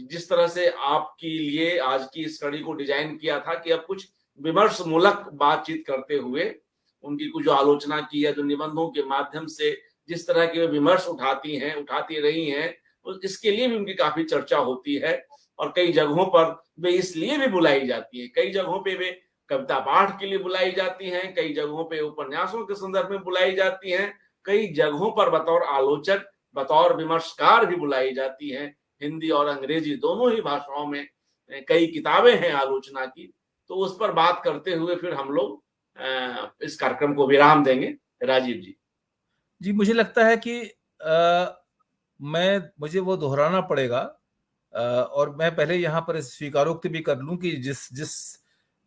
जिस तरह से आपके लिए आज की इस कड़ी को डिजाइन किया था कि अब कुछ विमर्श मूलक बातचीत करते हुए उनकी कुछ जो आलोचना की है, जो निबंधों के माध्यम से जिस तरह के विमर्श उठाती हैं, उठाती रही हैं, तो इसके लिए भी उनकी काफी चर्चा होती है। और कई जगहों पर वे इसलिए भी बुलाई जाती हैं, कई जगहों पे वे कविता पाठ के लिए बुलाई जाती हैं, कई जगहों पे उपन्यासों के संदर्भ में बुलाई जाती हैं, कई जगहों पर बतौर आलोचक, बतौर विमर्शकार भी बुलाई जाती हैं। हिंदी और अंग्रेजी दोनों ही भाषाओं में कई किताबें हैं आलोचना की। तो उस पर बात करते हुए फिर हम लोग इस कार्यक्रम को विराम देंगे। राजीव जी। जी, मुझे लगता है कि मुझे वो दोहराना पड़ेगा, और मैं पहले यहाँ पर स्वीकारोक्ति भी कर लूं कि जिस जिस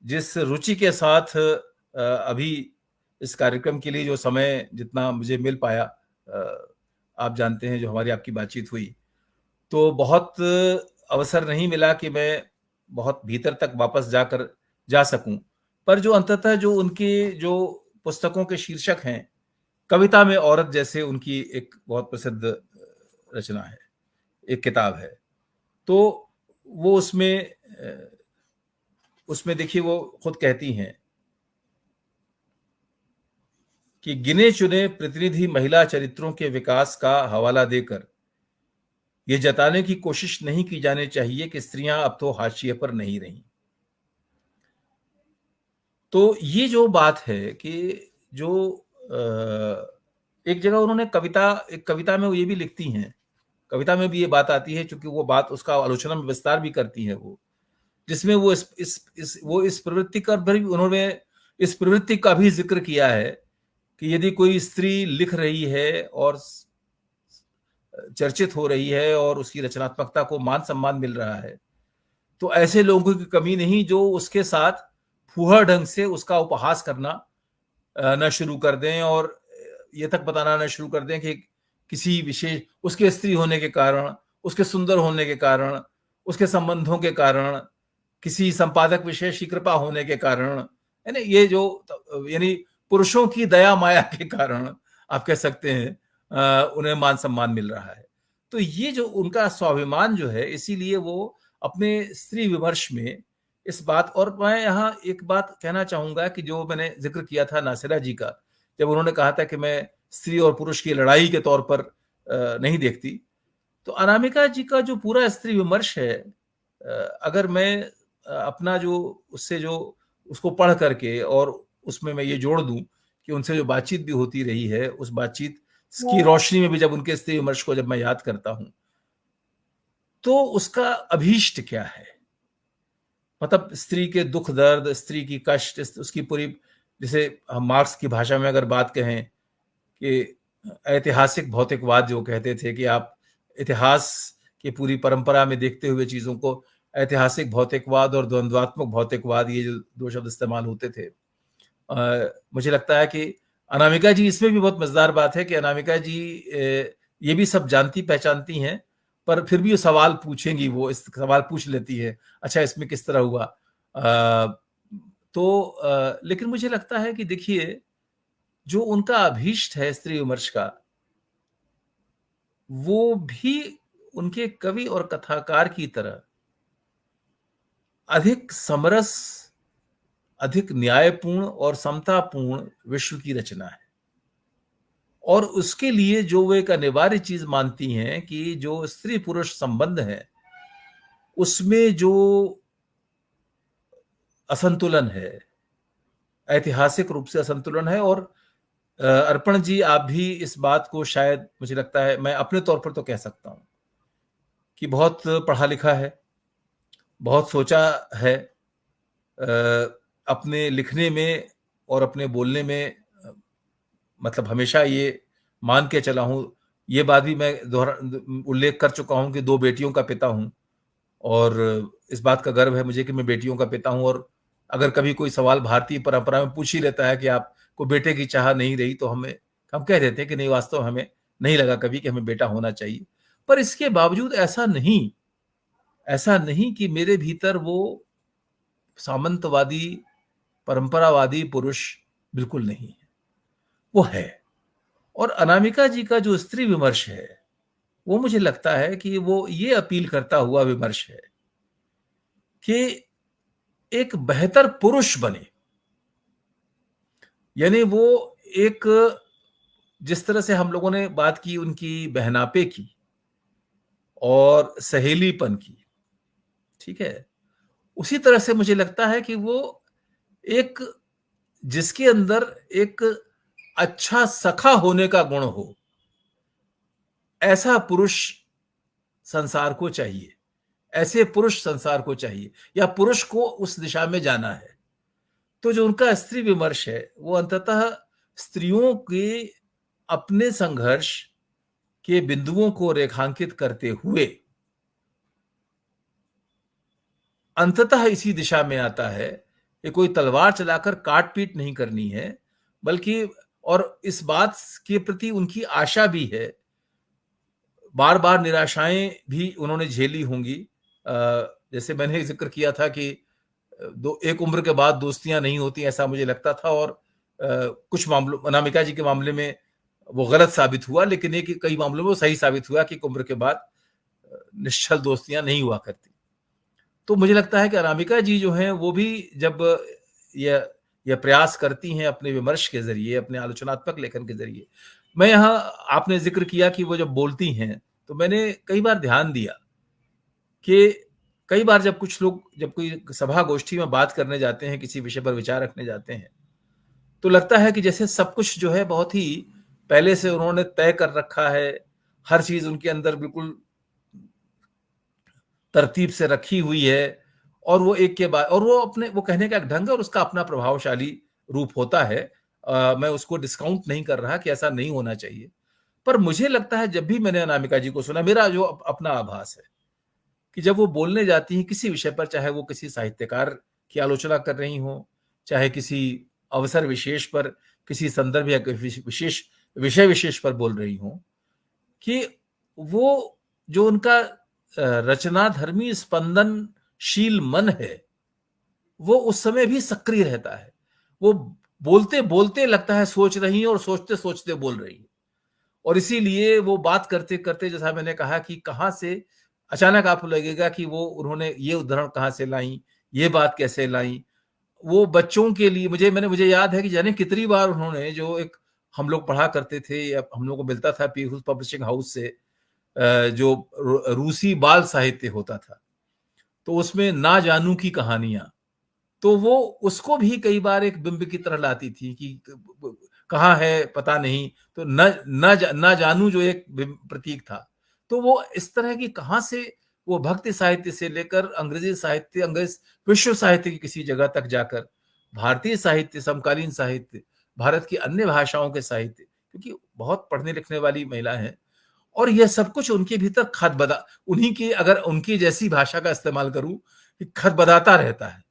जिस रुचि के साथ अभी इस कार्यक्रम के लिए जो समय जितना मुझे मिल पाया, आप जानते हैं जो हमारी आपकी बातचीत हुई, तो बहुत अवसर नहीं मिला कि मैं बहुत भीतर तक वापस जा सकूं। पर जो अंततः जो उनके जो पुस्तकों के शीर्षक हैं, कविता में औरत जैसे उनकी एक बहुत प्रसिद्ध रचना है, एक किताब है। तो वो उसमें देखिए वो खुद कहती हैं कि गिने चुने प्रतिनिधि महिला चरित्रों के विकास का हवाला देकर ये जताने की कोशिश नहीं की जानी चाहिए कि स्त्रियां अब तो हाशिए पर नहीं रहीं। तो ये जो बात है कि जो एक जगह उन्होंने एक कविता में वो ये भी लिखती हैं, कविता में भी ये बात आती है, चूंकि वो बात उसका आलोचना में विस्तार भी करती है वो, जिसमें वो इस प्रवृत्ति का भी उन्होंने इस प्रवृत्ति का भी जिक्र किया है कि यदि कोई स्त्री लिख रही है और चर्चित हो रही है और उसकी रचनात्मकता को मान सम्मान मिल रहा है, तो ऐसे लोगों की कमी नहीं जो उसके साथ फूहड़ ढंग से उसका उपहास करना न शुरू कर दें, और ये तक बताना न शुरू कर दें कि किसी विशेष उसके स्त्री होने के कारण, उसके सुंदर होने के कारण, उसके संबंधों के कारण, किसी संपादक विशेष की कृपा होने के कारण, है ना, ये जो यानी पुरुषों की दया माया के कारण आप कह सकते हैं उन्हें मान सम्मान मिल रहा है। तो ये जो उनका स्वाभिमान जो है, इसीलिए वो अपने स्त्री विमर्श में इस बात, और मैं यहाँ एक बात कहना चाहूंगा कि जो मैंने जिक्र किया था नासिरा जी का, जब उन्होंने कहा था कि मैं स्त्री और पुरुष की लड़ाई के तौर पर नहीं देखती, तो अनामिका जी का जो पूरा स्त्री विमर्श है, अगर मैं अपना जो उससे जो उसको पढ़ करके और उसमें मैं ये जोड़ दूं कि उनसे जो बातचीत भी होती रही है, उस बातचीत की रोशनी में भी जब उनके स्त्री विमर्श को जब मैं याद करता हूं, तो उसका अभीष्ट क्या है? मतलब स्त्री के दुख दर्द, स्त्री की कष्ट, उसकी पूरी, जैसे हम मार्क्स की भाषा में अगर बात कहें कि ऐतिहासिक भौतिकवाद जो कहते थे कि आप इतिहास की पूरी परंपरा में देखते हुए चीजों को, ऐतिहासिक भौतिकवाद और द्वंद्वात्मक भौतिकवाद, ये जो दो शब्द इस्तेमाल होते थे, मुझे लगता है कि अनामिका जी, इसमें भी बहुत मजेदार बात है कि अनामिका जी ये भी सब जानती पहचानती हैं, पर फिर भी वो सवाल पूछेंगी, वो इस सवाल पूछ लेती है, अच्छा इसमें किस तरह हुआ। लेकिन मुझे लगता है कि देखिए, जो उनका अभीष्ट है स्त्री विमर्श का, वो भी उनके कवि और कथाकार की तरह अधिक समरस, अधिक न्यायपूर्ण और समतापूर्ण विश्व की रचना है। और उसके लिए जो वे एक अनिवार्य चीज मानती हैं कि जो स्त्री पुरुष संबंध है, उसमें जो असंतुलन है, ऐतिहासिक रूप से असंतुलन है। और अर्पण जी, आप भी इस बात को शायद, मुझे लगता है, मैं अपने तौर पर तो कह सकता हूं कि बहुत पढ़ा लिखा है, बहुत सोचा है, अपने लिखने में और अपने बोलने में, मतलब हमेशा ये मान के चला हूं, ये बात भी मैं दोहरा उल्लेख कर चुका हूं कि 2 बेटियों का पिता हूं, और इस बात का गर्व है मुझे कि मैं बेटियों का पिता हूं। और अगर कभी कोई सवाल भारतीय परंपरा में पूछ ही लेता है कि आपको बेटे की चाह नहीं रही, तो हम कह देते हैं कि नहीं, वास्तव में हमें नहीं लगा कभी कि हमें बेटा होना चाहिए। पर इसके बावजूद ऐसा नहीं कि मेरे भीतर वो सामंतवादी, परंपरावादी पुरुष बिल्कुल नहीं है, वो है। और अनामिका जी का जो स्त्री विमर्श है, वो मुझे लगता है कि वो ये अपील करता हुआ विमर्श है कि एक बेहतर पुरुष बने। यानी वो एक, जिस तरह से हम लोगों ने बात की उनकी बहनापे की और सहेलीपन की, ठीक है, उसी तरह से मुझे लगता है कि वो एक, जिसके अंदर एक अच्छा सखा होने का गुण हो, ऐसा पुरुष संसार को चाहिए, ऐसे पुरुष संसार को चाहिए, या पुरुष को उस दिशा में जाना है। तो जो उनका स्त्री विमर्श है, वो अंततः स्त्रियों के अपने संघर्ष के बिंदुओं को रेखांकित करते हुए अंततः इसी दिशा में आता है कि कोई तलवार चलाकर काट पीट नहीं करनी है, बल्कि, और इस बात के प्रति उनकी आशा भी है, बार बार निराशाएं भी उन्होंने झेली होंगी। जैसे मैंने जिक्र किया था कि एक उम्र के बाद दोस्तियां नहीं होती, ऐसा मुझे लगता था, और कुछ मामलों, अनामिका जी के मामले में वो गलत साबित हुआ, लेकिन एक कई मामलों में वो सही साबित हुआ कि एक उम्र के बाद निश्चल दोस्तियां नहीं हुआ करती। तो मुझे लगता है कि अनामिका जी जो हैं, वो भी जब यह प्रयास करती हैं अपने विमर्श के जरिए, अपने आलोचनात्मक लेखन के जरिए, मैं यहाँ, आपने जिक्र किया कि वो जब बोलती हैं, तो मैंने कई बार ध्यान दिया कि कई बार जब कुछ लोग, जब कोई सभा गोष्ठी में बात करने जाते हैं, किसी विषय पर विचार रखने जाते हैं, तो लगता है कि जैसे सब कुछ जो है बहुत ही पहले से उन्होंने तय कर रखा है, हर चीज उनके अंदर बिल्कुल तरतीब से रखी हुई है, और वो एक के बाद, और वो अपने, वो कहने का एक ढंग है और उसका अपना प्रभावशाली रूप होता है। मैं उसको डिस्काउंट नहीं कर रहा कि ऐसा नहीं होना चाहिए, पर मुझे लगता है जब भी मैंने अनामिका जी को सुना, मेरा जो अपना आभास है कि जब वो बोलने जाती हैं किसी विषय पर, चाहे वो किसी साहित्यकार की आलोचना कर रही हो, चाहे किसी अवसर विशेष पर, किसी संदर्भ या विशेष विषय विशेष पर बोल रही हो, कि वो जो उनका रचनाधर्मी स्पंदनशील मन है, वो उस समय भी सक्रिय रहता है। वो बोलते बोलते लगता है सोच रही है, और सोचते सोचते बोल रही है। और इसीलिए वो बात करते करते, जैसा मैंने कहा कि कहां से अचानक आपको लगेगा कि वो, उन्होंने ये उदाहरण कहां से लाई, ये बात कैसे लाई। वो बच्चों के लिए, मुझे याद है कि जाने कितनी बार उन्होंने, जो एक हम लोग पढ़ा करते थे, या हम लोग को मिलता था पीहूस पब्लिशिंग हाउस से, जो रूसी बाल साहित्य होता था, तो उसमें ना जानू की कहानियां, तो वो उसको भी कई बार एक बिंब की तरह लाती थी कि कहाँ है पता नहीं, तो न जानू जो एक प्रतीक था। तो वो इस तरह की कहाँ से वो भक्ति साहित्य से लेकर अंग्रेजी साहित्य, अंग्रेज विश्व साहित्य की किसी जगह तक जाकर भारतीय साहित्य, समकालीन साहित्य, भारत की अन्य भाषाओं के साहित्य, क्योंकि बहुत पढ़ने लिखने वाली महिला हैं, और यह सब कुछ उनके भीतर खदबदा, उन्हीं की, अगर उनकी जैसी भाषा का इस्तेमाल करूं, कि खदबदाता रहता है।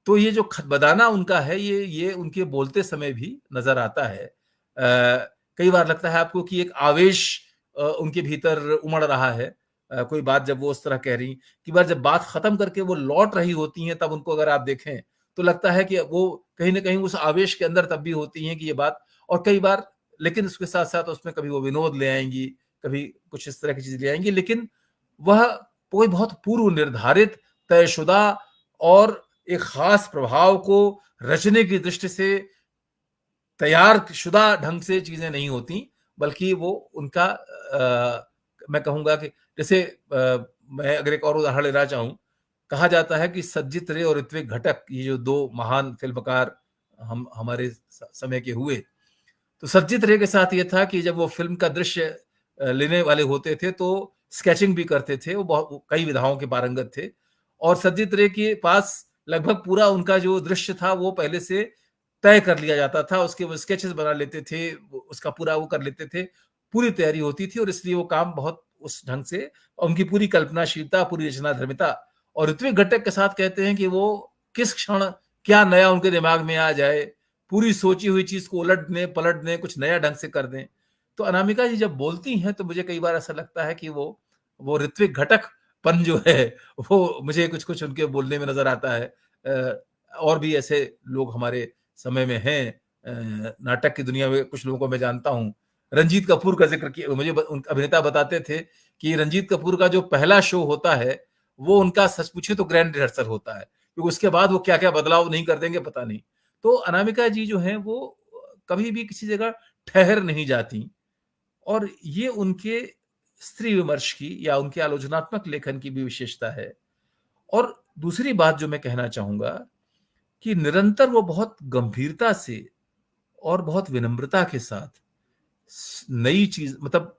तो ये जो खदबदाना उनका है, ये उनके बोलते समय भी नजर आता है। कई बार लगता है आपको कि एक आवेश उनके भीतर उमड़ रहा है। कोई बात जब वो उस तरह कह रही, कि बार जब बात खत्म करके वो लौट रही होती हैं, तब उनको अगर आप देखें तो लगता है कि वो कहीं ना कहीं उस आवेश के अंदर तब भी होती हैं कि ये बात। और कई बार, लेकिन उसके साथ साथ उसमें कभी वो विनोद ले आएंगी, कभी कुछ इस तरह की चीज ले आएंगी, लेकिन वह कोई बहुत पूर्व निर्धारित, तयशुदा और एक खास प्रभाव को रचने की दृष्टि से तैयार शुदा ढंग से चीजें नहीं होती, बल्कि वो उनका मैं कहूंगा कि जैसे मैं अगर एक और उदाहरण लेना चाहूं, कहा जाता है कि सज्जित रे और ऋत्विक घटक, ये जो दो महान फिल्मकार हम हमारे समय के हुए, तो सज्जित रे के साथ ये था कि जब वो फिल्म का दृश्य लेने वाले होते थे तो स्केचिंग भी करते थे, वो बहुत कई विधाओं के पारंगत थे, और सज्जित रे के पास लगभग पूरा उनका जो दृश्य था वो पहले से तय कर लिया जाता था, उसके वो स्केचेस बना लेते थे, उसका पूरा वो कर लेते थे, पूरी तैयारी होती थी, और इसलिए वो काम बहुत उस ढंग से, उनकी पूरी कल्पनाशीलता, पूरी रचना धर्मिता। और ऋत्विक घटक के साथ कहते हैं कि वो किस क्षण क्या नया उनके दिमाग में आ जाए, पूरी सोची हुई चीज को उलट दें, पलट दें, कुछ नया ढंग से कर दें। तो अनामिका जी जब बोलती हैं तो मुझे कई बार ऐसा लगता है कि वो ऋत्विक घटक पन जो है वो मुझे कुछ कुछ उनके बोलने में नजर आता है। और भी ऐसे लोग हमारे समय में हैं, नाटक की दुनिया में कुछ लोगों को मैं जानता हूँ। रंजीत कपूर का जिक्र किया, मुझे अभिनेता बताते थे कि रंजीत कपूर का जो पहला शो होता है वो उनका सच पूछे तो ग्रैंड रिहर्सल होता है, क्योंकि उसके बाद वो क्या क्या बदलाव नहीं कर देंगे पता नहीं। तो अनामिका जी जो हैं वो कभी भी किसी जगह ठहर नहीं जाती, और ये उनके स्त्री विमर्श की या उनके आलोचनात्मक लेखन की भी विशेषता है। और दूसरी बात जो मैं कहना चाहूंगा, कि निरंतर वो बहुत गंभीरता से और बहुत विनम्रता के साथ नई चीज, मतलब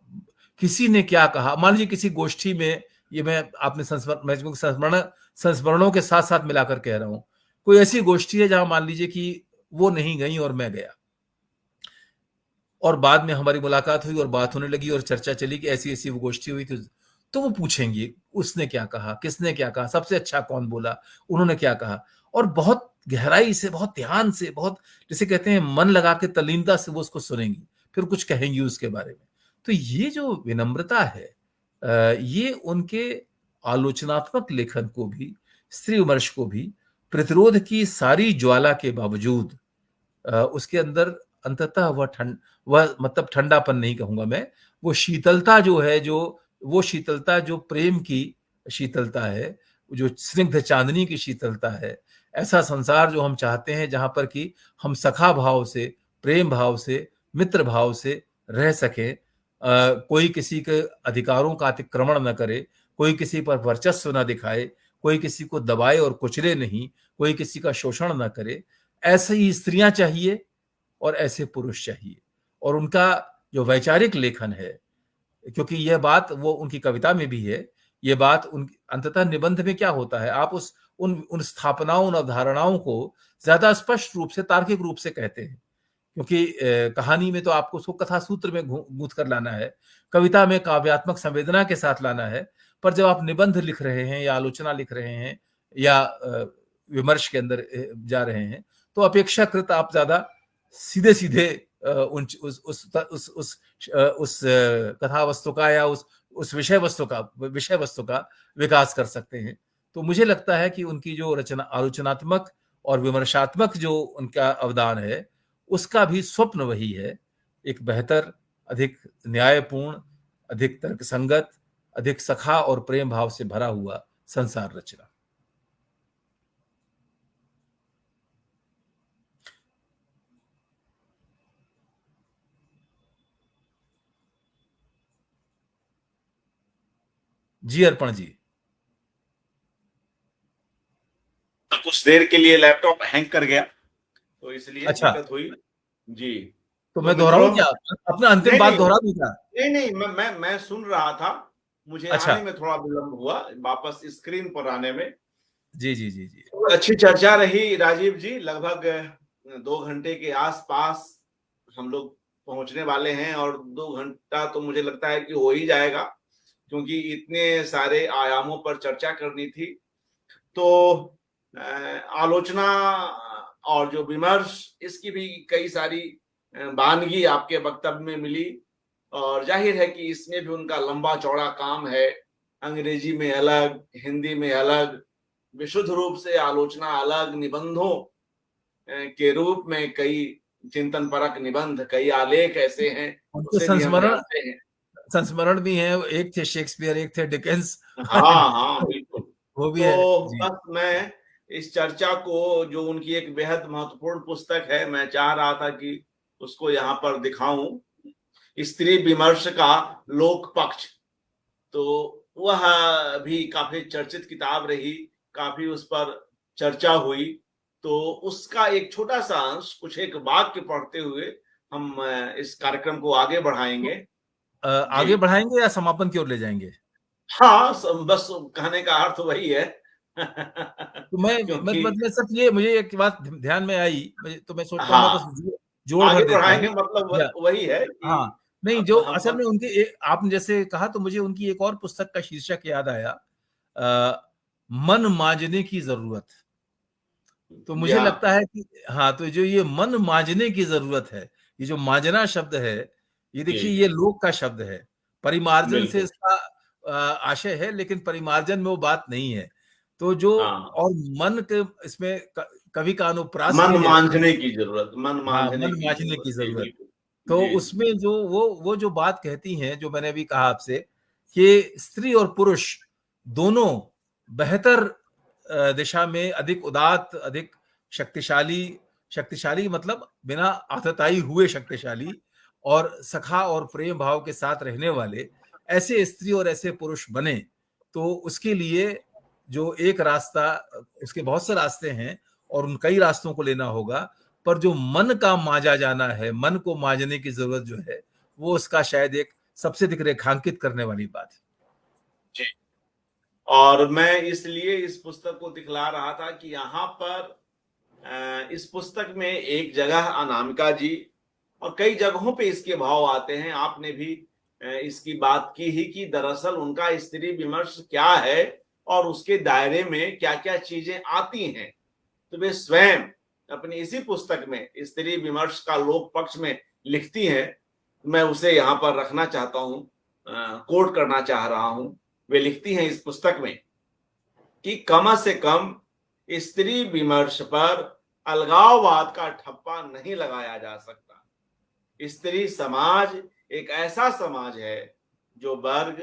किसी ने क्या कहा, मान लीजिए किसी गोष्ठी में, ये मैं आपने संस्मरणों के साथ साथ मिलाकर कह रहा हूं, कोई ऐसी गोष्ठी है जहां मान लीजिए कि वो नहीं गई और मैं गया, और बाद में हमारी मुलाकात हुई और बात होने लगी और चर्चा चली कि ऐसी ऐसी वो गोष्ठी हुई थी, तो वो पूछेंगे उसने क्या कहा, किसने क्या कहा, सबसे अच्छा कौन बोला, उन्होंने क्या कहा, और बहुत गहराई से, बहुत ध्यान से, बहुत जिसे कहते हैं मन लगा के तल्लीनता से वो उसको सुनेंगी, फिर कुछ कहेंगी उसके बारे में। तो ये जो विनम्रता है, ये उनके आलोचनात्मक लेखन को भी, स्त्री विमर्श को भी, प्रतिरोध की सारी ज्वाला के बावजूद उसके अंदर अंततः वह मतलब ठंडापन नहीं कहूंगा मैं, वो शीतलता जो है, जो वो शीतलता जो प्रेम की शीतलता है, जो स्निग्ध चांदनी की शीतलता है, ऐसा संसार जो हम चाहते हैं जहां पर कि हम सखा भाव से, प्रेम भाव से, मित्र भाव से रह सकें, कोई किसी के अधिकारों का अतिक्रमण न करे, कोई किसी पर वर्चस्व न दिखाए, कोई किसी को दबाए और कुचले नहीं, कोई किसी का शोषण न करे, ऐसे ही स्त्रियां चाहिए और ऐसे पुरुष चाहिए। और उनका जो वैचारिक लेखन है, क्योंकि यह बात वो उनकी कविता में भी है, ये बात उन अंततः निबंध में क्या होता है, आप उस उन स्थापनाओं, उन अवधारणाओं को ज्यादा स्पष्ट रूप से, तार्किक रूप से कहते हैं, क्योंकि कहानी में तो आपको उसको कथा सूत्र में गूंथ कर लाना है, कविता में काव्यात्मक संवेदना के साथ लाना है, पर जब आप निबंध लिख रहे हैं या आलोचना लिख रहे हैं या विमर्श के अंदर जा रहे हैं, तो अपेक्षाकृत आप ज्यादा सीधे सीधे उस कथा वस्तु का या उस विषय वस्तु का विकास कर सकते हैं। तो मुझे लगता है कि उनकी जो रचना, आलोचनात्मक और विमर्शात्मक जो उनका अवदान है, उसका भी स्वप्न वही है, एक बेहतर, अधिक न्यायपूर्ण, अधिक तर्कसंगत, अधिक सखा और प्रेम भाव से भरा हुआ संसार रचना। जी अर्पण जी। कुछ देर के लिए लैपटॉप हैंग कर गया, तो इसलिए अच्छा। दिक्कत हुई। जी। तो तो मैं दोहराऊं मित्रों, क्या, अपना अंतिम नहीं बात नहीं दोहरा दूं क्या? नहीं नहीं, मैं सुन रहा था, मुझे अच्छा, आने में थोड़ा विलंब हुआ, वापस स्क्रीन पर आने में। जी जी जी जी। तो अच्छी चर्चा रही राजीव जी, लगभग 2 घंटे के आसपास हम लोग पहुंचने वाले हैं, और 2 घंटा तो मुझे लगता है कि हो ही जाएगा, क्योंकि इतने सारे आयामों पर चर्चा करनी थी। तो आलोचना और जो विमर्श, इसकी भी कई सारी वानगी आपके वक्तव्य में मिली, और जाहिर है कि इसमें भी उनका लंबा चौड़ा काम है, अंग्रेजी में अलग, हिंदी में अलग, विशुद्ध रूप से आलोचना अलग, निबंधों के रूप में कई चिंतन परक निबंध, कई आलेख ऐसे हैं, उनके उसे भी हम संस्मरण जानते हैं। संस्मरण भी हैं, एक थे शेक्सपियर, एक थे डिकेंस। हाँ हाँ, बिल्कुल। वो भी है तो जी। बस मैं इस चर्चा को, जो उनकी एक बेहद महत्वपूर्ण पुस्तक है, मैं चाह रहा था कि उसको यहाँ पर दिखाऊं, स्त्री विमर्श का लोक पक्ष। तो वह भी काफी चर्चित किताब रही, काफी उस पर चर्चा हुई। तो उसका एक छोटा सा अंश, कुछ एक वाक्य पढ़ते हुए हम इस कार्यक्रम को आगे तो बढ़ाएंगे। जी आगे बढ़ाएंगे या समापन की ओर ले जाएंगे? हाँ, बस कहने का अर्थ वही है। तो मैं क्योंकि मैं सिर्फ ये, मुझे एक बात ध्यान में आई, तो मैं सोचता हूँ मैं बस हाँ, जोड़ आगे भर देता बढ़ाएंगे, हूँ। मतलब या वही है कि हाँ, नहीं, अब जो हम असल में उनके आपने जैसे कहा तो मुझे उनकी एक और पुस्तक का शीर्षक याद आया, मन मांजने की जरूरत। तो जी मुझे हाँ, लगता है कि हाँ, तो जो ये मन मांजने की जरूरत है, ये जो मांजना शब्द है, ये जी देखिए ये जी, लोक का शब्द है। परिमार्जन से बिल्कुल, इसका आशय है, लेकिन परिमार्जन में वो बात नहीं है। तो जो हाँ, और मन के इसमें कवि का अनुप्रास मन भी है। मांझने की जरूरत, मन हाँ, मांझने मन की मांजने जरूरत, की जी जरूरत। बिल्कुल, तो जी जी, उसमें जो वो जो बात कहती हैं, जो मैंने अभी कहा आपसे, कि स्त्री और पुरुष दोनों बेहतर दिशा में अधिक उदात्त, अधिक शक्तिशाली, शक्तिशाली मतलब बिना आतताई हुए शक्तिशाली, और सखा और प्रेम भाव के साथ रहने वाले ऐसे स्त्री और ऐसे पुरुष बने। तो उसके लिए जो एक रास्ता, उसके बहुत से रास्ते हैं और उन कई रास्तों को लेना होगा, पर जो मन का मांजा जाना है, मन को मांजने की जरूरत जो है, वो उसका शायद एक सबसे अधिक रेखांकित करने वाली बात है। जी। और मैं इसलिए इस पुस्तक को दिखला रहा था कि यहाँ पर इस पुस्तक में एक जगह अनामिका जी, और कई जगहों पे इसके भाव आते हैं, आपने भी इसकी बात की ही, कि दरअसल उनका स्त्री विमर्श क्या है और उसके दायरे में क्या क्या चीजें आती हैं। तो वे स्वयं अपनी इसी पुस्तक में स्त्री विमर्श का लोक पक्ष में लिखती हैं। मैं उसे यहाँ पर रखना चाहता हूँ, कोट करना चाह रहा हूँ। वे लिखती हैं इस पुस्तक में कि कम से कम स्त्री विमर्श पर अलगाववाद का ठप्पा नहीं लगाया जा सकता। स्त्री समाज एक ऐसा समाज है जो वर्ग,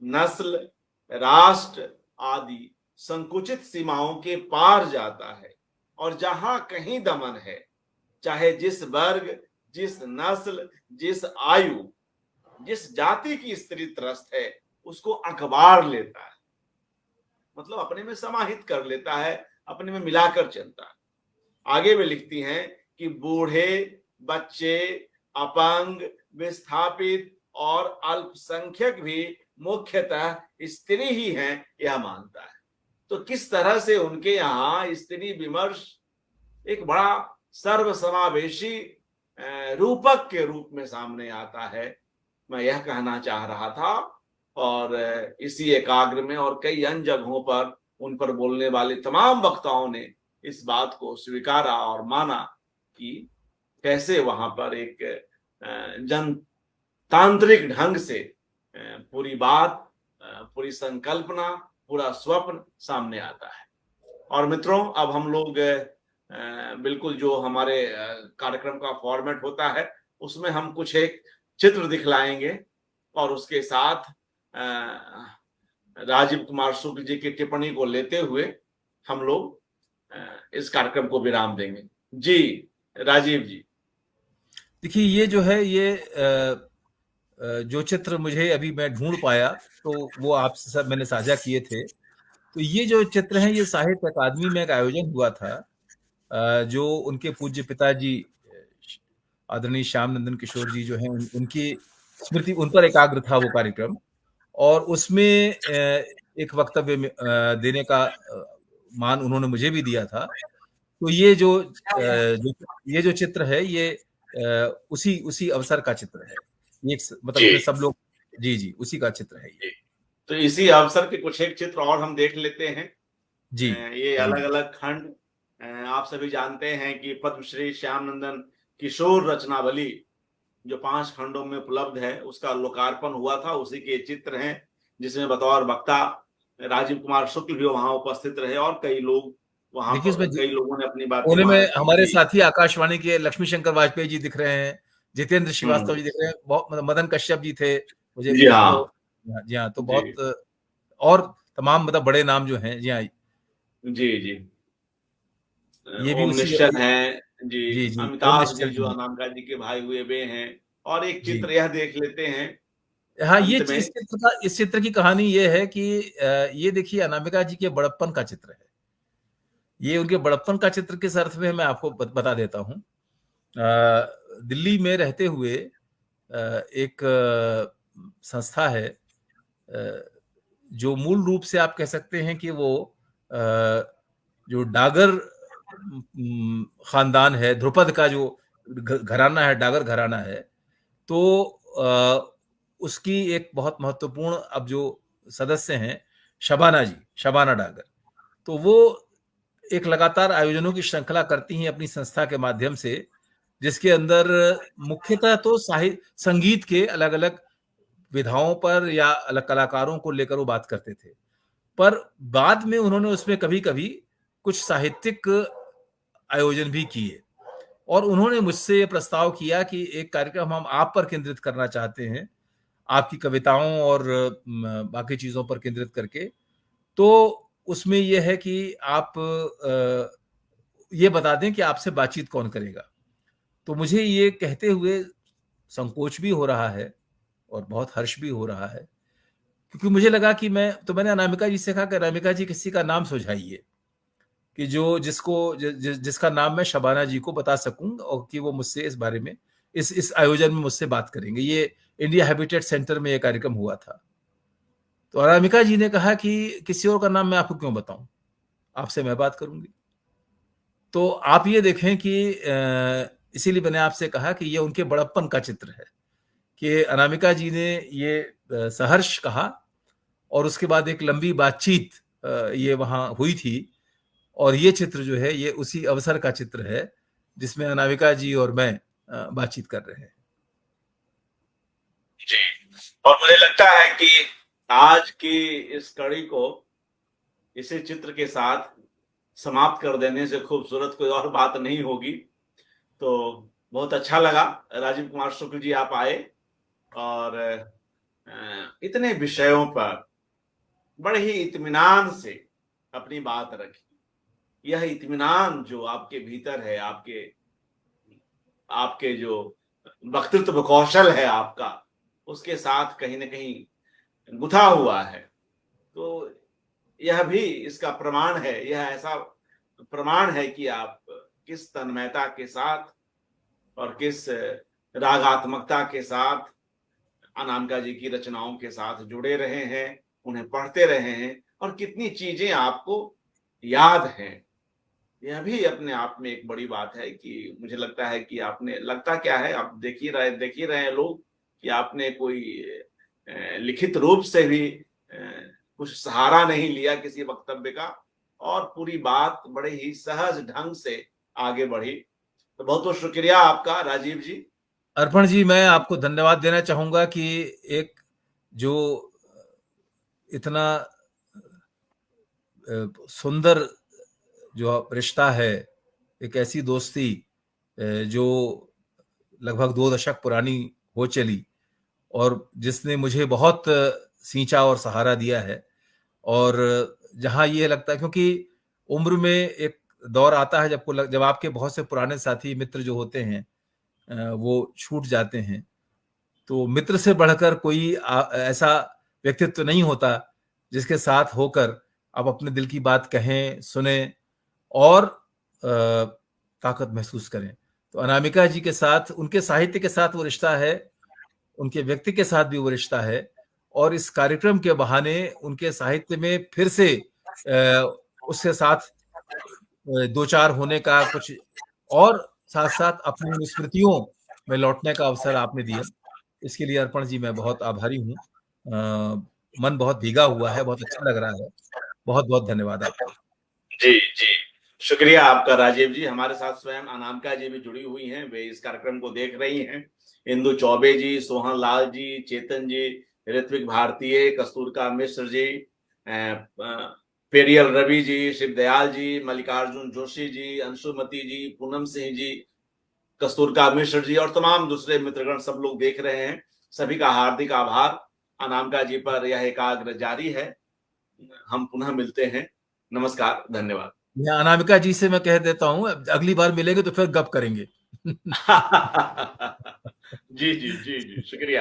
नस्ल, राष्ट्र आदि संकुचित सीमाओं के पार जाता है, और जहां कहीं दमन है, चाहे जिस वर्ग, जिस नस्ल, जिस आयु, जिस जाति की स्त्री त्रस्त है, उसको अखबार लेता है, मतलब अपने में समाहित कर लेता है, अपने में मिलाकर चलता है। आगे वे लिखती हैं कि बूढ़े, बच्चे, अपंग, विस्थापित और अल्पसंख्यक भी मुख्यतः स्त्री ही हैं, यह मानता है। तो किस तरह से उनके यहाँ स्त्री विमर्श एक बड़ा सर्वसमावेशी रूपक के रूप में सामने आता है, मैं यह कहना चाह रहा था। और इसी एकाग्र में और कई अन्य जगहों पर उन पर बोलने वाले तमाम वक्ताओं ने इस बात को स्वीकारा और माना कि कैसे वहां पर एक जनतांत्रिक ढंग से पूरी बात, पूरी संकल्पना, पूरा स्वप्न सामने आता है। और मित्रों, अब हम लोग बिल्कुल जो हमारे कार्यक्रम का फॉर्मेट होता है, उसमें हम कुछ एक चित्र दिखलाएंगे, और उसके साथ राजीव कुमार शुक्ल जी की टिप्पणी को लेते हुए हम लोग इस कार्यक्रम को विराम देंगे। जी राजीव जी। देखिए ये जो है, ये जो चित्र मुझे अभी मैं ढूंढ पाया, तो वो आपसे सब मैंने साझा किए थे। तो ये जो चित्र हैं, ये साहित्य अकादमी में एक आयोजन हुआ था, जो उनके पूज्य पिताजी आदरणीय श्याम नंदन किशोर जी जो हैं उनकी स्मृति, उन पर एकाग्र था वो कार्यक्रम। और उसमें एक वक्तव्य देने का मान उन्होंने मुझे भी दिया था। तो ये जो चित्र है ये उसी उसी अवसर का चित्र है। एक मतलब जी इसमें सब लोग, जी जी, उसी का चित्र है ये। जी। तो इसी अवसर के कुछ एक चित्र और हम देख लेते हैं। जी ये जी अलग अलग खंड, आप सभी जानते हैं कि पद्मश्री श्याम नंदन किशोर रचनावली जो 5 खंडों में उपलब्ध है, उसका लोकार्पण हुआ था। उसी के चित्र हैं, जिसमें बतौर वक्ता राजीव कुमार शुक्ल भी वहां उपस्थित रहे और कई लोग वहां देखिए पर, उसमें कई लोगों ने अपनी बातें कोने में वहां रखी हमारे थी। साथी आकाशवाणी के लक्ष्मी शंकर वाजपेयी जी दिख रहे हैं, जितेंद्र श्रीवास्तव हम्म। जी दिख रहे हैं, बहुत मतलब मदन कश्यप जी थे, मुझे जी मुझे हाँ। तो जी हाँ, तो जी बहुत और तमाम मतलब बड़े नाम जो हैं, जी हाँ, जी जी। ये भी ओम उसी, निश्चल हैं जी। जी जी, ओम अमिताभ निश्चल जी जो हैं। अनामिका जी के भाई हुए वे हैं। और एक जी चित्र यह देख लेते हैं हाँ, अंत में। इस चित्र की कहानी ये है कि ये देखिए अनामिका जी के बड़प्पन का चित्र है। ये उनके बड़प्पन का चित्र किस अर्थ में है, मैं आपको बता देता हूँ। दिल्ली में रहते हुए एक संस्था है, जो मूल रूप से आप कह सकते हैं कि वो जो डागर खानदान है, ध्रुपद का जो घराना है, डागर घराना है, तो उसकी एक बहुत महत्वपूर्ण अब जो सदस्य हैं, शबाना जी, शबाना डागर। तो वो एक लगातार आयोजनों की श्रृंखला करती हैं अपनी संस्था के माध्यम से, जिसके अंदर मुख्यतः तो संगीत के अलग-अलग विधाओं पर या अलग कलाकारों को लेकर वो बात करते थे। पर बाद में उन्होंने उसमें कभी-कभी कुछ साहित्यिक आयोजन भी किए और उन्होंने मुझसे ये प्रस्ताव किया कि एक कार्यक्रम हम आप पर केंद्रित करना चाहते हैं, आपकी कविताओं और बाकी चीज़ों पर केंद्रित करके। तो उसमें ये है कि आप ये बता दें कि आपसे बातचीत कौन करेगा। तो मुझे ये कहते हुए संकोच भी हो रहा है और बहुत हर्ष भी हो रहा है, क्योंकि मुझे लगा कि मैंने अनामिका जी से कहा कि अनामिका जी किसी का नाम सुझाइए कि जिसका नाम मैं शबाना जी को बता सकूं और कि वो मुझसे इस बारे में इस आयोजन में मुझसे बात करेंगे। ये इंडिया हैबिटेट सेंटर में ये कार्यक्रम हुआ था। तो अनामिका जी ने कहा कि किसी और का नाम मैं आपको क्यों बताऊं, आपसे मैं बात करूंगी। तो आप ये देखें कि इसीलिए मैंने आपसे कहा कि ये उनके बड़प्पन का चित्र है कि अनामिका जी ने ये सहर्ष कहा और उसके बाद एक लंबी बातचीत ये वहां हुई थी। और ये चित्र जो है ये उसी अवसर का चित्र है जिसमें अनामिका जी और मैं बातचीत कर रहे हैं। जी। और मुझे लगता है कि आज की इस कड़ी को इसी चित्र के साथ समाप्त कर देने से खूबसूरत कोई और बात नहीं होगी। तो बहुत अच्छा लगा राजीव कुमार शुक्ल जी आप आए और इतने विषयों पर बड़े ही इत्मीनान से अपनी बात रखी। यह इत्मीनान जो आपके भीतर है, आपके आपके जो वक्तृत्व कौशल है आपका, उसके साथ कहीं ना कहीं गुथा हुआ है। तो यह भी इसका प्रमाण है, यह ऐसा प्रमाण है कि आप किस तन्मयता के साथ और किस रागात्मकता के साथ अनामिका जी की रचनाओं के साथ जुड़े रहे हैं, उन्हें पढ़ते रहे हैं और कितनी चीजें आपको याद हैं। यह भी अपने आप में एक बड़ी बात है कि मुझे लगता है कि आपने, लगता क्या है, आप देख ही रहे हैं लोग कि आपने कोई लिखित रूप से भी कुछ सहारा नहीं लिया किसी वक्तव्य का और पूरी बात बड़े ही सहज ढंग से आगे बढ़ी। तो बहुत बहुत शुक्रिया आपका राजीव जी। अर्पण जी, मैं आपको धन्यवाद देना चाहूंगा कि एक जो इतना सुंदर जो रिश्ता है, एक ऐसी दोस्ती जो लगभग 2 दशक पुरानी हो चली और जिसने मुझे बहुत सींचा और सहारा दिया है। और जहाँ ये लगता है, क्योंकि उम्र में एक दौर आता है जब आपके बहुत से पुराने साथी मित्र जो होते हैं वो छूट जाते हैं, तो मित्र से बढ़कर कोई ऐसा व्यक्तित्व नहीं होता जिसके साथ होकर आप अपने दिल की बात कहें, सुने और ताकत महसूस करें। तो अनामिका जी के साथ, उनके साहित्य के साथ वो रिश्ता है, उनके व्यक्ति के साथ भी वो रिश्ता है, और इस कार्यक्रम के बहाने उनके साहित्य में फिर से उसके साथ दो चार होने का कुछ, और साथ साथ अपनी उन स्मृतियों में लौटने का अवसर आपने दिया। इसके लिए अर्पण जी मैं बहुत आभारी हूँ। मन बहुत भीगा हुआ है, बहुत अच्छा लग रहा है। बहुत बहुत धन्यवाद आपका। जी जी, शुक्रिया आपका राजीव जी। हमारे साथ स्वयं अनामिका जी भी जुड़ी हुई हैं, वे इस कार्यक्रम को देख रही हैं। इंदु चौबे जी, सोहन लाल जी, चेतन जी, ऋत्विक भारतीय, कस्तूरका मिश्र जी, पेरियल रवि जी, शिवदयाल जी, मल्लिकार्जुन जोशी जी, अंशुमती जी, पूनम सिंह जी, कस्तूरका मिश्र जी और तमाम दूसरे मित्रगण सब लोग देख रहे हैं। सभी का हार्दिक आभार। अनामिका जी पर यह एकाग्र जारी है। हम पुनः मिलते हैं। नमस्कार, धन्यवाद। मैं अनामिका जी से मैं कह देता हूँ, अगली बार मिलेंगे तो फिर गप करेंगे। जी जी जी जी, शुक्रिया।